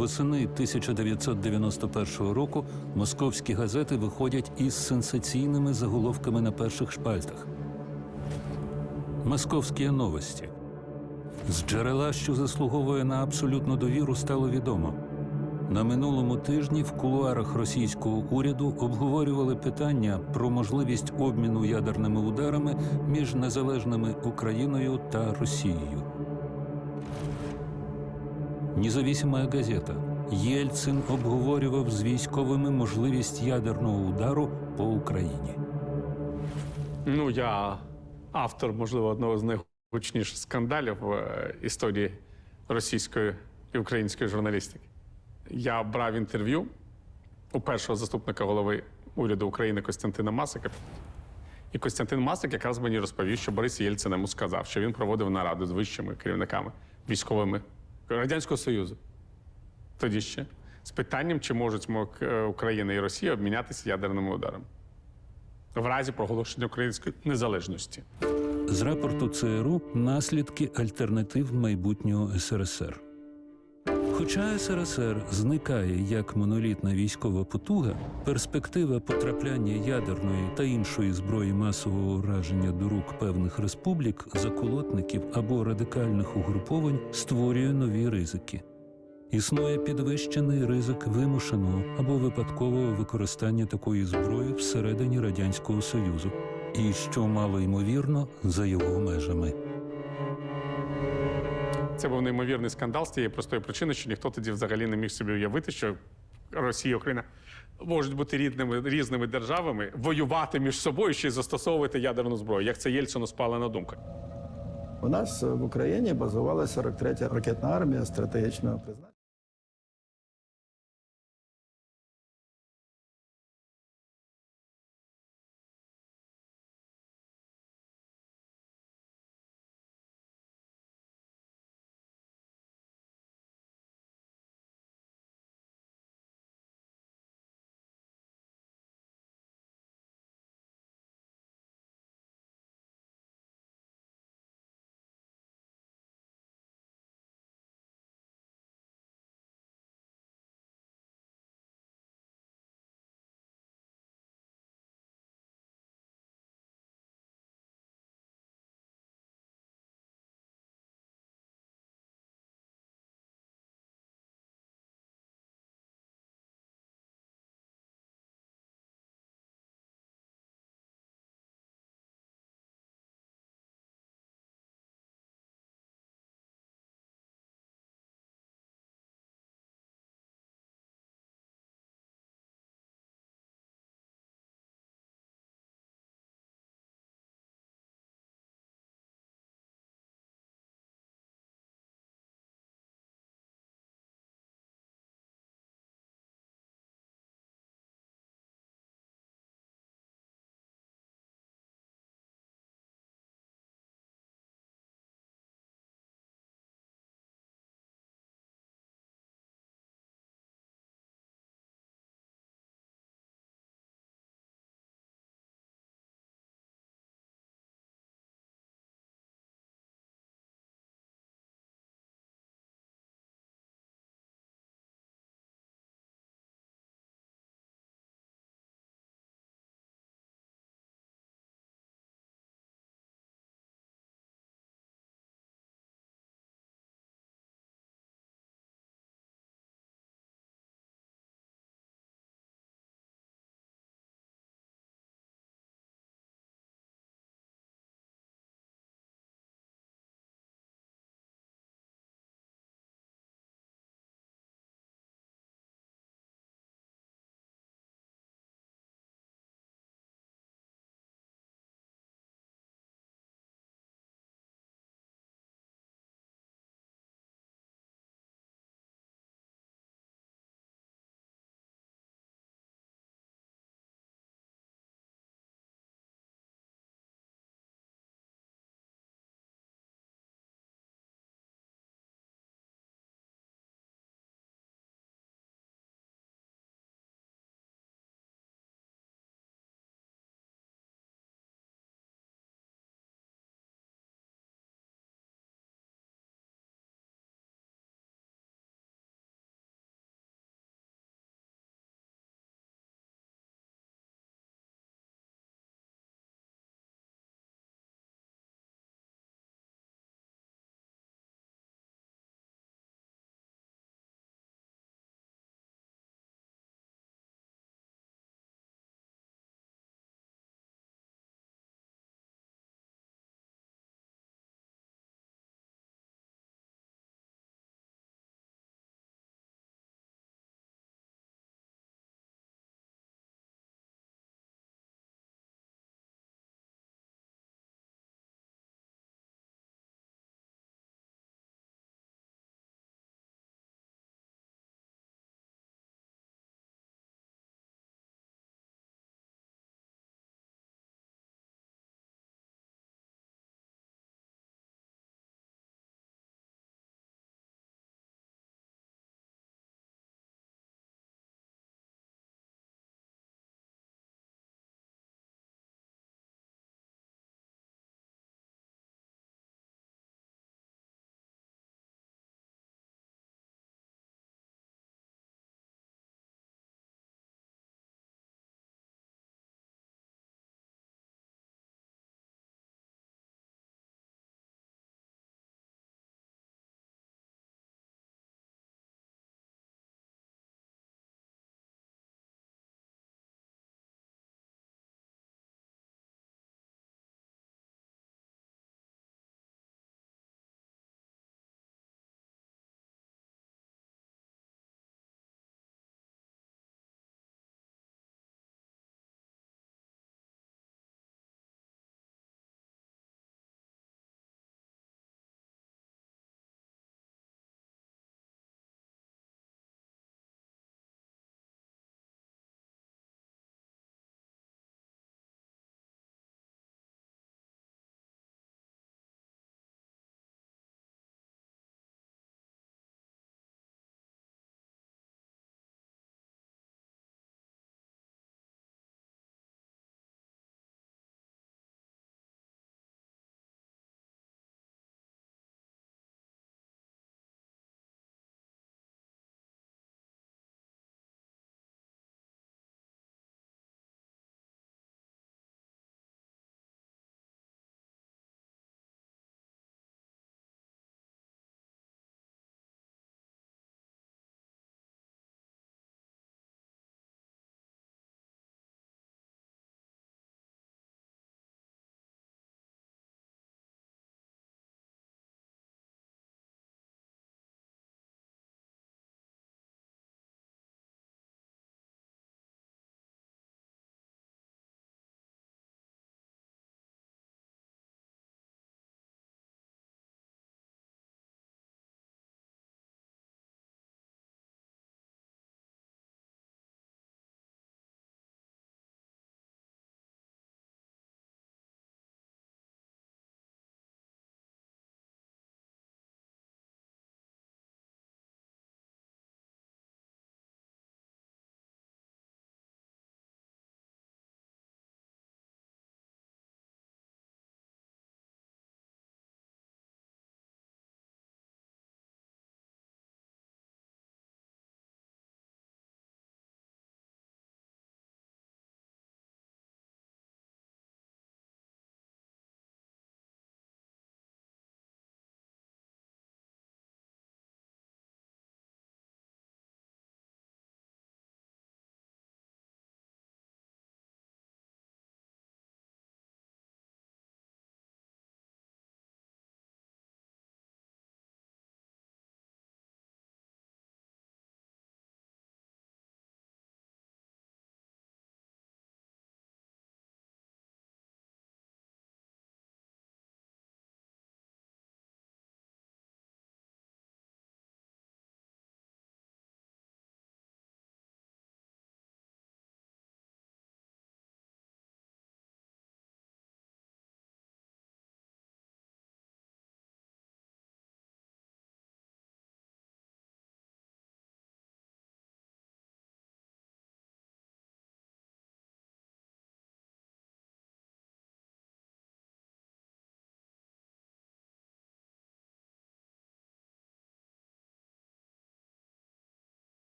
Восени 1991 року московські газети виходять із сенсаційними заголовками на перших шпальтах. Московські новості. З джерела, що заслуговує на абсолютну довіру, стало відомо. На минулому тижні в кулуарах російського уряду обговорювали питання про можливість обміну ядерними ударами між незалежними Україною та Росією. Независимая газета. Єльцин обговорював з військовими можливість ядерного удару по Україні. Ну, я автор, можливо, одного з найгучніших скандалів в історії російської і української журналістики. Я брав інтерв'ю у першого заступника голови уряду України Костянтина Масика. І Костянтин Масик якраз мені розповів, що Борис Єльцин йому сказав, що він проводив нараду з вищими керівниками військовими Радянського Союзу. Тоді ще. З питанням, чи можуть Україна і Росія обмінятися ядерними ударами в разі проголошення української незалежності. З рапорту ЦРУ наслідки альтернатив майбутнього СРСР. Хоча СРСР зникає як монолітна військова потуга, перспектива потрапляння ядерної та іншої зброї масового ураження до рук певних республік, заколотників або радикальних угруповань створює нові ризики. Існує підвищений ризик вимушеного або випадкового використання такої зброї всередині Радянського Союзу, і, що мало ймовірно, за його межами. Це був неймовірний скандал з тієї простої причини, що ніхто тоді взагалі не міг собі уявити, що Росія і Україна можуть бути різними державами, воювати між собою ще й застосовувати ядерну зброю, як це Єльцину спала на думку. У нас в Україні базувалася 43-я ракетна армія стратегічного призначення.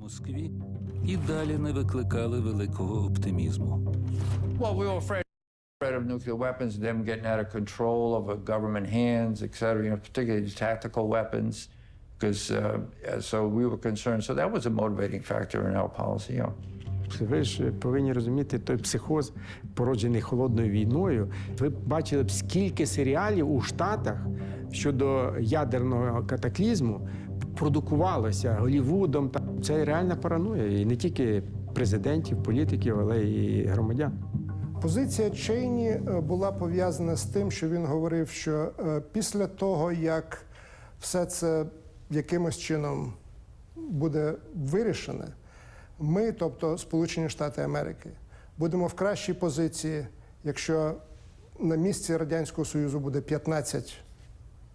Москві і далі не викликали великого оптимізму. Well, we were afraid of nuclear weapons, them getting out of control of government hands, et cetera, you know, particularly tactical weapons, because so we were concerned. So that was a motivating factor in our policy. You know. Ви ж повинні розуміти той психоз, породжений холодною війною. Ви бачили б, скільки серіалів у Штатах щодо ядерного катаклізму продукувалося Голлівудом. Це реальна параноя. І не тільки президентів, політиків, але і громадян. Позиція Чейні була пов'язана з тим, що він говорив, що після того, як все це якимось чином буде вирішене, ми, тобто Сполучені Штати Америки, будемо в кращій позиції, якщо на місці Радянського Союзу буде 15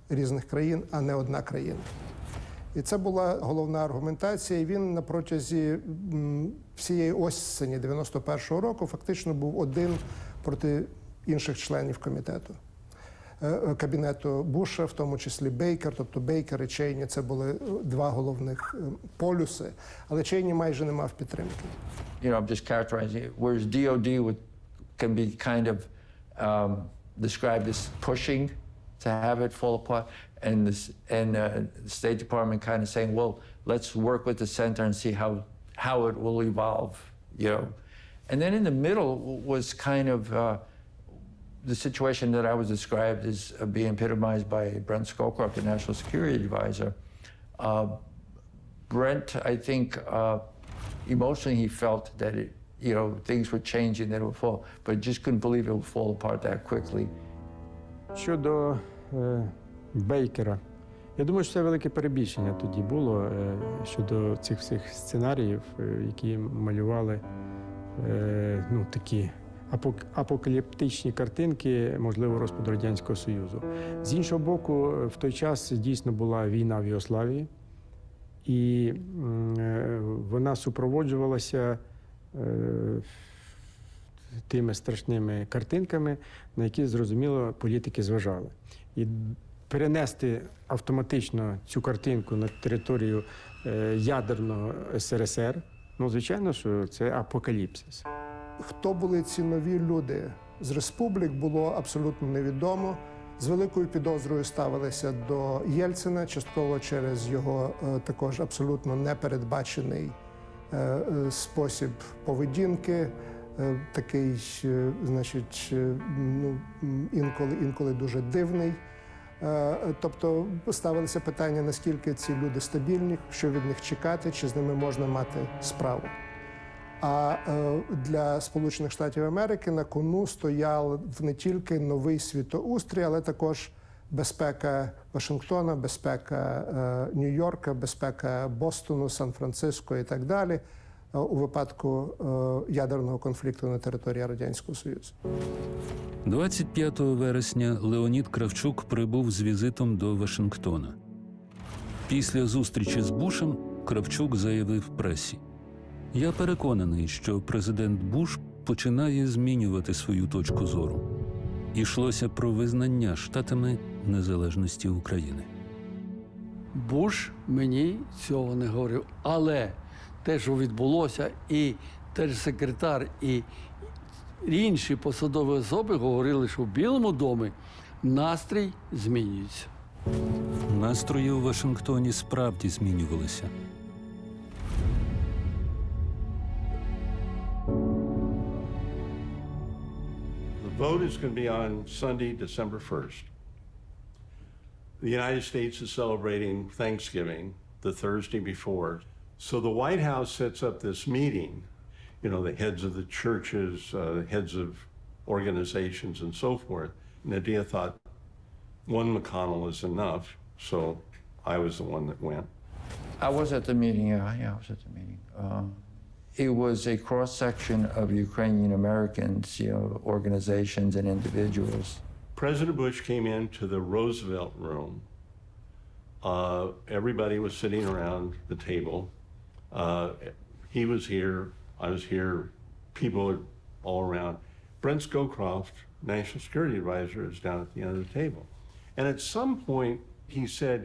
різних країн, а не одна країна. І це була головна аргументація, і він на протязі всієї осені 91-го року фактично був один проти інших членів кабінету Буша, в тому числі Бейкер, тобто Бейкер і Чейні – це були два головних полюси, але Чейні майже не мав підтримки. You know, I'm just characterizing it. Whereas DOD can be kind of described as pushing to have it fall apart, and the State Department kind of saying, well, let's work with the center and see how it will evolve, you know. And then in the middle was kind of the situation that I was described as being epitomized by Brent Scowcroft, the National Security Advisor. Brent, I think, emotionally he felt that things were changing, that it would fall, but just couldn't believe it would fall apart that quickly. Щодо Бейкера, я думаю, що це велике перебільшення тоді було щодо цих всіх сценаріїв, які малювали такі апокаліптичні картинки, можливо, розпаду Радянського Союзу. З іншого боку, в той час дійсно була війна в Югославії, і вона супроводжувалася тими страшними картинками, на які, зрозуміло, політики зважали. І перенести автоматично цю картинку на територію ядерного СРСР, звичайно, що це апокаліпсис. Хто були ці нові люди з республік, було абсолютно невідомо. З великою підозрою ставилися до Єльцина, частково через його також абсолютно непередбачений спосіб поведінки, такий, значить, інколи дуже дивний. Тобто ставилися питання, наскільки ці люди стабільні, що від них чекати, чи з ними можна мати справу. А для Сполучених Штатів Америки на кону стояв не тільки новий світоустрій, але також безпека Вашингтона, безпека Нью-Йорка, безпека Бостону, Сан-Франциско і так далі у випадку ядерного конфлікту на території Радянського Союзу. 25 вересня Леонід Кравчук прибув з візитом до Вашингтона. Після зустрічі з Бушем Кравчук заявив пресі: «Я переконаний, що президент Буш починає змінювати свою точку зору». Йшлося про визнання Штатами незалежності України. Буш мені цього не говорив, але те, що відбулося, і держсекретар, і інші посадові особи говорили, що в Білому домі настрій змінюється. Настрої у Вашингтоні справді змінювалися. The vote is going to be on Sunday, December 1st. The United States is celebrating Thanksgiving the Thursday before. So the White House sets up this meeting, the heads of the churches, the heads of organizations and so forth. Nadia thought one McConnell is enough, so I was the one that went. I was at the meeting, yeah, I was at the meeting. It was a cross-section of Ukrainian Americans, organizations and individuals. President Bush came into the Roosevelt room. Everybody was sitting around the table. He was here, I was here, people all around. Brent Scowcroft, National Security Advisor, is down at the end of the table. And at some point, he said,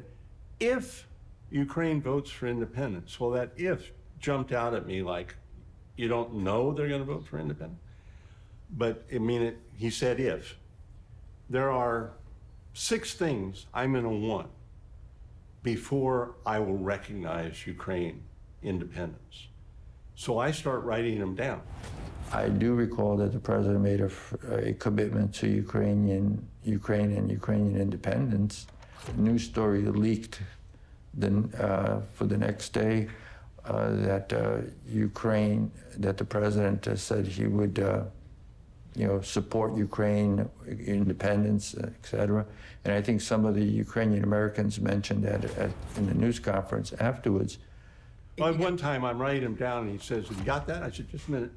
if Ukraine votes for independence, well, that if jumped out at me like, you don't know they're going to vote for independence? But I mean, he said if. There are 6 things I'm going to want before I will recognize Ukraine independence. So I start writing them down. I do recall that the president made a commitment to Ukraine and Ukrainian independence. A news story leaked for the next day that the president said he would, support Ukraine independence, etc. And I think some of the Ukrainian Americans mentioned that in the news conference afterwards. Well, one time I'm writing him down and he says, "You got that?" I said, "Just a minute,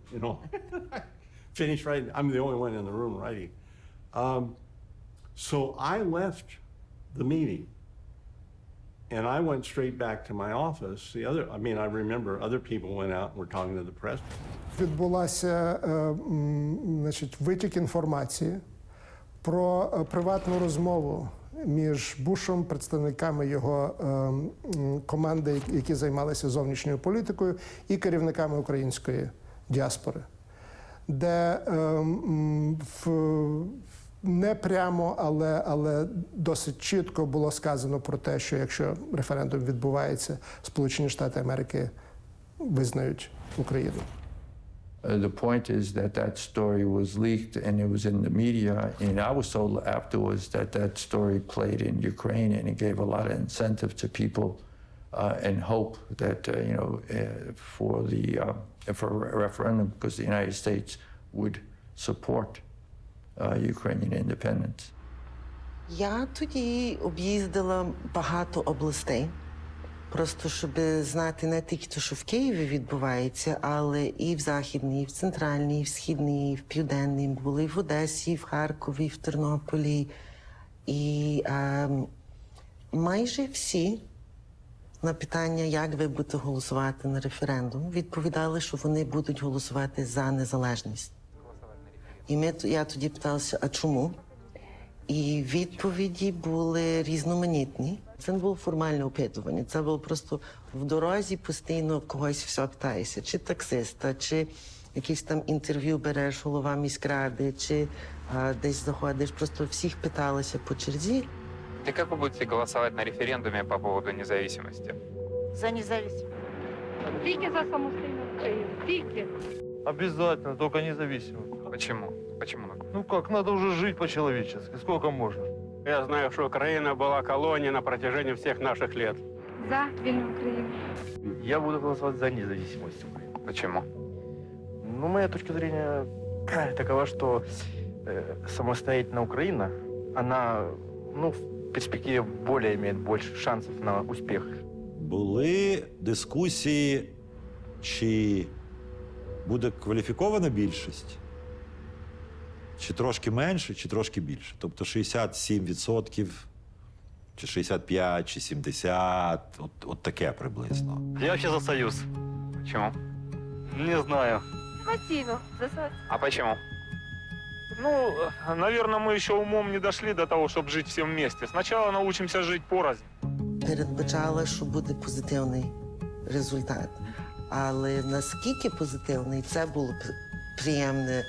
Finish writing. I'm the only one in the room writing. So I left the meeting and I went straight back to my office. I remember other people went out and were talking to the press. Відбулася, витік інформації про приватну розмову між Бушем, представниками його команди, які займалися зовнішньою політикою, і керівниками української діаспори, де не прямо, але досить чітко було сказано про те, що якщо референдум відбувається, Сполучені Штати Америки визнають Україну. The point is that story was leaked and it was in the media, and I was told afterwards that story played in Ukraine, and it gave a lot of incentive to people and hope that for a referendum, because the United States would support Ukrainian independence. Я тоді об'їздила багато областей. Просто щоб знати не тільки те, що в Києві відбувається, але і в Західній, і в Центральній, і в Східній, і в Південній. Були і в Одесі, і в Харкові, і в Тернополі. І майже всі на питання, як ви будете голосувати на референдум, відповідали, що вони будуть голосувати за незалежність. І я тоді питалася, а чому? І відповіді були різноманітні. Це не було формальне опитування, це було просто в дорозі постійно когось все питаєшся. Чи таксиста, чи якісь там інтерв'ю береш, голова міськради, чи десь заходиш, просто всіх питалися по черзі. И как вы будете голосовать на референдуме по поводу независимости? За независимость. Тільки за самостійну Україну, тільки. Обязательно, только независимо. Почему? Почему? Ну как, надо уже жить по-человечески, сколько можно. Я знаю, что Украина была колонией на протяжении всех наших лет. За вільну Україну. Я буду голосовать за независимость Украины. Почему? Ну, моя точка зрения такова, что самостоятельная Украина, она, в перспективе имеет больше шансов на успех. Були дискусії, чи буде кваліфікована більшість, чи трошки менше, чи трошки більше. Тобто 67%, чи 65%, чи 70%, от таке приблизно. Я вообще за союз. Почему? Не знаю. Спасибо за союз. А почему? Наверное, мы еще умом не дошли до того, чтобы жить всем вместе. Сначала научимся жить порознь. Передбачала, що буде позитивний результат. Але наскільки позитивний, це було приємне,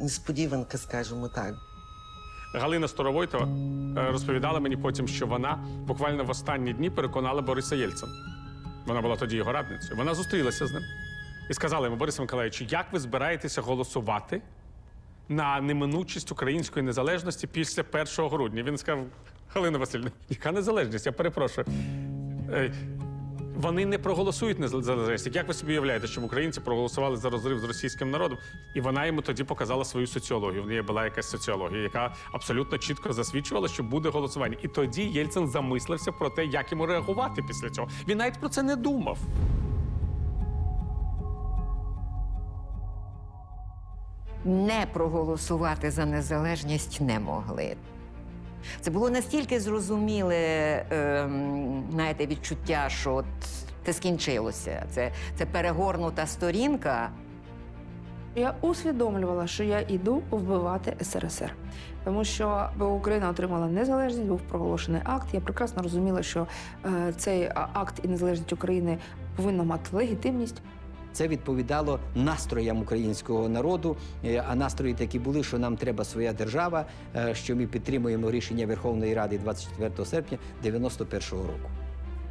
несподіванка, скажімо так. Галина Старовойтова розповідала мені потім, що вона буквально в останні дні переконала Бориса Єльцина. Вона була тоді його радницею. Вона зустрілася з ним і сказала йому: Борисе Миколаївичу, як ви збираєтеся голосувати на неминучість української незалежності після 1 грудня? Він сказав: Галина Васильівна, яка незалежність? Я перепрошую. Вони не проголосують незалежність. Як ви собі уявляєте, щоб українці проголосували за розрив з російським народом? І вона йому тоді показала свою соціологію. В неї була якась соціологія, яка абсолютно чітко засвідчувала, що буде голосування. І тоді Єльцин замислився про те, як йому реагувати після цього. Він навіть про це не думав. Не проголосувати за незалежність не могли. Це було настільки зрозуміле, знаєте, відчуття, що це скінчилося. Це перегорнута сторінка. Я усвідомлювала, що я йду вбивати СРСР. Тому що Україна отримала незалежність, був проголошений акт. Я прекрасно розуміла, що цей акт і незалежність України повинна мати легітимність. Це відповідало настроям українського народу, а настрої такі були, що нам треба своя держава, що ми підтримуємо рішення Верховної Ради 24 серпня 91-го року.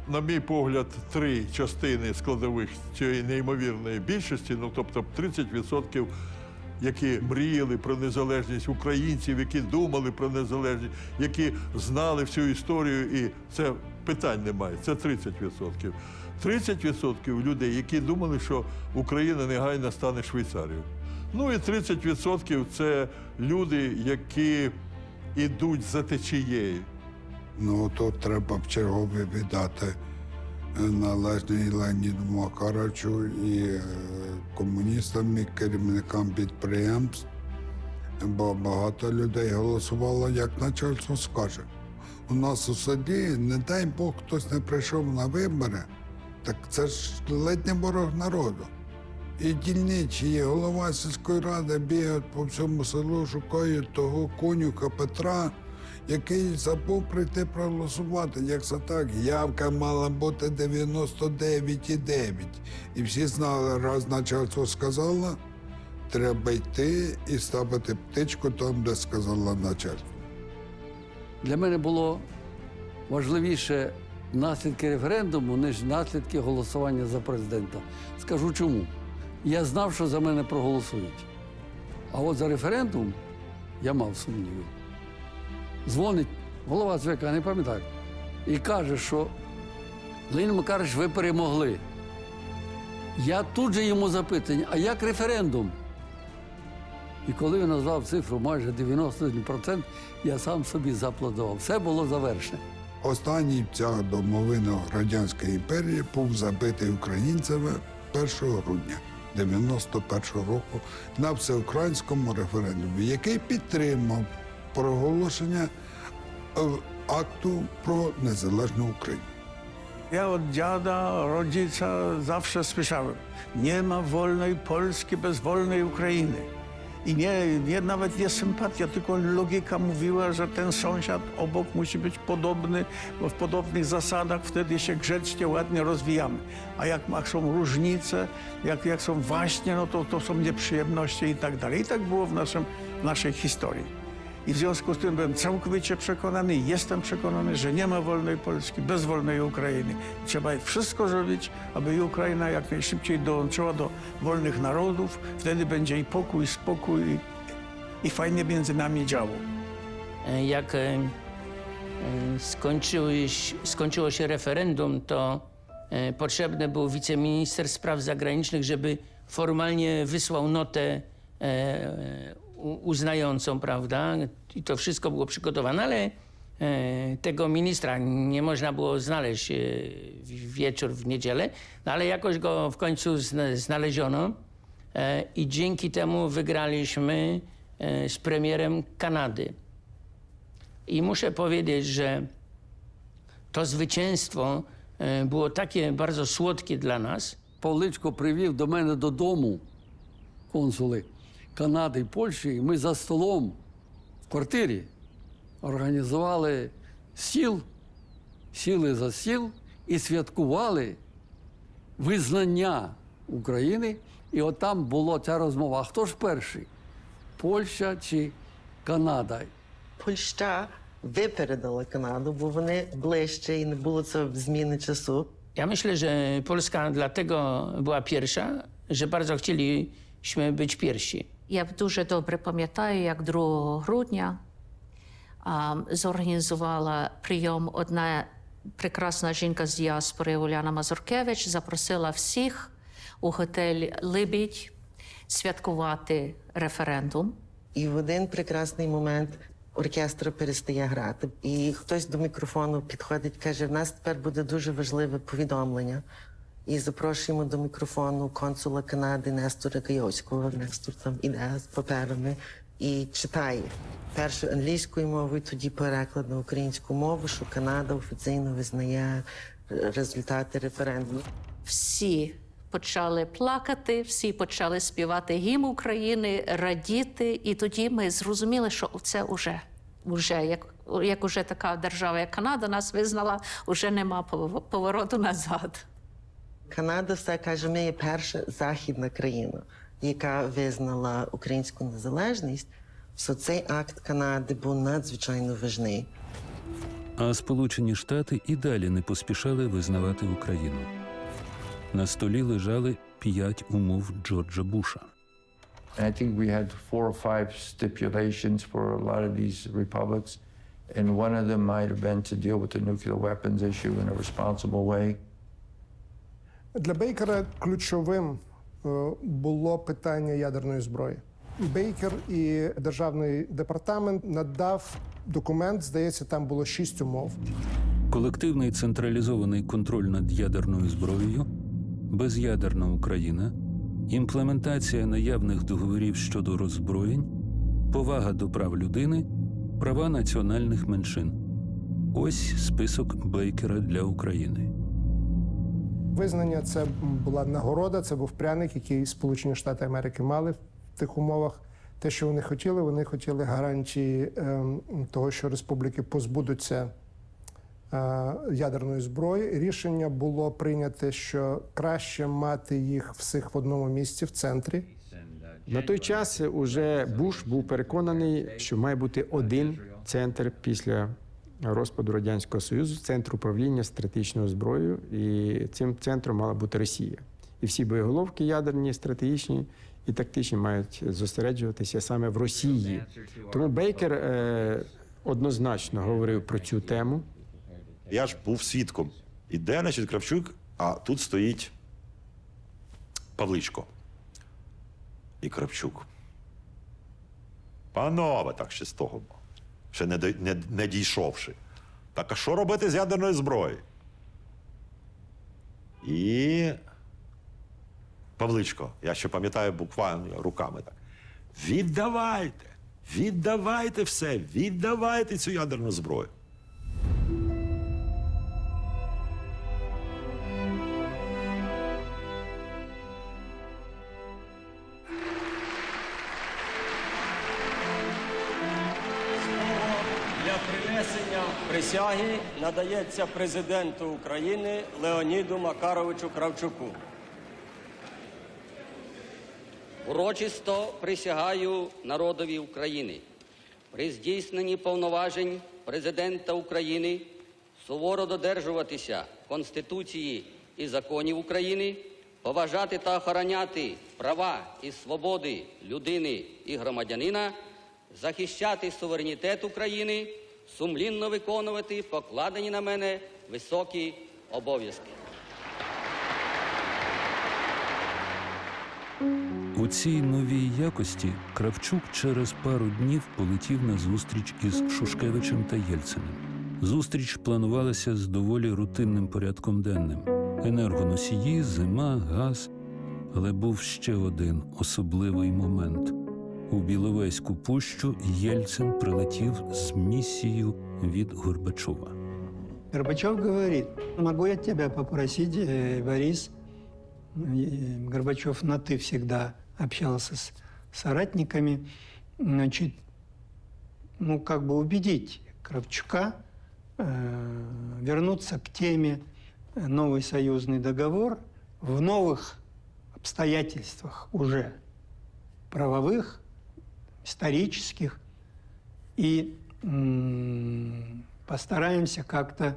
На мій погляд, три частини складових цієї неймовірної більшості, ну тобто 30%, які мріяли про незалежність українців, які думали про незалежність, які знали всю історію, і це питань немає, це 30%. 30% людей, які думали, що Україна негайно стане Швейцарією. Ну і 30% – це люди, які йдуть за течією. Ну, тут треба в чергове віддати належний Леоніду Макаровичу і комуністам, і керівникам підприємств, бо багато людей голосувало, як начальство скаже. У нас у селі, не дай Бог, хтось не прийшов на вибори, так це ж ледь не ворог народу. І дільничі, і голова сільської ради бігають по всьому селу, шукають того конюха Петра, який забув прийти проголосувати. Як це так? Явка мала бути 99,9. І всі знали, раз начальство сказало, треба йти і ставити птичку там, де сказала начальство. Для мене було важливіше наслідки референдуму, ніж наслідки голосування за президента. Скажу чому. Я знав, що за мене проголосують. А от за референдум я мав сумніви. Дзвонить голова ЦВК, не пам'ятаю, і каже, що Леонід Макарович, ви перемогли. Я тут же йому запитання, а як референдум? І коли він назвав цифру майже 91%, я сам собі зааплодував. Все було завершено. Останній ця домовина Радянської імперії був забитий українцями 1 грудня 91-го року на всеукраїнському референдумі, який підтримав проголошення акту про незалежну Україну. Ja od dziada, rodzica zawsze słyszałem, nie ma wolnej Polski bez wolnej Ukrainy. I nawet nie sympatia, tylko logika mówiła, że ten sąsiad obok musi być podobny, bo w podobnych zasadach wtedy się grzecznie, ładnie rozwijamy. A jak są różnice, jak są waśnie, no to są nieprzyjemności i tak dalej. I tak było w naszej historii. I w związku z tym byłem całkowicie przekonany, jestem przekonany, że nie ma wolnej Polski bez wolnej Ukrainy. Trzeba wszystko zrobić, aby Ukraina jak najszybciej dołączyła do wolnych narodów. Wtedy będzie i pokój, spokój i fajnie między nami działo. Jak skończyło się referendum, to potrzebny był wiceminister spraw zagranicznych, żeby formalnie wysłał notę uznającą, prawda? I to wszystko było przygotowane, ale tego ministra nie można było znaleźć w wieczór, w niedzielę, no ale jakoś go w końcu znaleziono i dzięki temu wygraliśmy z premierem Kanady. I muszę powiedzieć, że to zwycięstwo było takie bardzo słodkie dla nas. Павличко привів до мене додому консули Канади і Польщі, і ми за столом в квартирі організували стіл, сіли за стіл і святкували визнання України. І от там була ця розмова. А хто ж перший? Польща чи Канада? Польща випередила Канаду, бо вони ближче і не було це зміни часу. Ja myślę, że Polska dlatego była pierwsza, że bardzo chcieliśmy być pierwsi. Я дуже добре пам'ятаю, як 2 грудня зорганізувала прийом одна прекрасна жінка з діаспори Уляна Мазуркевич, запросила всіх у готель «Либідь» святкувати референдум. І в один прекрасний момент оркестр перестає грати. І хтось до мікрофону підходить, каже, в нас тепер буде дуже важливе повідомлення. І запрошуємо до мікрофону консула Канади Нестора Гайовського. Нестор там іде з паперами і читає. Першу англійською мовою, тоді переклад на українську мову, що Канада офіційно визнає результати референдуму. Всі почали плакати, всі почали співати гімн України, радіти. І тоді ми зрозуміли, що це як уже така держава, як Канада, нас визнала, вже нема повороту назад. Канада все каже, ми є перша західна країна, яка визнала українську незалежність. So цей акт Канади був надзвичайно важливий. А Сполучені Штати і далі не поспішали визнавати Україну. На столі лежали 5 умов Джорджа Буша. I think we had 4 or 5 stipulations for a lot of these republics, and one of them might have been to deal with the nuclear weapons issue in a responsible way. Для Бейкера ключовим було питання ядерної зброї. Бейкер і Державний департамент надав документ, здається, там було 6 умов. Колективний централізований контроль над ядерною зброєю, без'ядерна Україна, імплементація наявних договорів щодо роззброєнь, повага до прав людини, права національних меншин. Ось список Бейкера для України. Визнання – це була нагорода, це був пряник, який Сполучені Штати Америки мали в тих умовах. Те, що вони хотіли гарантії того, що республіки позбудуться ядерної зброї. Рішення було прийняте, що краще мати їх всіх в одному місці, в центрі. На той час уже Буш був переконаний, що має бути один центр після розпаду Радянського Союзу, центр управління стратегічною зброєю, і цим центром мала бути Росія. І всі боєголовки ядерні, стратегічні і тактичні мають зосереджуватися саме в Росії. Тому Бейкер однозначно говорив про цю тему. Я ж був свідком. Іде, значить, Кравчук, а тут стоїть Павличко. І Кравчук. Панове, так ще з того, ще не дійшовши. Так, а що робити з ядерною зброєю? І Павличко, я ще пам'ятаю буквально руками так. Віддавайте все, віддавайте цю ядерну зброю. Для принесення присяги надається президенту України Леоніду Макаровичу Кравчуку. Урочисто присягаю народові України при здійсненні повноважень Президента України суворо додержуватися Конституції і законів України, поважати та охороняти права і свободи людини і громадянина, захищати суверенітет України, сумлінно виконувати покладені на мене високі обов'язки. У цій новій якості Кравчук через пару днів полетів на зустріч із Шушкевичем та Єльциним. Зустріч планувалася з доволі рутинним порядком денним. Енергоносії, зима, газ. Але був ще один особливий момент. У Біловезьку пущу Єльцин прилетів з місією від Горбачова. Горбачев говорит: могу я тебя попросить, Борис? Горбачев на «ты» всегда общался с соратниками. Значит, как бы убедить Кравчука вернуться к теме «Новый союзный договор» в новых обстоятельствах уже правовых, исторических. И постараемся как-то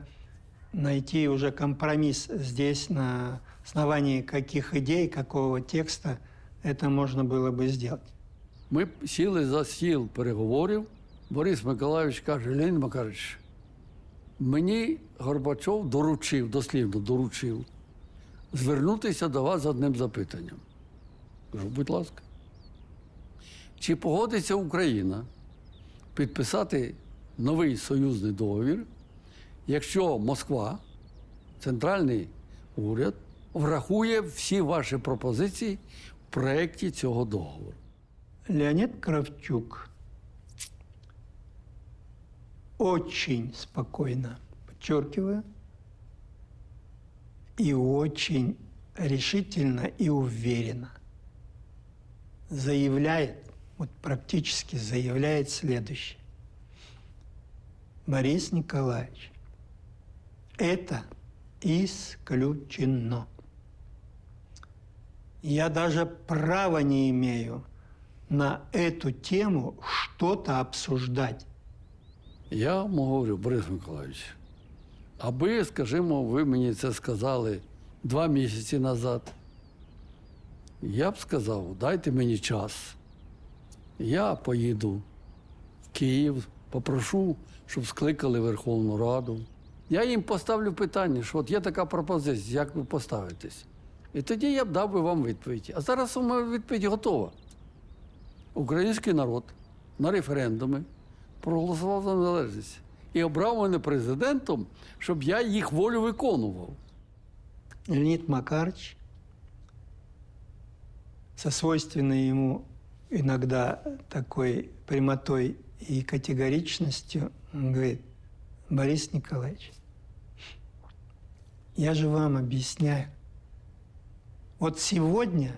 найти уже компромисс здесь, на основании каких идей, какого текста это можно было бы сделать. Ми сіли за стіл переговорів. Борис Миколайович каже: Леонід Макарович, мені Горбачов доручив, дослівно доручив, звернутися до вас з одним запитанням. Кажу: будь ласка. Чи погодиться Україна підписати новий союзний договір, якщо Москва, центральний уряд, врахує всі ваші пропозиції в проєкті цього договору? Леонид Кравчук очень спокойно, подчеркиваю, и очень решительно и уверенно заявляет, вот практически заявляет следующее. Борис Николаевич, это исключено. Я даже права не имею на эту тему что-то обсуждать. Я йому говорю, Борис Миколаївич, аби, скажімо, ви мені це сказали 2 місяці назад, я б сказав, дайте мені час. Я поїду в Київ, попрошу, щоб скликали Верховну Раду. Я їм поставлю питання, що от є така пропозиція, як ви поставитесь. І тоді я б дав би вам відповідь. А зараз у мене відповідь готова. Український народ на референдумі проголосував за незалежність і обрав мене президентом, щоб я їх волю виконував. Леонид Макарович со свойственной ему иногда такой прямотой и категоричностью говорит: Борис Николаевич, я же вам объясняю. Вот сегодня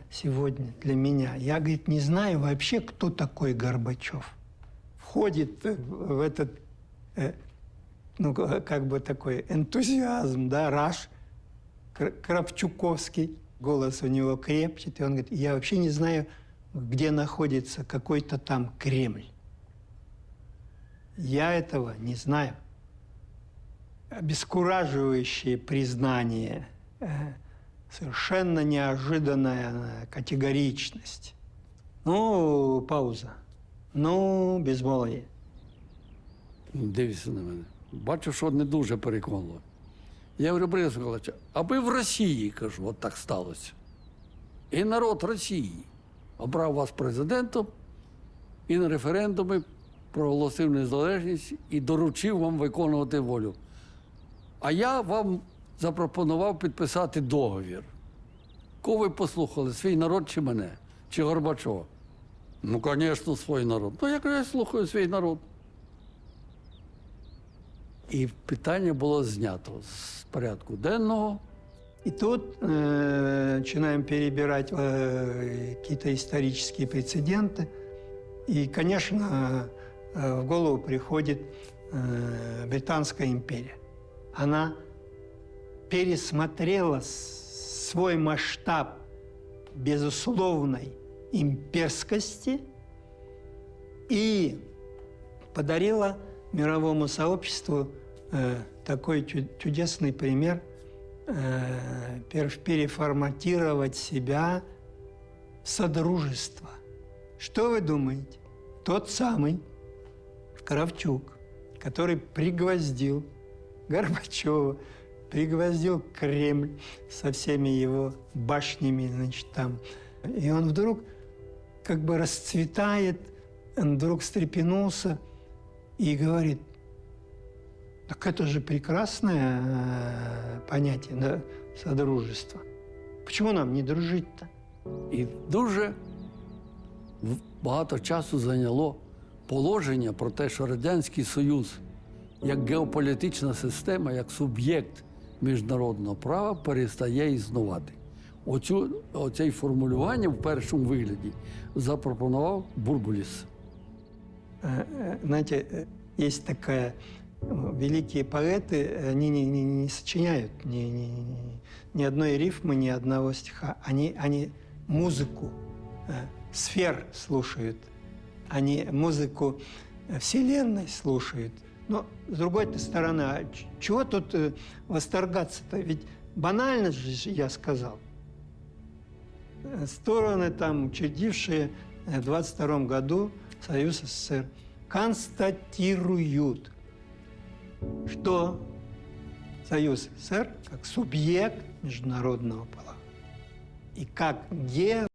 для меня, я, говорит, не знаю вообще, кто такой Горбачев. Входит в этот, ну, как бы такой энтузиазм, да, раж кравчуковский, голос у него крепчет, и он говорит, я вообще не знаю, где находится какой-то там Кремль. Я этого не знаю. Обескураживающее признание, совершенно неожиданная категоричность. Ну, пауза. Ну, безмолвие. Дивіться на мене. Бачу, що не дуже переконливо. Я говорю, Борис Миколаївич, аби в Росії, кажу, от так сталося. І народ Росії обрав вас президентом і на референдумі проголосив незалежність і доручив вам виконувати волю. А я вам запропонував підписати договір. Кого ви послухали, свій народ чи мене? Чи Горбачова? Ну, звісно, свій народ. Ну, я слухаю свій народ. І питання було знято з порядку денного. И тут начинаем перебирать какие-то исторические прецеденты. И, конечно, в голову приходит Британская империя. Она пересмотрела свой масштаб безусловной имперскости и подарила мировому сообществу такой чудесный пример переформатировать себя в содружество. Что вы думаете? Тот самый Кравчук, который пригвоздил Горбачева, пригвоздил Кремль со всеми его башнями, значит, там. И он вдруг как бы расцветает, он вдруг встрепенулся и говорит, так это же прекрасное понятие, да, содружества. Почему нам не дружить-то? І дуже багато часу зайняло положення про те, що Радянський Союз як геополітична система, як суб'єкт міжнародного права перестає існувати. Оце формулювання в першому вигляді запропонував Бурбуліс. Знаете, есть такая... Великие поэты, они не сочиняют ни одной рифмы, ни одного стиха. Они музыку сфер слушают, они музыку Вселенной слушают. Но, с другой стороны, а чего тут восторгаться-то? Ведь банально же я сказал. Стороны, там, учредившие в 22 году Союз СССР, констатируют, что Союз СССР как субъект международного права и как